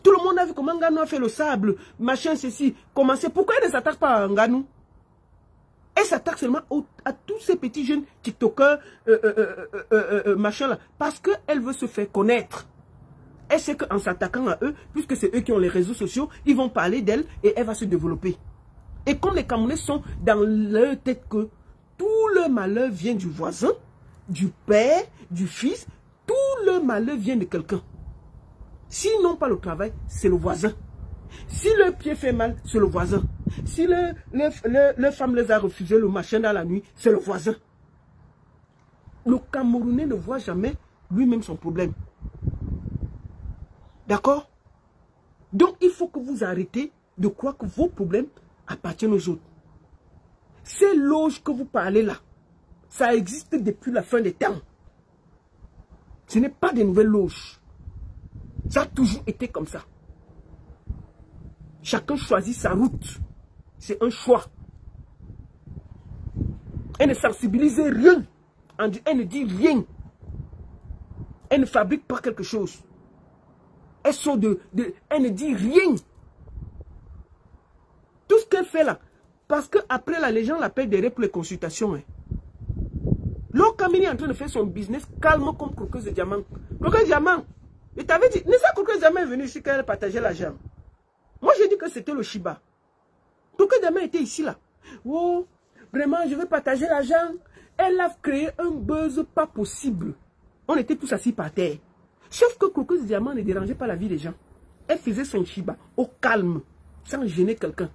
Tout le monde a vu comment Nganou a fait le sable, machin, ceci. Comment c'est? Pourquoi elle ne s'attaque pas à Nganou? Elle s'attaque seulement à tous ces petits jeunes TikTokers, machin là. Parce qu'elle veut se faire connaître. Elle sait qu'en s'attaquant à eux, puisque c'est eux qui ont les réseaux sociaux, ils vont parler d'elle et elle va se développer. Et comme les Camerounais sont dans leur tête que tout le malheur vient du voisin, du père, du fils, tout le malheur vient de quelqu'un. S'ils n'ont pas le travail, c'est le voisin. Si le pied fait mal, c'est le voisin. Si leur femme les a refusé le machin dans la nuit, c'est le voisin. Le Camerounais ne voit jamais lui-même son problème. D'accord? Donc, il faut que vous arrêtez de croire que vos problèmes appartiennent aux autres. Ces loges que vous parlez là, ça existe depuis la fin des temps. Ce n'est pas des nouvelles loges. Ça a toujours été comme ça. Chacun choisit sa route. C'est un choix. Elle ne sensibilise rien. Elle ne dit rien. Elle ne fabrique pas quelque chose. Elle sort elle ne dit rien. Tout ce qu'elle fait là. Parce qu'après là, les gens l'appellent derrière pour les consultations. Hein. Lokameni est en train de faire son business calme comme Croqueuse de Diamant. Croqueuse de Diamant. Je t'avais dit, n'est-ce pas Croqueuse de Diamant est venu ici quand elle partageait l'argent? Moi, j'ai dit que c'était le Shiba. Croqueuse de Diamant était ici là. Oh, vraiment, je vais partager l'argent. Elle a créé un buzz pas possible. On était tous assis par terre. Sauf que Croqueuse de Diamant ne dérangeait pas la vie des gens. Elle faisait son Shiba au calme, sans gêner quelqu'un.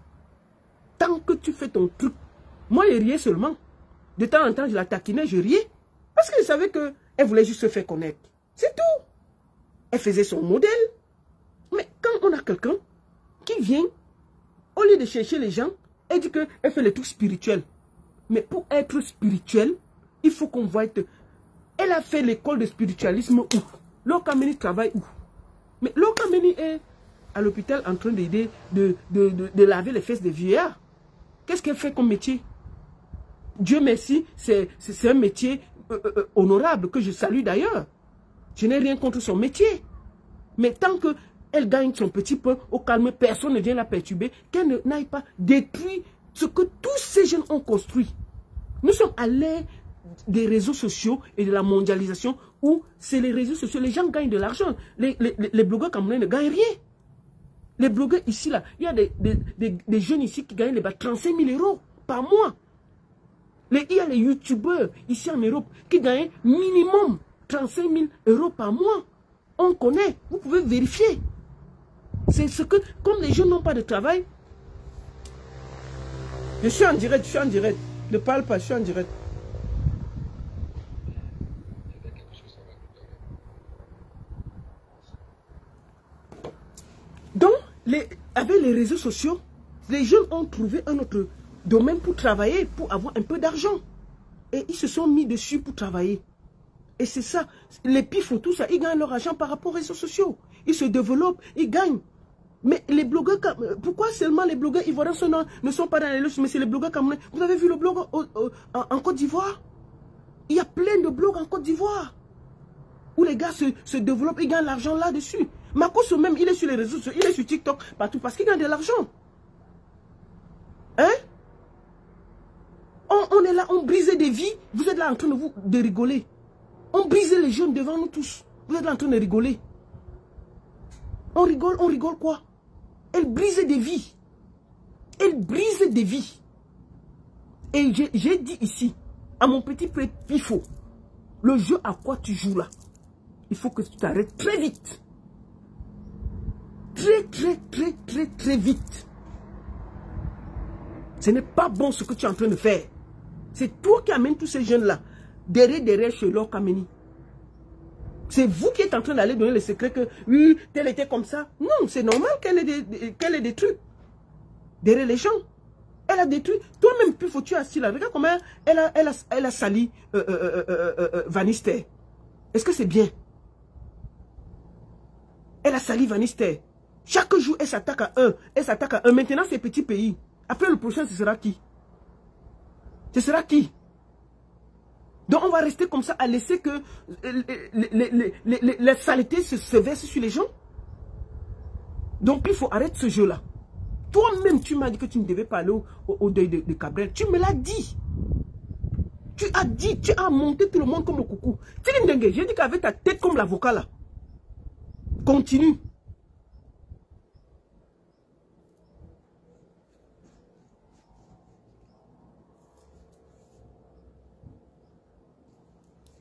Tant que tu fais ton truc, moi, je riais seulement. De temps en temps, je la taquinais, je riais. Parce que je savais qu'elle voulait juste se faire connaître. C'est tout. Elle faisait son modèle. Mais quand on a quelqu'un qui vient, au lieu de chercher les gens, elle dit qu'elle fait les trucs spirituels. Mais pour être spirituel, il faut qu'on voit... Elle a fait l'école de spiritualisme où? Lokameni travaille où? Mais Lokameni est à l'hôpital en train d'aider de laver les fesses des vieillards. Qu'est-ce qu'elle fait comme métier? Dieu merci, c'est un métier honorable que je salue d'ailleurs. Je n'ai rien contre son métier. Mais tant qu'elle gagne son petit pain au calme, personne ne vient la perturber, qu'elle n'aille pas détruire ce que tous ces jeunes ont construit. Nous sommes à l'ère des réseaux sociaux et de la mondialisation où c'est les réseaux sociaux, les gens gagnent de l'argent. Les blogueurs camerounais ne gagnent rien. Les blogueurs ici, là, il y a des jeunes ici qui gagnent 35 000 € par mois. Il y a les youtubeurs ici en Europe qui gagnent minimum 35 000 € par mois. On connaît, vous pouvez vérifier. C'est ce que, comme les jeunes n'ont pas de travail, je suis en direct, Ne parle pas, je suis en direct. Donc, avec les réseaux sociaux, les jeunes ont trouvé un autre domaine pour travailler, pour avoir un peu d'argent. Et ils se sont mis dessus pour travailler. Et c'est ça, les pifs, tout ça, ils gagnent leur argent par rapport aux réseaux sociaux. Ils se développent, ils gagnent. Mais les blogueurs, pourquoi seulement les blogueurs ivoiriens ne sont pas dans les loges, mais c'est les blogueurs camerounais. Vous avez vu le blog en Côte d'Ivoire? Il y a plein de blogs en Côte d'Ivoire où les gars se développent et gagnent l'argent là-dessus. Makosso même, il est sur les réseaux sociaux, il est sur TikTok, partout, parce qu'il gagne de l'argent. Hein? On est là, on brisait des vies. Vous êtes là en train de rigoler. On brisait les jeunes devant nous tous. Vous êtes là en train de rigoler. On rigole quoi? Elle brisait des vies. Elle brisait des vies. Et j'ai dit ici, à mon petit Pifo, le jeu à quoi tu joues là, il faut que tu t'arrêtes très vite. Très vite. Ce n'est pas bon ce que tu es en train de faire. C'est toi qui amènes tous ces jeunes-là derrière chez Lord Kameni. C'est vous qui êtes en train d'aller donner le secret que oui, tel était comme ça. Non, c'est normal qu'elle ait des trucs derrière les gens. Elle a des trucs. Toi-même, puis faut-tu assis là. Regarde comment elle a sali Vanister. Est-ce que c'est bien? Elle a sali Vanister. Chaque jour, elle s'attaque à un. Elle s'attaque à un. Maintenant, c'est petit pays. Après le prochain, ce sera qui? Ce sera qui? Donc on va rester comme ça à laisser que les saletés se versent sur les gens. Donc il faut arrêter ce jeu-là. Toi-même, tu m'as dit que tu ne devais pas aller au deuil de Cabrel. Tu me l'as dit. Tu as dit, tu as monté tout le monde comme le coucou. J'ai dit qu'avec ta tête comme l'avocat là. Continue.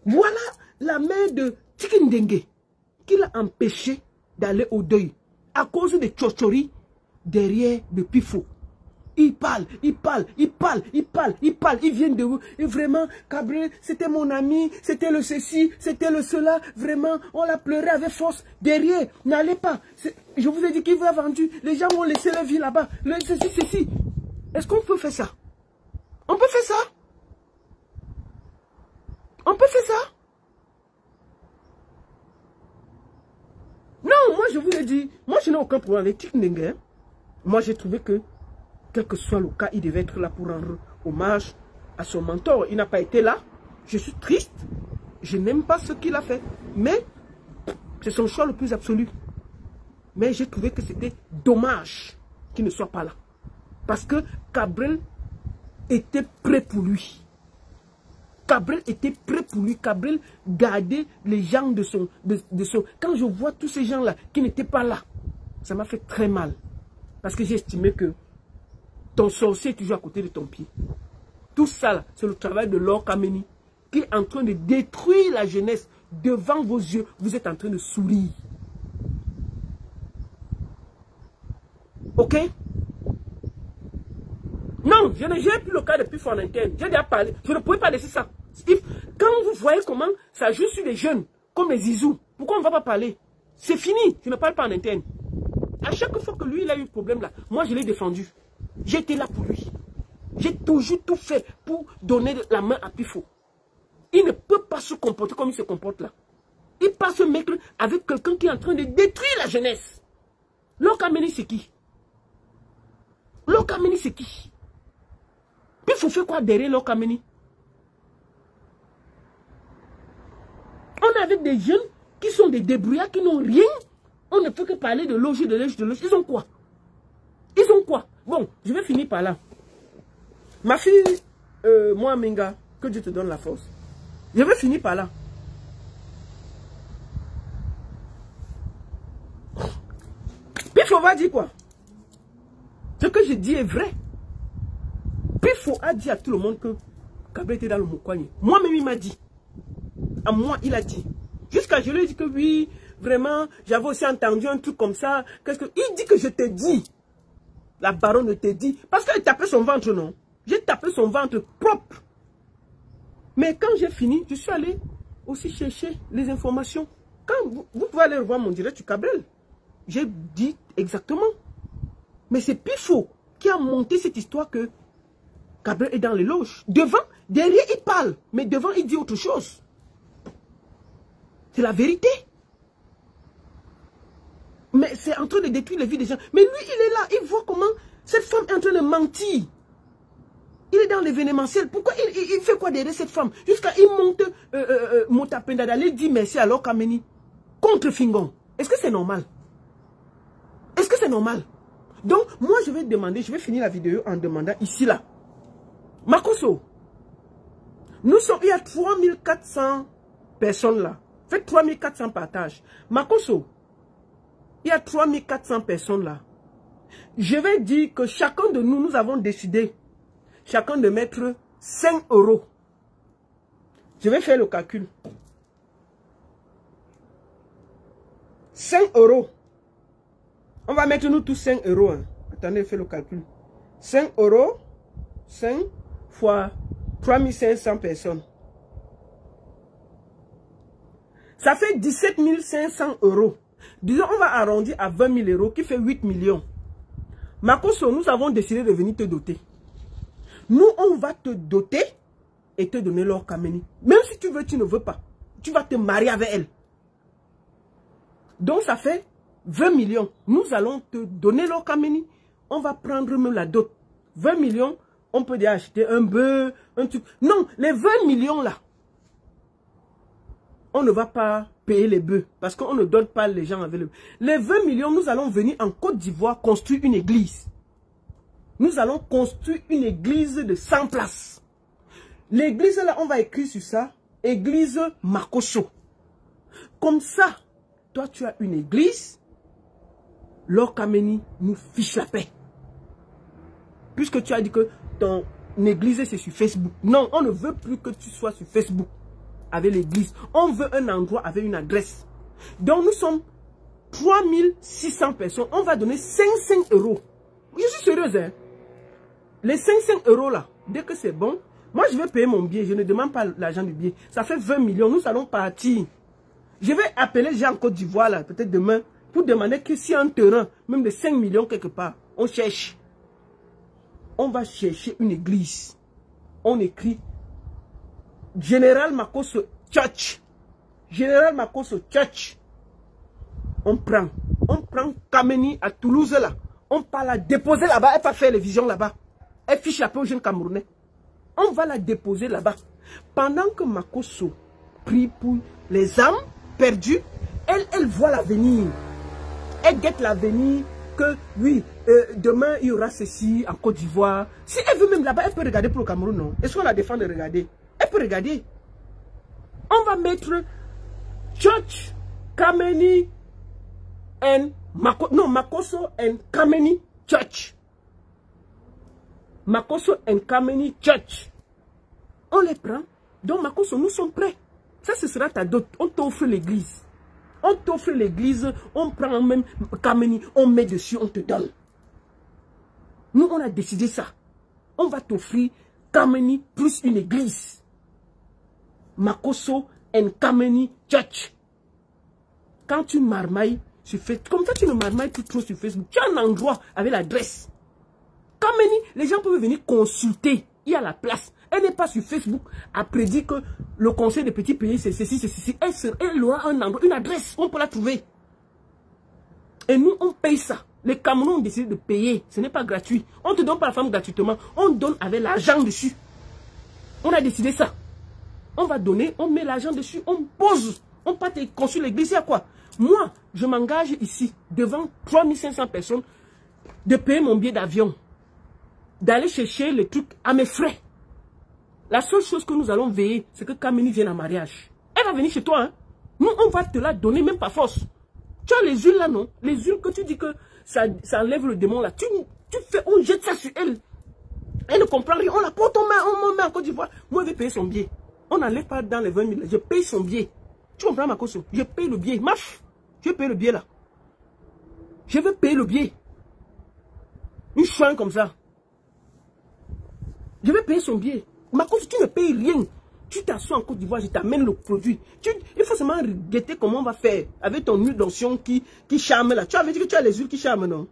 Voilà la main de Tikindenge qui l'a empêché d'aller au deuil à cause des tchotchoris derrière le Pifo. Il parle. Ils viennent de vous. Et vraiment, Cabrel, c'était mon ami, c'était le ceci, c'était le cela. Vraiment, on l'a pleuré avec force. Derrière, n'allez pas. Je vous ai dit qu'il vous a vendu. Les gens vont laisser leur vie là-bas. Ceci. Est-ce qu'on peut faire ça? On peut faire ça? On peut faire ça? Non, moi je vous l'ai dit. Moi je n'ai aucun problème avec Tikindenge. Moi j'ai trouvé que, quel que soit le cas, il devait être là pour rendre hommage à son mentor. Il n'a pas été là. Je suis triste. Je n'aime pas ce qu'il a fait. Mais c'est son choix le plus absolu. Mais j'ai trouvé que c'était dommage qu'il ne soit pas là. Parce que Cabrel était prêt pour lui. Cabrel était prêt pour lui. Cabrel gardait les gens de son... Quand je vois tous ces gens-là qui n'étaient pas là, ça m'a fait très mal. Parce que j'ai estimé que ton sorcier est toujours à côté de ton pied. Tout ça, c'est le travail de Lord Kameni qui est en train de détruire la jeunesse devant vos yeux. Vous êtes en train de sourire. Ok? Non, je n'ai plus le cas de Pifo en interne. J'ai déjà parlé. Je ne pouvais pas laisser ça. Quand vous voyez comment ça joue sur les jeunes, comme les Zizou, pourquoi on ne va pas parler? C'est fini. Je ne parle pas en interne. À chaque fois que lui, il a eu un problème là, moi, je l'ai défendu. J'étais là pour lui. J'ai toujours tout fait pour donner la main à Pifo. Il ne peut pas se comporter comme il se comporte là. Il passe se mettre avec quelqu'un qui est en train de détruire la jeunesse. Lord Kameni, c'est qui? Lord Kameni, c'est qui? Pifo fait quoi derrière Lord Kameni? On est avec des jeunes qui sont des débrouillards, qui n'ont rien. On ne peut que parler de logis, de logis, de logis. Ils ont quoi? Ils ont quoi? Bon, je vais finir par là. Ma fille, moi, Minga, que Dieu te donne la force. Je vais finir par là. Pifo va dire quoi? Ce que je dis est vrai. Pifo a dit à tout le monde que Cabrel était dans le Mokwanyi. Moi-même, il m'a dit. À moi, il a dit. Jusqu'à je lui ai dit que oui, vraiment, j'avais aussi entendu un truc comme ça. Qu'est-ce que... Il dit que je te dis. La baronne te dit. Parce qu'elle tapait son ventre, non? J'ai tapé son ventre propre. Mais quand j'ai fini, je suis allé aussi chercher les informations. Quand vous pouvez aller revoir mon direct sur Cabrel. J'ai dit exactement. Mais c'est Pifo qui a monté cette histoire que Cabrel est dans les loges. Devant, derrière, il parle. Mais devant, il dit autre chose. C'est la vérité. Mais c'est en train de détruire les vies des gens. Mais lui, il est là. Il voit comment cette femme est en train de mentir. Il est dans l'événementiel. Pourquoi il fait quoi derrière cette femme? Jusqu'à il monte Motapenda d'aller dire merci à Lokameni contre Fingon. Est-ce que c'est normal? Est-ce que c'est normal? Donc, moi, je vais demander, je vais finir la vidéo en demandant ici, là. Makosso, nous sommes, il y a 3400 personnes là. Faites 3400 partages. Makosso, il y a 3400 personnes là. Je vais dire que chacun de nous, nous avons décidé, chacun de mettre 5 €. Je vais faire le calcul. 5 €. On va mettre nous tous 5 €. Hein. Attendez, je fais le calcul. 5 €, 5 fois 3500 personnes. Ça fait 17 500 €. Disons, on va arrondir à 20 000 € qui fait 8 millions. Makosso, nous avons décidé de venir te doter. Nous, on va te doter et te donner l'or Kameni. Même si tu veux, tu ne veux pas. Tu vas te marier avec elle. Donc, ça fait 20 millions. Nous allons te donner l'or Kameni. On va prendre même la dot. 20 millions, on peut déjà acheter un bœuf, un truc. Non, les 20 millions là, on ne va pas payer les bœufs parce qu'on ne donne pas les gens avec le. Les 20 millions, nous allons venir en Côte d'Ivoire construire une église. Nous allons construire une église de 100 places. L'église là, on va écrire sur ça, église Makosso. Comme ça, toi tu as une église, Lord Kameni nous fiche la paix. Puisque tu as dit que ton église c'est sur Facebook. Non, on ne veut plus que tu sois sur Facebook avec l'église. On veut un endroit avec une adresse. Donc nous sommes 3600 personnes. On va donner 500 €. Je suis sérieuse, hein. Les 500 € là, dès que c'est bon, moi je vais payer mon billet. Je ne demande pas l'argent du billet. Ça fait 20 millions. Nous allons partir. Je vais appeler les gens en Côte d'Ivoire là, peut-être demain, pour demander que si un terrain, même de 5 millions quelque part, on cherche. On va chercher une église. On écrit Général Makosso Church. Général Makosso Church. On prend Kameni à Toulouse là. On va la déposer là-bas. Elle va faire les visions là-bas. Elle fiche la paix aux jeunes Camerounais. On va la déposer là-bas. Pendant que Makosso prie pour les âmes perdues, elle voit l'avenir. Elle guette l'avenir. Que oui, demain il y aura ceci en Côte d'Ivoire. Si elle veut même là-bas, elle peut regarder pour le Cameroun, non? Est-ce qu'on la défend de regarder? Elle peut regarder. On va mettre Church, Kameni and Makosso and Kameni Church. Makosso and Kameni Church. On les prend. Donc Makosso, nous sommes prêts. Ça, ce sera ta dot. On t'offre l'église. On t'offre l'église, on prend même Kameni, on met dessus, on te donne. Nous, on a décidé ça. On va t'offrir Kameni plus une église. Makosso and Kameni Church. Quand tu marmailles sur Facebook, comme ça tu ne marmailles plus trop sur Facebook, tu as un endroit avec l'adresse. Kameni, les gens peuvent venir consulter. Il y a la place. Elle n'est pas sur Facebook à prédire que le conseil des petits pays, c'est ceci, c'est ceci. Elle aura un endroit, une adresse, on peut la trouver. Et nous, on paye ça. Les Camerounais ont décidé de payer. Ce n'est pas gratuit. On ne te donne pas la femme gratuitement. On donne avec l'argent dessus. On a décidé ça. On va donner, on met l'argent dessus, on pose. On part construire l'église. Il y a quoi? Moi, je m'engage ici, devant 3500 personnes, de payer mon billet d'avion. D'aller chercher les trucs à mes frais. La seule chose que nous allons veiller, c'est que Kameni vienne en mariage. Elle va venir chez toi. Hein? Nous, on va te la donner, même par force. Tu as les huiles là, non? Les huiles que tu dis que ça enlève le démon là. Tu fais, on jette ça sur elle. Elle ne comprend rien. On la porte, on met en Côte d'Ivoire. Moi, je vais payer son billet. On n'enlève pas dans les 20 000. Je paye son billet. Tu comprends ma cause? Je paye le billet. Maf, je vais payer le billet là. Je vais payer le billet. Une chouin comme ça. Je vais payer son billet. Ma cause, tu ne payes rien. Tu t'assois en Côte d'Ivoire, je t'amène le produit. Il faut seulement guetter comment on va faire avec ton huile d'onction qui charme là. Tu avais dit que tu as les huiles qui charment, non?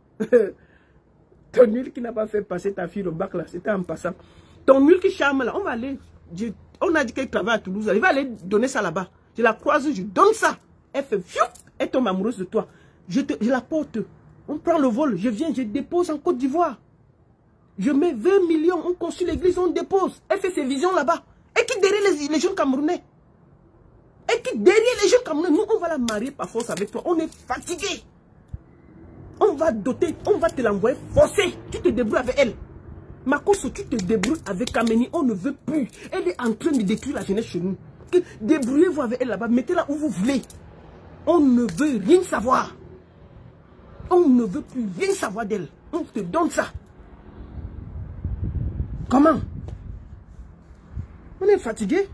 Ton huile qui n'a pas fait passer ta fille au bac là, c'était en passant. Ton huile qui charme là, on va aller. On a dit qu'elle travaille à Toulouse, il va aller donner ça là-bas. Je la croise, je donne ça. Elle fait fiou, elle tombe amoureuse de toi. je la porte. On prend le vol, je viens, je dépose en Côte d'Ivoire. Je mets 20 millions, on construit l'église, on dépose. Elle fait ses visions là-bas. Elle quitte derrière les jeunes Camerounais. Elle quitte derrière les jeunes Camerounais. Nous, on va la marier par force avec toi. On est fatigué. On va doter, on va te l'envoyer forcé. Tu te débrouilles avec elle. Makosso, tu te débrouilles avec Kameni. On ne veut plus. Elle est en train de détruire la jeunesse chez nous. Débrouillez-vous avec elle là-bas. Mettez-la où vous voulez. On ne veut rien savoir. On ne veut plus rien savoir d'elle. On te donne ça. Comment? On est fatigué.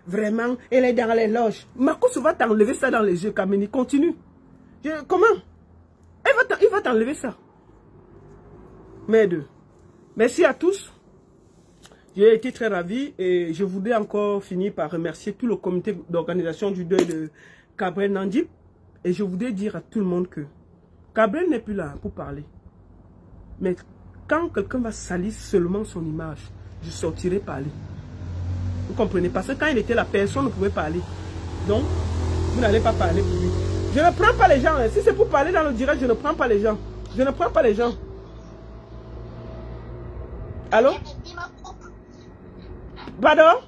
Vraiment, elle est dans les loges. Makosso va t'enlever ça dans les yeux, Kameni. Continue. Comment? Il va t'enlever ça. Merde. Merci à tous. J'ai été très ravi et je voudrais encore finir par remercier tout le comité d'organisation du deuil de Gabriel Nandip. Et je voudrais dire à tout le monde que Gabriel n'est plus là pour parler. Mais quand quelqu'un va salir seulement son image, je sortirai parler. Vous comprenez? Parce que quand il était là, personne ne pouvait parler. Donc, vous n'allez pas parler pour lui. Je ne prends pas les gens. Si c'est pour parler dans le direct, je ne prends pas les gens. Je ne prends pas les gens. Allô? Pardon?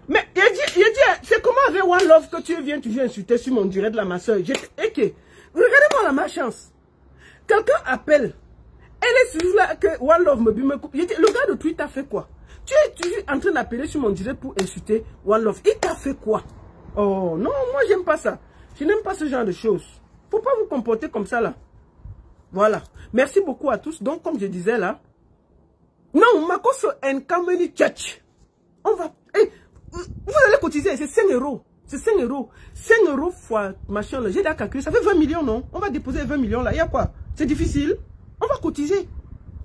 Mais il dit, c'est comment avec One Love que tu viens toujours insulter sur mon direct là, ma soeur? Regardez-moi la malchance. Quelqu'un appelle. Elle est toujours là que One Love me coupe. Le gars de Twitter fait quoi? Tu es toujours en train d'appeler sur mon direct pour insulter One Love. Il t'a fait quoi? Oh non, moi j'aime pas ça. Je n'aime pas ce genre de choses. Faut pas vous comporter comme ça là. Voilà. Merci beaucoup à tous. Donc, comme je disais là. Non, Makosso and Kameni Church. On va. Vous allez cotiser. C'est 5 euros. C'est 5 euros. 5 euros fois machin là. J'ai déjà calculé. Ça fait 20 millions, non? On va déposer 20 millions là. Il y a quoi? C'est difficile. On va cotiser.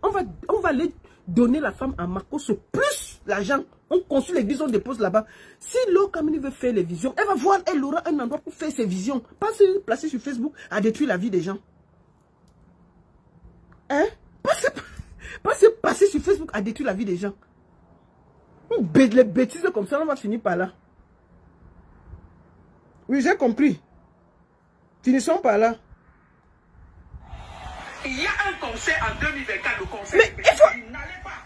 On va aller donner la femme à Makosso plus l'argent. On construit l'église, on dépose là-bas. Si l'eau Kameni veut faire les visions, elle va voir, elle aura un endroit pour faire ses visions. Pas se placer sur Facebook à détruire la vie des gens. Hein? Pas se passer sur Facebook à détruire la vie des gens. Les bêtises comme ça, on va finir par là. Oui, j'ai compris. Finissons par là. Il y a un conseil en 2024, le conseil. Mais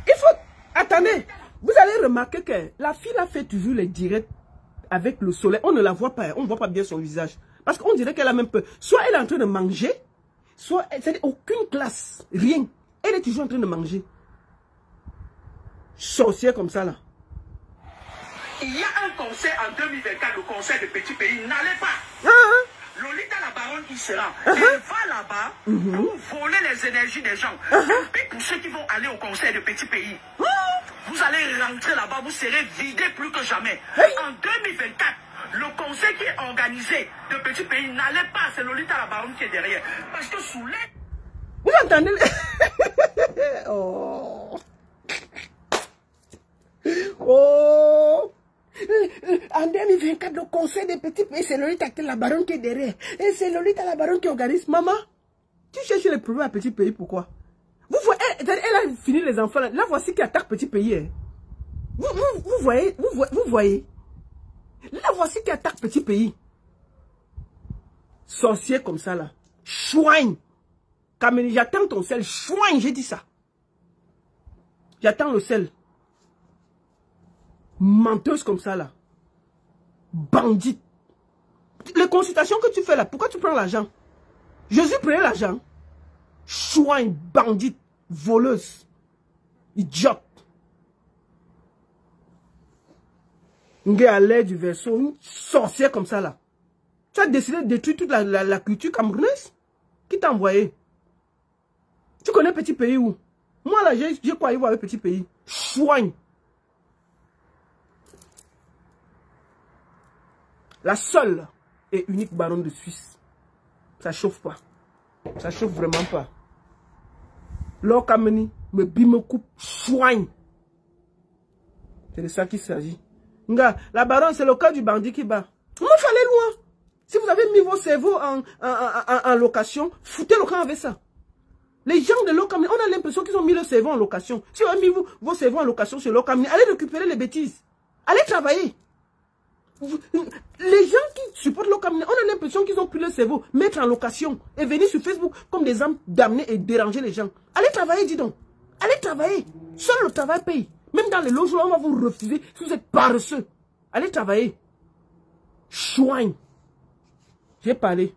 il faut... Attendez. Vous allez remarquer que la fille a fait toujours les directs avec le soleil. On ne la voit pas. On ne voit pas bien son visage. Parce qu'on dirait qu'elle a même peur. Soit elle est en train de manger, soit, c'est-à-dire aucune classe, rien. Elle est toujours en train de manger. Sorcière comme ça là. Il y a un conseil en 2024, le conseil de petits pays. N'allez pas. Lolita la baronne qui sera. Elle va là-bas pour voler les énergies des gens. Et pour ceux qui vont aller au conseil de petits pays, vous allez rentrer là-bas, vous serez vidés plus que jamais. En 2024, le conseil qui est organisé de petits pays, n'allez pas, c'est Lolita la baronne qui est derrière. Parce que sous les... Vous entendez? Oh. Oh. En 2024, le conseil des petits pays, c'est Lolita la baronne qui est derrière. Et c'est Lolita la baronne qui organise. Maman, tu cherches les problèmes à petits pays, pourquoi? Vous voyez, elle a fini les enfants. Là, voici qui attaque petit pays. Hein. Vous voyez. Là, voici qui attaque petit pays. Sorcier comme ça, là. Chouigne. Kameni, j'attends ton sel. Chouigne, j'ai dit ça. J'attends le sel. Menteuse comme ça, là. Bandite. Les consultations que tu fais là, pourquoi tu prends l'argent? Jésus prenait l'argent. Chouigne, bandite, voleuse, idiote. Une gars à l'air du verso, une sorcière comme ça là. Tu as décidé de détruire toute la culture camerounaise? Qui t'a envoyé? Tu connais petit pays où? Moi là, j'ai quoi y voir avec petit pays? Chouigne. La seule et unique baronne de Suisse. Ça chauffe pas. Ça chauffe vraiment pas. L'or Kameni, me coupe, soigne. C'est de ça qu'il s'agit. La baronne, c'est le cas du bandit qui bat. Il me fallait loin. Si vous avez mis vos cerveaux en location, foutez le camp avec ça. Les gens de Locamni, on a l'impression qu'ils ont mis le cerveau en location. Si on a mis vos cerveaux en location sur Locamni, allez récupérer les bêtises. Allez travailler. Les gens qui supportent Locamni, on a l'impression qu'ils ont pris le cerveau, mettre en location et venir sur Facebook comme des âmes damnées et déranger les gens. Allez travailler, dis donc. Allez travailler. Seul le travail paye. Même dans les logements, on va vous refuser si vous êtes paresseux. Allez travailler. Chouin. J'ai parlé.